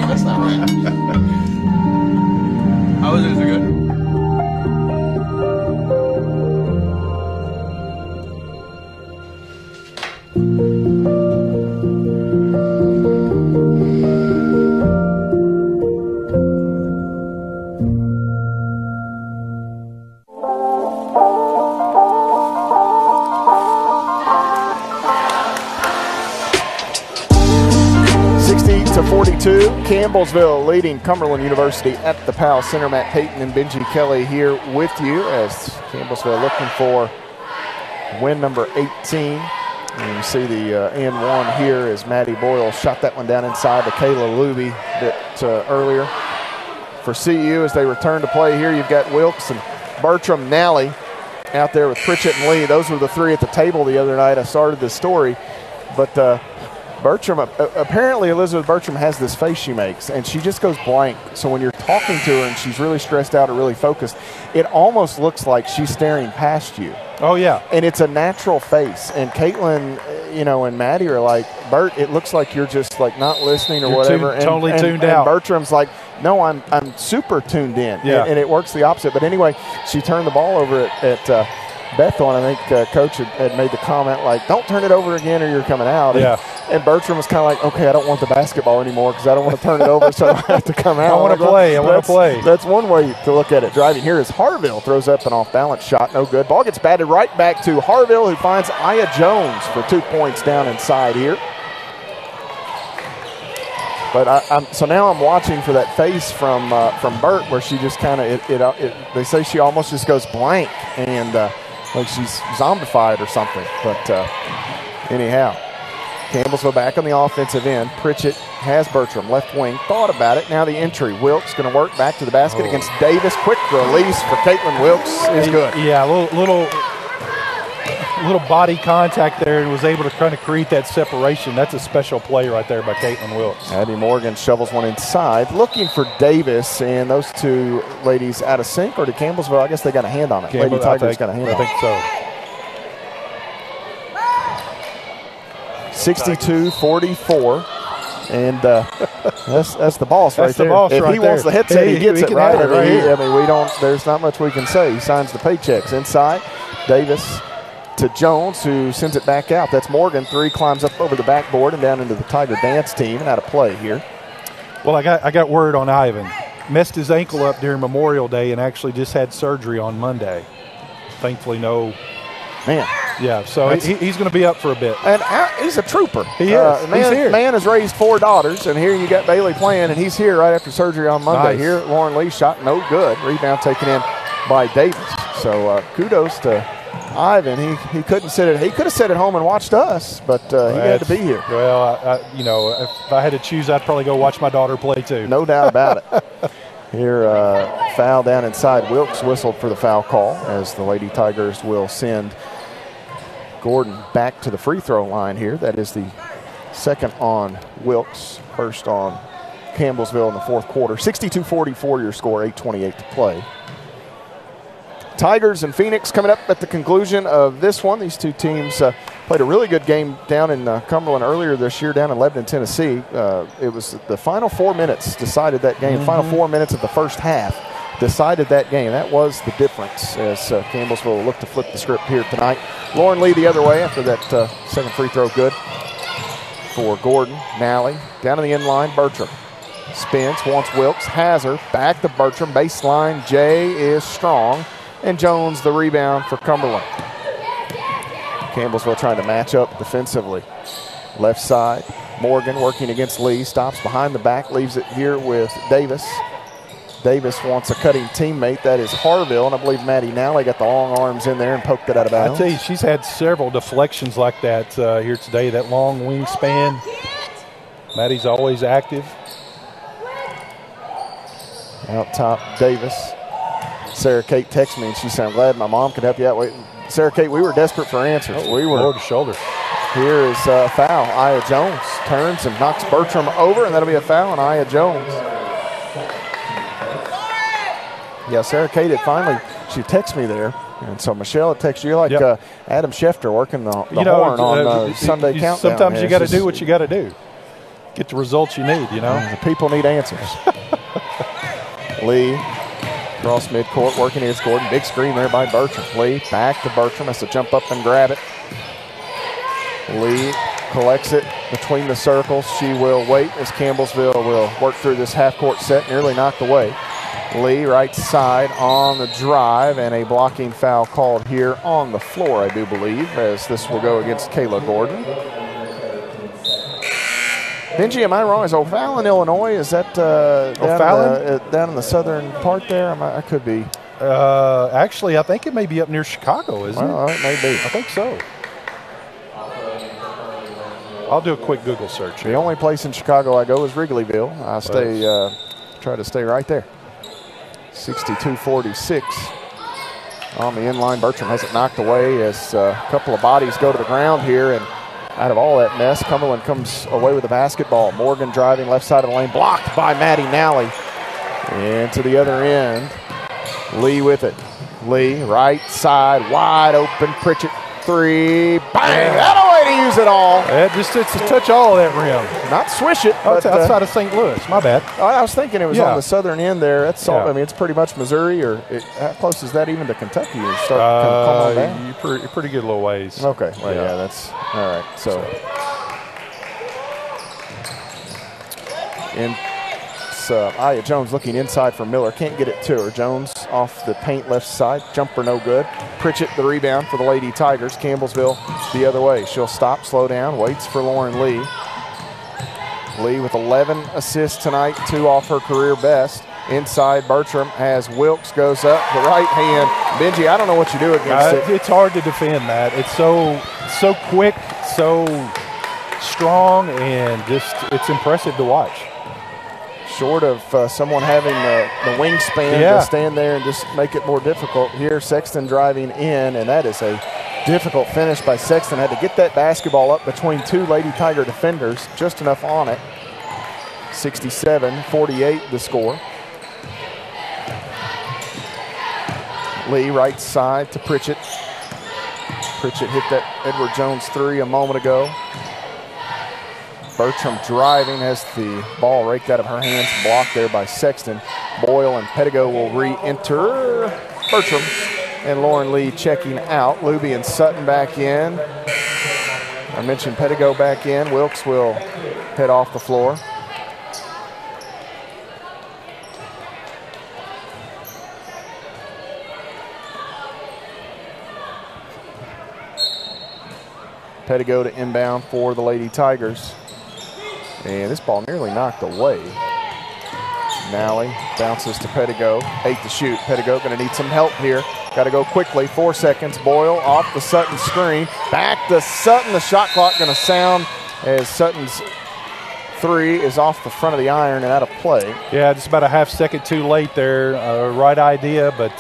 That's not right. How is it? Is it good? 62, Campbellsville leading Cumberland University at the Powell Center. Matt Payton and Benji Kelly here with you as Campbellsville looking for win number 18. And you see the end one here as Maddie Boyle shot that one down inside to Kayla Luby a bit earlier. For CU as they return to play here, you've got Wilkes and Bertram, Nally out there with Pritchett and Lee. Those were the three at the table the other night. I started this story. But Bertram, apparently Elizabeth Bertram has this face she makes, and she just goes blank. So when you're talking to her and she's really stressed out or really focused, it almost looks like she's staring past you. Oh, yeah. And it's a natural face. And Caitlin, and Maddie are like, Bert, it looks like you're just like not listening or whatever. Totally tuned and out. Bertram's like, no, I'm super tuned in. Yeah. And it works the opposite. But anyway, she turned the ball over at Bethel, and I think Coach had made the comment like, don't turn it over again or you're coming out. Yeah. And Bertram was kind of like, okay, I don't want the basketball anymore because I don't want to turn it over so I don't have to come out. I want to play. I want to play. That's one way to look at it. Driving here is Harville throws up an off-balance shot. No good. Ball gets batted right back to Harville, who finds Aya Jones for 2 points down inside here. But so now I'm watching for that face from Bert where she just kind of, they say she almost just goes blank and like she's zombified or something. But anyhow, Campbellsville back on the offensive end. Pritchett has Bertram, left wing, thought about it. Now the entry. Wilkes going to work back to the basket against Davis. Quick release for Caitlin Wilkes is good. Yeah, a little body contact there and was able to kind of create that separation. That's a special play right there by Caitlin Wilkes. Abby Morgan shovels one inside, looking for Davis, and those two ladies out of sync, or did Campbellsville? I guess they got a hand on it. Lady Tigers got a hand on it. I think so. 62-44, and that's the boss right there. Boss if right he wants the headset, he gets it right. Here. We don't. There's not much we can say. He signs the paychecks inside. Davis to Jones, who sends it back out. That's Morgan. Three climbs up over the backboard and down into the Tiger dance team and out of play here. Well, I got word on Ivan. Messed his ankle up during Memorial Day and actually just had surgery on Monday. Thankfully, no. Man. Yeah, so he's going to be up for a bit. And he's a trooper. He is. He's here. Man has raised 4 daughters, and here you got Bailey playing, and he's here right after surgery on Monday. Nice. Here, Lauren Lee shot no good. Rebound taken in by Davis. So kudos to Ivan. He couldn't sit at. He could have sat at home and watched us, but he had to be here. Well, if I had to choose, I'd probably go watch my daughter play too. No doubt about it. Here, foul down inside. Wilkes whistled for the foul call as the Lady Tigers will send Gordon back to the free throw line here. That is the second on Wilkes, first on Campbellsville in the fourth quarter. 62-44 your score, 8:28 to play. Tigers and Phoenix coming up at the conclusion of this one. These two teams played a really good game down in Cumberland earlier this year down in Lebanon, Tennessee. It was the final 4 minutes decided that game. Final 4 minutes of the first half decided that game. That was the difference as Campbellsville will look to flip the script here tonight. Lauren Lee the other way after that second free throw good for Gordon. Nally down in the end line. Bertram spins, wants Wilkes, has her, back to Bertram. Baseline, Jay is strong. And Jones the rebound for Cumberland. Campbellsville trying to match up defensively. Left side, Morgan working against Lee. Stops behind the back, leaves it here with Davis. Davis wants a cutting teammate. That is Harville, and I believe Maddie Nally got the long arms in there and poked it out of bounds. I tell you, she's had several deflections like that here today, that long wingspan. Maddie's always active. Out top, Davis. Sarah Kate texted me and she said, I'm glad my mom could help you out. Wait, Sarah Kate, we were desperate for answers. We were. Lower to shoulder. Here is a foul. Aya Jones turns and knocks Bertram over, and that'll be a foul on Aya Jones. Yeah, Sarah Kate had finally, she texted me there. And so Michelle had texted you like Adam Schefter working the horn on Sunday Countdown. Sometimes you got to do what you got to do. Get the results you need, The people need answers. Lee. Cross midcourt, working against Gordon. Big screen there by Bertram. Lee back to Bertram, has to jump up and grab it. Lee collects it between the circles. She will wait as Campbellsville will work through this half-court set, nearly knocked away. Lee right side on the drive, and a blocking foul called here on the floor, I do believe, as this will go against Kayla Gordon. Benji, am I wrong? Is O'Fallon, Illinois? Is that down in the southern part there? I could be. Actually, I think it may be up near Chicago, isn't it? It may be. I think so. I'll do a quick Google search here. The only place in Chicago I go is Wrigleyville. I try to stay right there. 62-46 on the inline. Bertram has it knocked away as a couple of bodies go to the ground here, and out of all that mess, Cumberland comes away with the basketball. Morgan driving left side of the lane, blocked by Maddie Nally. And to the other end, Lee with it. Lee, right side, wide open. Pritchett, three. Bang! That a way to use it all. It's a touch all of that rim. Not swish it. Oh, it's outside of St. Louis. My bad. I was thinking it was on the southern end there. That's all. Yeah. I mean, it's pretty much Missouri, or how close is that even to Kentucky? You start to come on down? You're pretty good little ways. Okay. Well, yeah, that's all right. So. And Aya Jones looking inside for Miller. Can't get it to her. Jones off the paint left side. Jumper no good. Pritchett the rebound for the Lady Tigers. Campbellsville the other way. She'll stop, slow down, waits for Lauren Lee. Lee with 11 assists tonight, 2 off her career best. Inside, Bertram has Wilkes, goes up the right hand. Benji, I don't know what you do against it. It's hard to defend that. It's so quick, so strong, and just it's impressive to watch. Short of someone having the wingspan to stand there and just make it more difficult. Here, Sexton driving in, and that is a difficult finish by Sexton. Had to get that basketball up between 2 Lady Tiger defenders, just enough on it. 67-48 the score. Lee, right side to Pritchett. Pritchett hit that Edward Jones 3 a moment ago. Bertram driving, has the ball raked out of her hands, blocked there by Sexton. Boyle and Pettigo will re-enter. Bertram and Lauren Lee checking out. Luby and Sutton back in. I mentioned Pettigo back in. Wilkes will head off the floor. Pettigo to inbound for the Lady Tigers. And this ball nearly knocked away. Nally bounces to Pettigo. 8 to shoot. Pettigo going to need some help here. Got to go quickly. 4 seconds. Boyle off the Sutton screen. Back to Sutton. The shot clock going to sound as Sutton's 3 is off the front of the iron and out of play. Yeah, just about a half second too late there. Right idea, but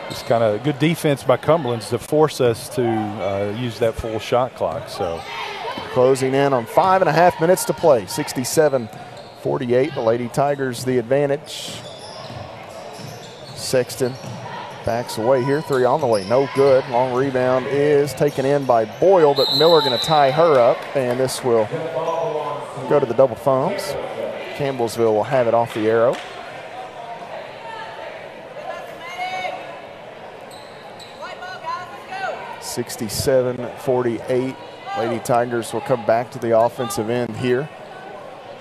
just kind of good defense by Cumberland's to force us to use that full shot clock. So closing in on 5.5 minutes to play. 67-48. The Lady Tigers the advantage. Sexton backs away here. 3 on the way. No good. Long rebound is taken in by Boyle, but Miller going to tie her up, and this will go to the double thumbs. Campbellsville will have it off the arrow. (67-48). Lady Tigers will come back to the offensive end here.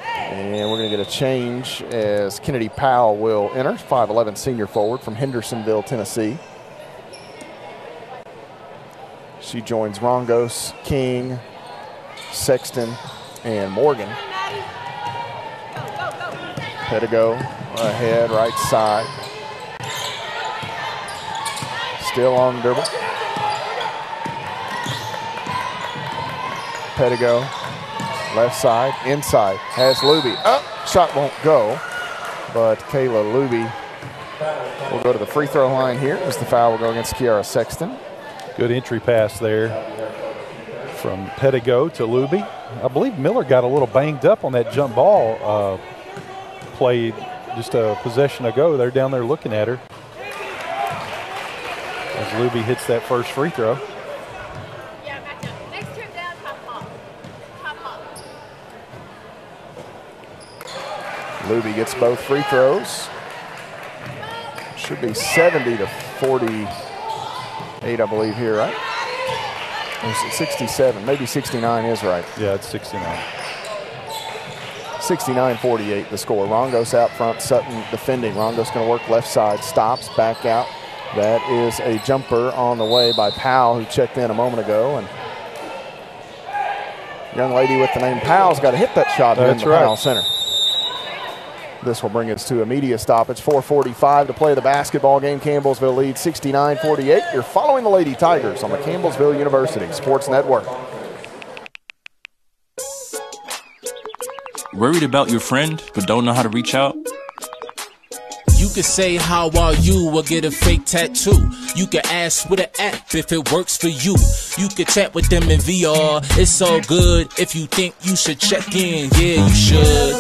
And we're going to get a change as Kennedy Powell will enter, 5'11" senior forward from Hendersonville, Tennessee. She joins Rongos, King, Sexton, and Morgan. Pettigo ahead, right side. Still on dribble. Pettigo, left side, inside, has Luby. Shot won't go, but Kayla Luby will go to the free throw line here as the foul will go against Kiara Sexton. Good entry pass there from Pettigo to Luby. I believe Miller got a little banged up on that jump ball play just a possession ago. They're down there looking at her as Luby hits that first free throw. Luby gets both free throws. Should be 70-48, I believe here, right? Or is it 67? Maybe 69 is right. Yeah, it's 69. 69-48 the score. Rongos out front, Sutton defending. Rongos going to work left side, stops, back out. That is a jumper on the way by Powell, who checked in a moment ago. And Young lady with the name Powell's got to hit that shot in the Powell Center. This will bring us to a media stoppage. 4:45 to play the basketball game. Campbellsville leads 69-48. You're following the Lady Tigers on the Campbellsville University Sports Network. Worried about your friend but don't know how to reach out? You can say how are you or get a fake tattoo. You can ask with an app if it works for you. You can chat with them in VR. It's so good. If you think you should check in, yeah, you should.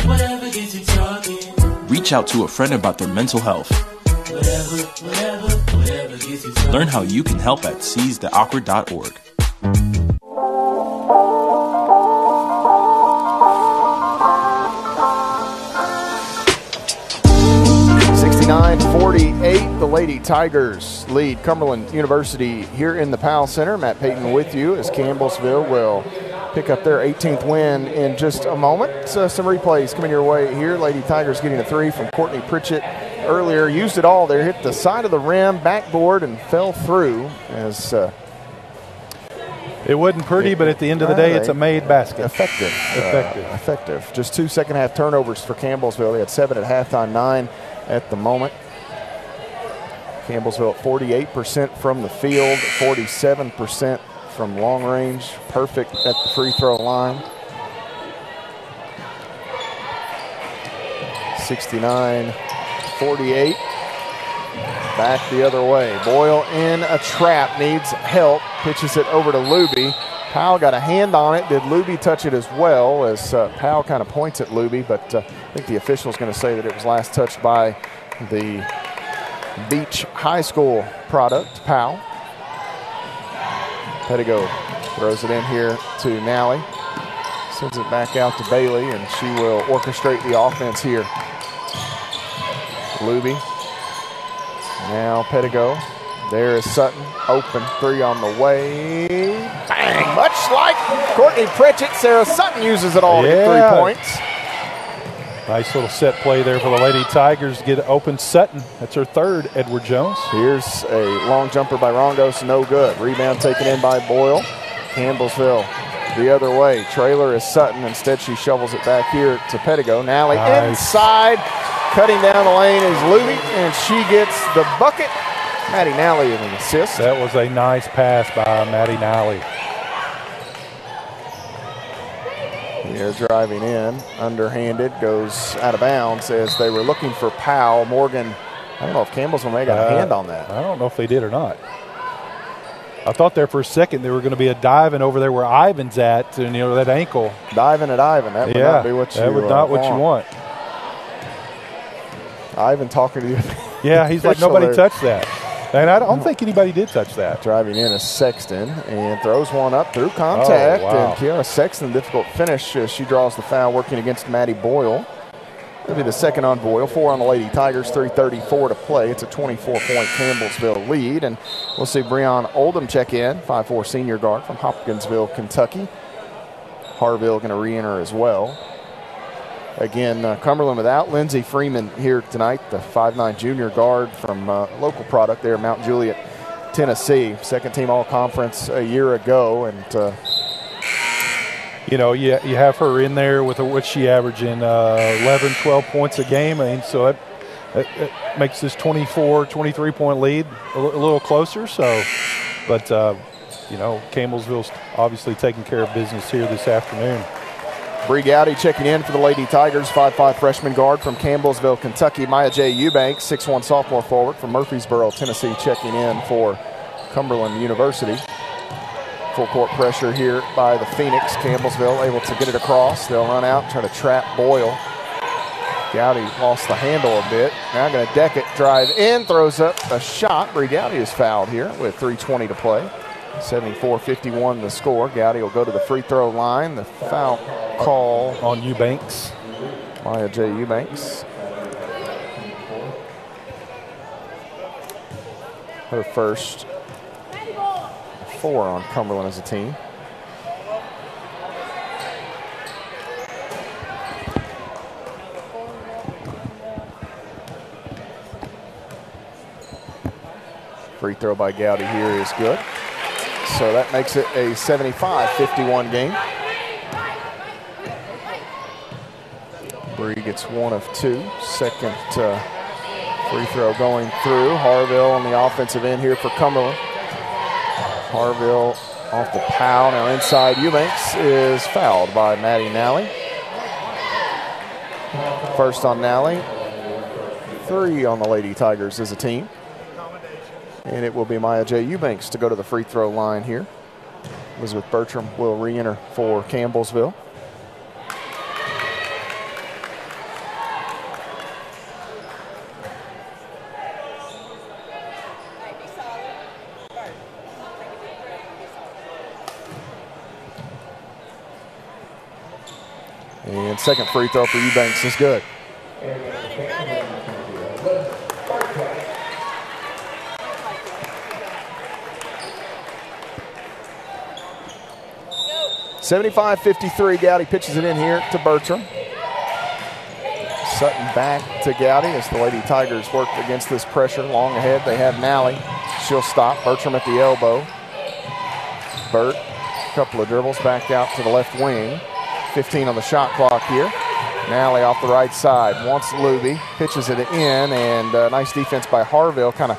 Whatever gets you talking. Reach out to a friend about their mental health. Whatever gets you talking. Learn how you can help at seizetheawkward.org. 49-48, the Lady Tigers lead Cumberland University here in the Powell Center. Matt Payton with you as Campbellsville will pick up their 18th win in just a moment. Some replays coming your way here. Lady Tigers getting a three from Courtney Pritchett earlier. Used it all there, hit the side of the rim, backboard, and fell through as it wasn't pretty, but at the end of the day, it's a made basket. Effective. Just 2 second-half turnovers for Campbellsville. They had 7 at halftime, 9 at the moment. Campbellsville at 48% from the field, 47% from long range. Perfect at the free throw line. 69-48. Back the other way. Boyle in a trap, needs help. Pitches it over to Luby. Powell got a hand on it. Did Luby touch it as well? As Powell kind of points at Luby, but I think the official is going to say that it was last touched by the Beach High School product, Powell. Pettigo throws it in here to Nally. Sends it back out to Bailey, and she will orchestrate the offense here. Luby. Now Pettigo. There is Sutton. Open three on the way. Bang! Much like Courtney Pritchett, Sarah Sutton uses it all to get 3 points. Nice little set play there for the Lady Tigers to get open Sutton. That's her third, Edward Jones. Here's a long jumper by Rongos, no good. Rebound taken in by Boyle. Campbellsville the other way. Trailer is Sutton. Instead, she shovels it back here to Pettigo. Nally inside. Cutting down the lane is Luby, and she gets the bucket. Maddie Nally with an assist. That was a nice pass by Maddie Nally. They're driving in, underhanded, goes out of bounds as they were looking for Powell. Morgan, I don't know if Campbellsville may have got a hand on that. I don't know if they did or not. I thought there for a second there were going to be a diving over there where Ivan's at, and that ankle. Diving at Ivan, that would not be what you want. That would not what you want. Ivan talking to you. Yeah, he's like, nobody touched that. And I don't think anybody did touch that. Driving in is Sexton and throws one up through contact. Oh, wow. And Kiara Sexton, difficult finish as she draws the foul working against Maddie Boyle. That'll be the second on Boyle. 4 on the Lady Tigers, 3:34 to play. It's a 24-point Campbellsville lead. And we'll see Breon Oldham check in, 5'4" senior guard from Hopkinsville, Kentucky. Harville going to re-enter as well. Again, Cumberland without Lindsey Freeman here tonight, the 5'9" junior guard from local product there, Mount Juliet, Tennessee. Second team all-conference a year ago. And, you have her in there with what's she averaging, 11, 12 points a game. I mean, so it makes this 24, 23-point lead a little closer. But Campbellsville's obviously taking care of business here this afternoon. Bree Gowdy checking in for the Lady Tigers, 5'5" freshman guard from Campbellsville, Kentucky. Maya J. Eubanks, 6'1" sophomore forward from Murfreesboro, Tennessee, checking in for Cumberland University. Full court pressure here by the Phoenix. Campbellsville able to get it across. They'll run out, try to trap Boyle. Gowdy lost the handle a bit. Now going to deck it, drive in, throws up a shot. Bree Gowdy is fouled here with 3:20 to play. 74-51 the score. Gowdy will go to the free throw line. The foul call on Eubanks. Maya J. Eubanks. Her first 4 on Cumberland as a team. Free throw by Gowdy here is good. so that makes it a 75-51 game. Bree gets 1 of 2. Second free throw going through. Harville on the offensive end here for Cumberland. Harville off the foul. Now inside, Eubanks is fouled by Maddie Nally. First on Nally. 3 on the Lady Tigers as a team. And it will be Maya J. Eubanks to go to the free throw line here. Elizabeth Bertram will re-enter for Campbellsville. And second free throw for Eubanks is good. (75-53). Gowdy pitches it in here to Bertram. Sutton back to Gowdy as the Lady Tigers work against this pressure. Long ahead, they have Nally. She'll stop. Bertram at the elbow. Burt, a couple of dribbles back out to the left wing. 15 on the shot clock here. Nally off the right side. Wants Luby. Pitches it in, and nice defense by Harville. Kind of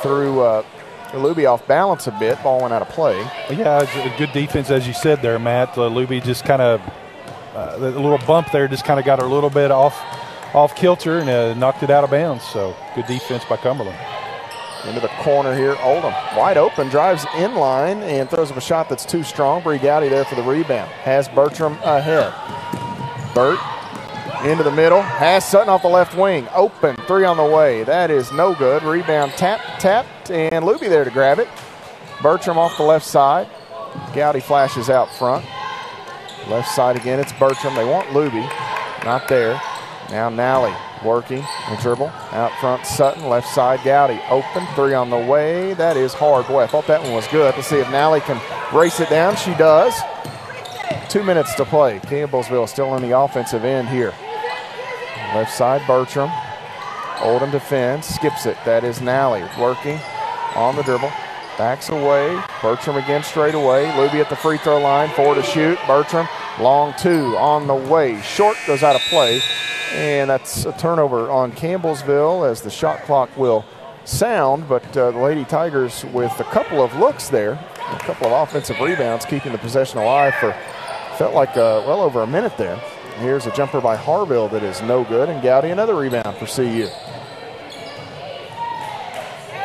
threw Luby off balance a bit. Ball went out of play. Yeah, it's a good defense, as you said there, Matt. Luby just kind of, a little bump there, just kind of got her a little bit off kilter and knocked it out of bounds. So good defense by Cumberland. Into the corner here, Oldham wide open, drives in line and throws up a shot that's too strong. Bree Gowdy there for the rebound. Has Bertram ahead. Burt into the middle, has Sutton off the left wing. Open, 3 on the way. That is no good. Rebound tapped, and Luby there to grab it. Bertram off the left side. Gowdy flashes out front. Left side again, it's Bertram. They want Luby, not there. Now Nally working the dribble out front. Sutton left side. Gowdy open, 3 on the way. That is hard. Boy, I thought that one was good. Let's see if Nally can race it down. She does. 2 minutes to play. Campbellsville still on the offensive end here. Left side, Bertram. Oldham defends, skips it. That is Nally working on the dribble. Backs away. Bertram again straight away. Luby at the free throw line. 4 to shoot. Bertram, long 2 on the way. Short, goes out of play. And that's a turnover on Campbellsville as the shot clock will sound. But the Lady Tigers with a couple of looks there, a couple of offensive rebounds, keeping the possession alive for felt like well over a minute there. Here's a jumper by Harville that is no good, and Gowdy another rebound for CU.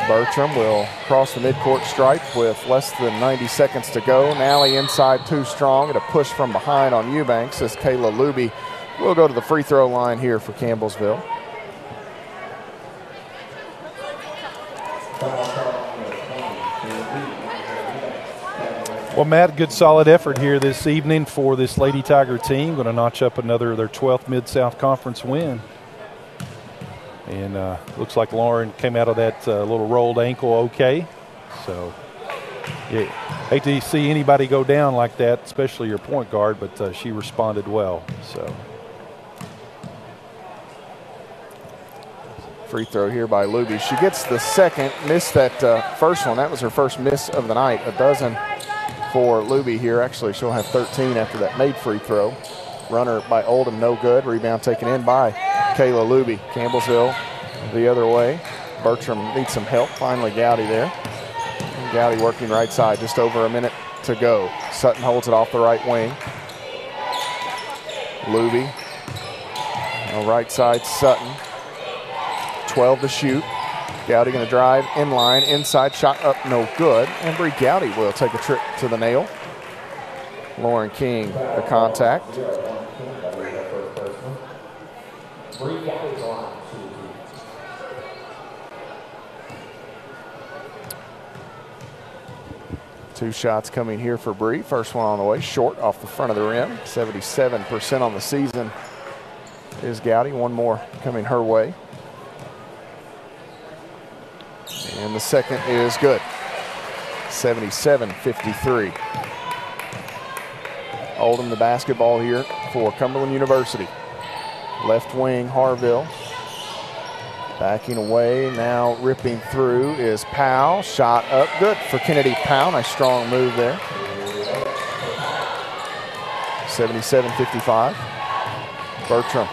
Bertram will cross the midcourt stripe with less than 90 seconds to go. Nally inside too strong, and a push from behind on Eubanks as Kayla Luby will go to the free throw line here for Campbellsville. Well, Matt, good solid effort here this evening for this Lady Tiger team. Going to notch up another their 12th Mid-South Conference win. And looks like Lauren came out of that little rolled ankle okay. So, yeah, hate to see anybody go down like that, especially your point guard, but she responded well. So, free throw here by Luby. She gets the second, missed that first one. That was her first miss of the night. A dozen for Luby here. Actually, she'll have 13 after that made free throw. Runner by Oldham, no good. Rebound taken in by Kayla Luby. Campbellsville the other way. Bertram needs some help. Finally, Gowdy there. And Gowdy working right side. Just over a minute to go. Sutton holds it off the right wing. Luby. Right side, Sutton. 12 to shoot. Gowdy going to drive in line, inside shot up, no good. And Bree Gowdy will take a trip to the nail. Lauren King, the contact. Two shots coming here for Bree. First one on the way, short off the front of the rim. 77% on the season is Gowdy. One more coming her way. And the second is good. 77-53. Oldham the basketball here for Cumberland University. Left wing, Harville. Backing away, now ripping through is Powell. Shot up, good for Kennedy Powell. Nice strong move there. 77-55. Bertram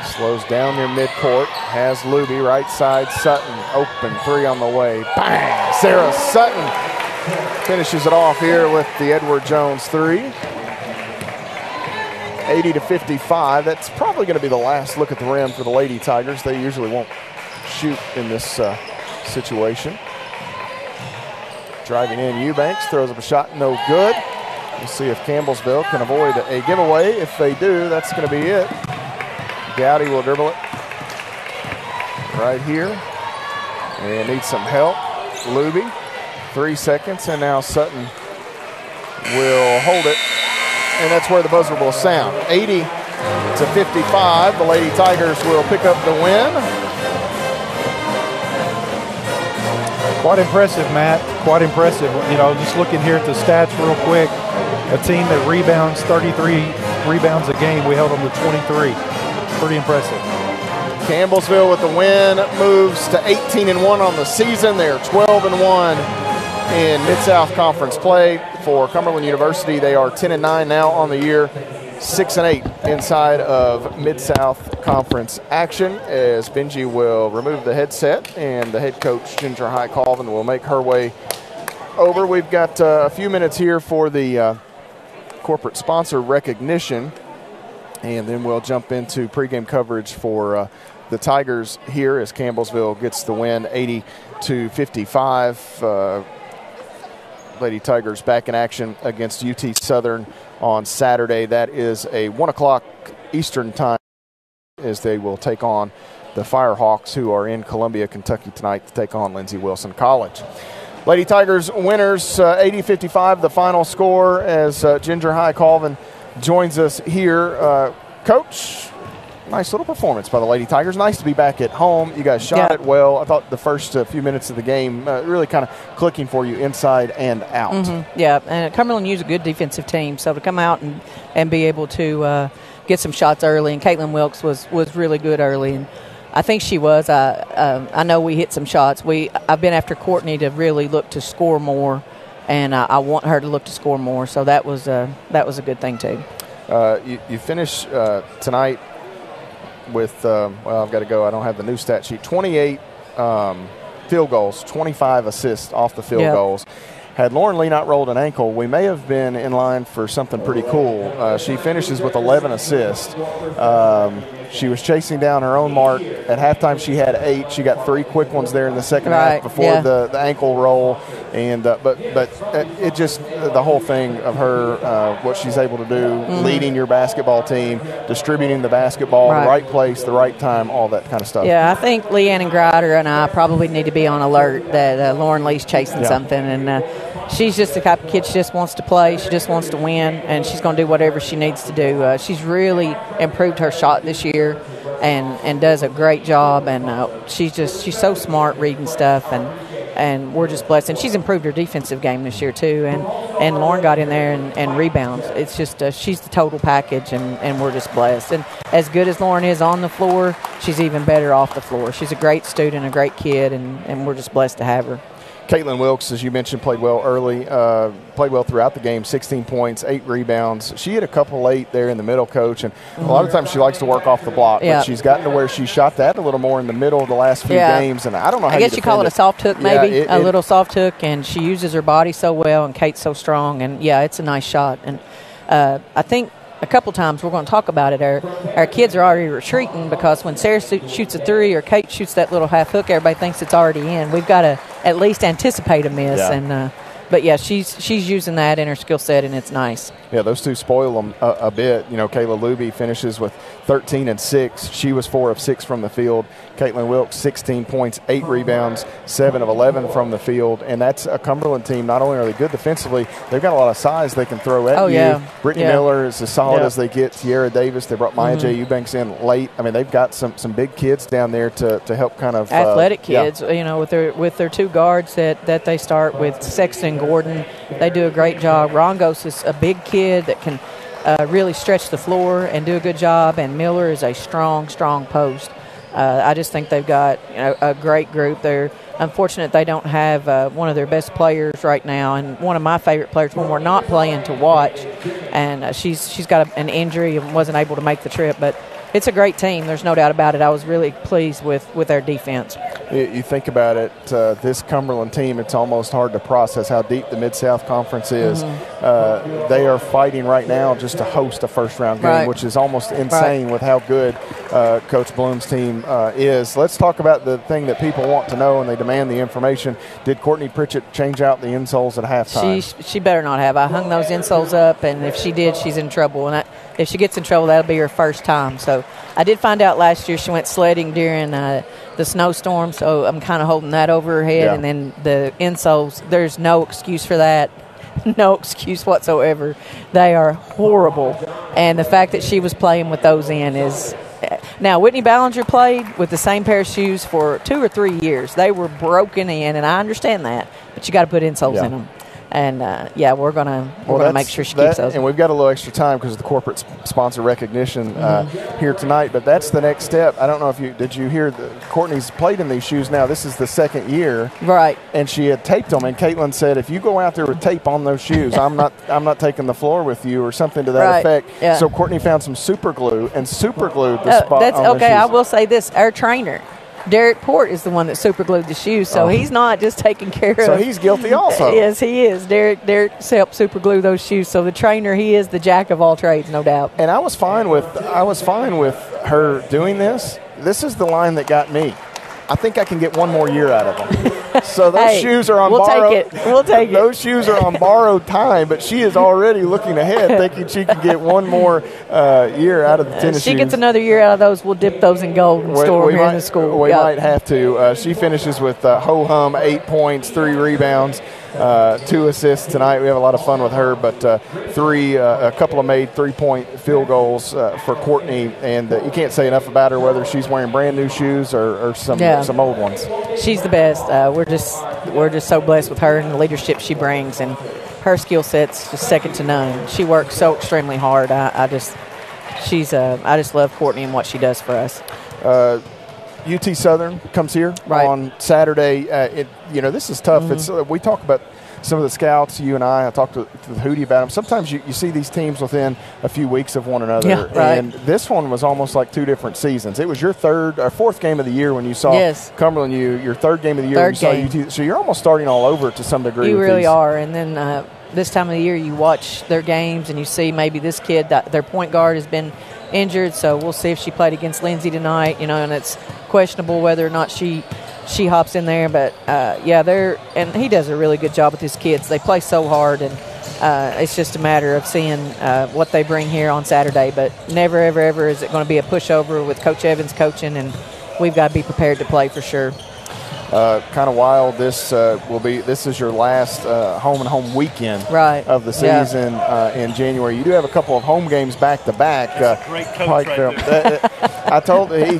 slows down near midcourt. Has Luby right side. Sutton open three on the way. Bang! Sarah Sutton finishes it off here with the Edward Jones three. 80-55. That's probably going to be the last look at the rim for the Lady Tigers. They usually won't shoot in this situation. Driving in, Eubanks throws up a shot, no good. We'll see if Campbellsville can avoid a giveaway. If they do, that's going to be it. Gowdy will dribble it right here and needs some help. Luby, 3 seconds, and now Sutton will hold it. And that's where the buzzer will sound. 80-55. The Lady Tigers will pick up the win. Quite impressive, Matt. Quite impressive. You know, just looking here at the stats real quick. A team that rebounds 33 rebounds a game. We held them to 23. Pretty impressive. Campbellsville with the win moves to 18-1 on the season. They're 12-1 in Mid-South Conference play. For Cumberland University, they are 10-9 now on the year, 6-8 inside of Mid-South Conference action, as Benji will remove the headset and the head coach, Ginger High Colvin, will make her way over. We've got a few minutes here for the corporate sponsor recognition, and then we'll jump into pregame coverage for the Tigers here as Campbellsville gets the win 80-55. Lady Tigers back in action against UT Southern on Saturday. That is a 1 o'clock Eastern time as they will take on the Firehawks, who are in Columbia, Kentucky tonight to take on Lindsey Wilson College. Lady Tigers winners 80-55, the final score, as Ginger High Colvin joins us here. Coach, nice little performance by the Lady Tigers. Nice to be back at home. You guys shot it well. I thought the first few minutes of the game really kind of clicking for you inside and out. Mm-hmm. Yeah, and Cumberland used a good defensive team, so to come out and be able to get some shots early, and Caitlin Wilkes was really good early, and I think she was. I know we hit some shots. I've been after Courtney to really look to score more, and I want her to look to score more, so that was a good thing too. You finish tonight with, I've got to go. I don't have the new stat sheet. 28 field goals, 25 assists off the field goals. Had Lauren Lee not rolled an ankle, we may have been in line for something pretty cool. She finishes with 11 assists. She was chasing down her own mark. At halftime, she had 8. She got 3 quick ones there in the second half before the ankle roll. And but it just, the whole thing of her, what she's able to do, leading your basketball team, distributing the basketball, the right place, the right time, all that kind of stuff. Yeah, I think Leanne and Grider and I probably need to be on alert that Lauren Lee's chasing something. And she's just the type of kid, she just wants to play, she just wants to win, and she's going to do whatever she needs to do. She's really improved her shot this year and does a great job, and she's so smart reading stuff, and we're just blessed. And she's improved her defensive game this year too, and Lauren got in there and rebounds. It's just she's the total package, and we're just blessed. And as good as Lauren is on the floor, she's even better off the floor. She's a great student, a great kid, and we're just blessed to have her. Caitlin Wilkes, as you mentioned, played well early, played well throughout the game, 16 points, 8 rebounds. She hit a couple late there in the middle, Coach, and a lot of times she likes to work off the block, but she's gotten to where she shot that a little more in the middle of the last few games, and I don't know how I guess you call it a soft hook, maybe, a little soft hook, and she uses her body so well, and Kate's so strong, and, it's a nice shot. And I think a couple times we're going to talk about it. Our kids are already retreating because when Sarah shoots a 3 or Kate shoots that little half hook, everybody thinks it's already in. We've got to at least anticipate a miss. Yeah. But she's using that in her skill set, and it's nice. Yeah, those two spoil them a bit. You know, Kayla Luby finishes with 13 and 6. She was 4 of 6 from the field. Caitlin Wilkes, 16 points, 8 rebounds, 7 of 11 from the field. And that's a Cumberland team. Not only are they good defensively, they've got a lot of size they can throw at you. Yeah. Brittany Miller is as solid as they get. Tierra Davis, they brought Maya J. Eubanks in late. I mean, they've got some big kids down there to help kind of athletic kids. You know, with their 2 guards that they start with, Sexton, Gordon. They do a great job. Rongos is a big kid that can really stretch the floor and do a good job, and Miller is a strong post. I just think they've got a great group. They're unfortunate they don't have one of their best players right now, and one of my favorite players when we're not playing to watch. And she's got an injury and wasn't able to make the trip, but it's a great team. There's no doubt about it. I was really pleased with their defense. You think about it, this Cumberland team, it's almost hard to process how deep the Mid-South Conference is. They are fighting right now just to host a first-round game, which is almost insane with how good Coach Bloom's team is. Let's talk about the thing that people want to know and they demand the information. Did Courtney Pritchett change out the insoles at halftime? She better not have. I hung those insoles up, and if she did, she's in trouble. And if she gets in trouble, that'll be her first time. So I did find out last year she went sledding during the snowstorm, so I'm kind of holding that over her head. And then the insoles, there's no excuse for that. No excuse whatsoever. They are horrible. And the fact that she was playing with those in is – now, Whitney Ballinger played with the same pair of shoes for 2 or 3 years. They were broken in, and I understand that, but you got to put insoles in them. And, we're gonna make sure she keeps those. And we've got a little extra time because of the corporate sponsor recognition here tonight. But that's the next step. I don't know if did you hear Courtney's played in these shoes now. This is the second year. Right. And she had taped them. And Caitlin said, if you go out there with tape on those shoes, I'm not taking the floor with you or something to that effect. Yeah. So Courtney found some super glue and super glued the spot on the shoes. I will say this. Our trainer, Derek Port, is the one that super glued the shoes, so he's not just taking care of. So he's guilty also. Yes, he is. Derek helped super glue those shoes. So the trainer, he is the jack of all trades, no doubt. And I was fine with her doing this. This is the line that got me. I think I can get one more year out of them. So those shoes are on borrowed. We'll take it. Those shoes are on borrowed time, but she is already looking ahead, thinking she can get one more year out of the tennis shoes. She gets another year out of those. We'll dip those in gold and store them here in the school. We might have to. She finishes with ho-hum, 8 points, 3 rebounds. 2 assists tonight. We have a lot of fun with her, but a couple of made 3-point field goals for Courtney, and you can't say enough about her, whether she's wearing brand new shoes or some old ones. She's the best. We're just so blessed with her and the leadership she brings, and her skill set's just second to none. She works so extremely hard. I just love Courtney and what she does for us. UT Southern comes here on Saturday. This is tough. We talk about some of the scouts, you and I talked to Hootie about them. Sometimes you see these teams within a few weeks of one another. Yeah, right. And this one was almost like 2 different seasons. It was your fourth game of the year when you saw Cumberland U, your third game of the year when you saw UT. So you're almost starting all over to some degree. You really are. And then this time of the year you watch their games and you see maybe this kid, their point guard has been injured, so we'll see if she played against Lindsay tonight, and it's questionable whether or not she hops in there, but and he does a really good job with his kids. They play so hard, and it's just a matter of seeing what they bring here on Saturday, but never, ever, ever is it going to be a pushover with Coach Evans coaching, and we've got to be prepared to play for sure. Kind of wild. This is your last home and home weekend of the season in January. You do have a couple of home games back to back. Great coach I told he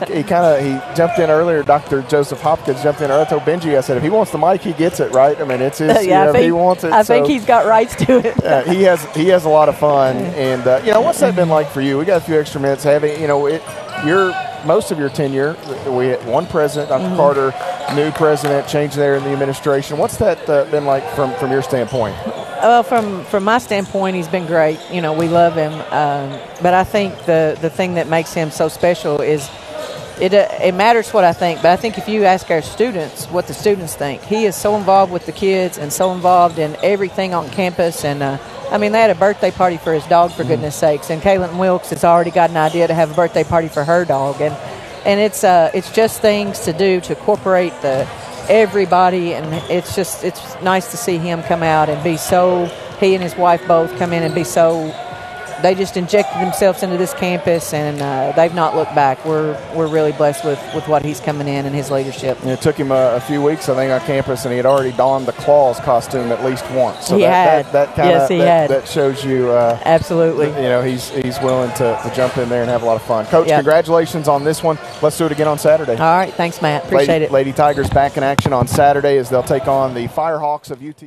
jumped in earlier. Dr. Joseph Hopkins jumped in earlier. I told Benji, I said, if he wants the mic, he gets it, right? I mean, it's his. If he wants it. I think he's got rights to it. He has a lot of fun, and what's that been like for you? We got a few extra minutes. Most of your tenure, we had one president, Dr. Carter, new president, change there in the administration. What's that been like from your standpoint? Well, from my standpoint, he's been great. We love him. But I think the thing that makes him so special is it matters what I think. But I think if you ask our students what the students think, he is so involved with the kids and so involved in everything on campus. And, they had a birthday party for his dog, for goodness sakes. And Caitlin Wilkes has already got an idea to have a birthday party for her dog. And it's just things to do to incorporate everybody, and it's nice to see him come out and be so. He and his wife both come in and be so. They just injected themselves into this campus, and they've not looked back. We're really blessed with what he's coming in and his leadership. It took him a few weeks, I think, on campus, and he had already donned the Claus costume at least once. So that shows you absolutely. He's willing to jump in there and have a lot of fun. Coach, congratulations on this one. Let's do it again on Saturday. All right, thanks, Matt. Appreciate it. Lady Tigers back in action on Saturday as they'll take on the Firehawks of UT.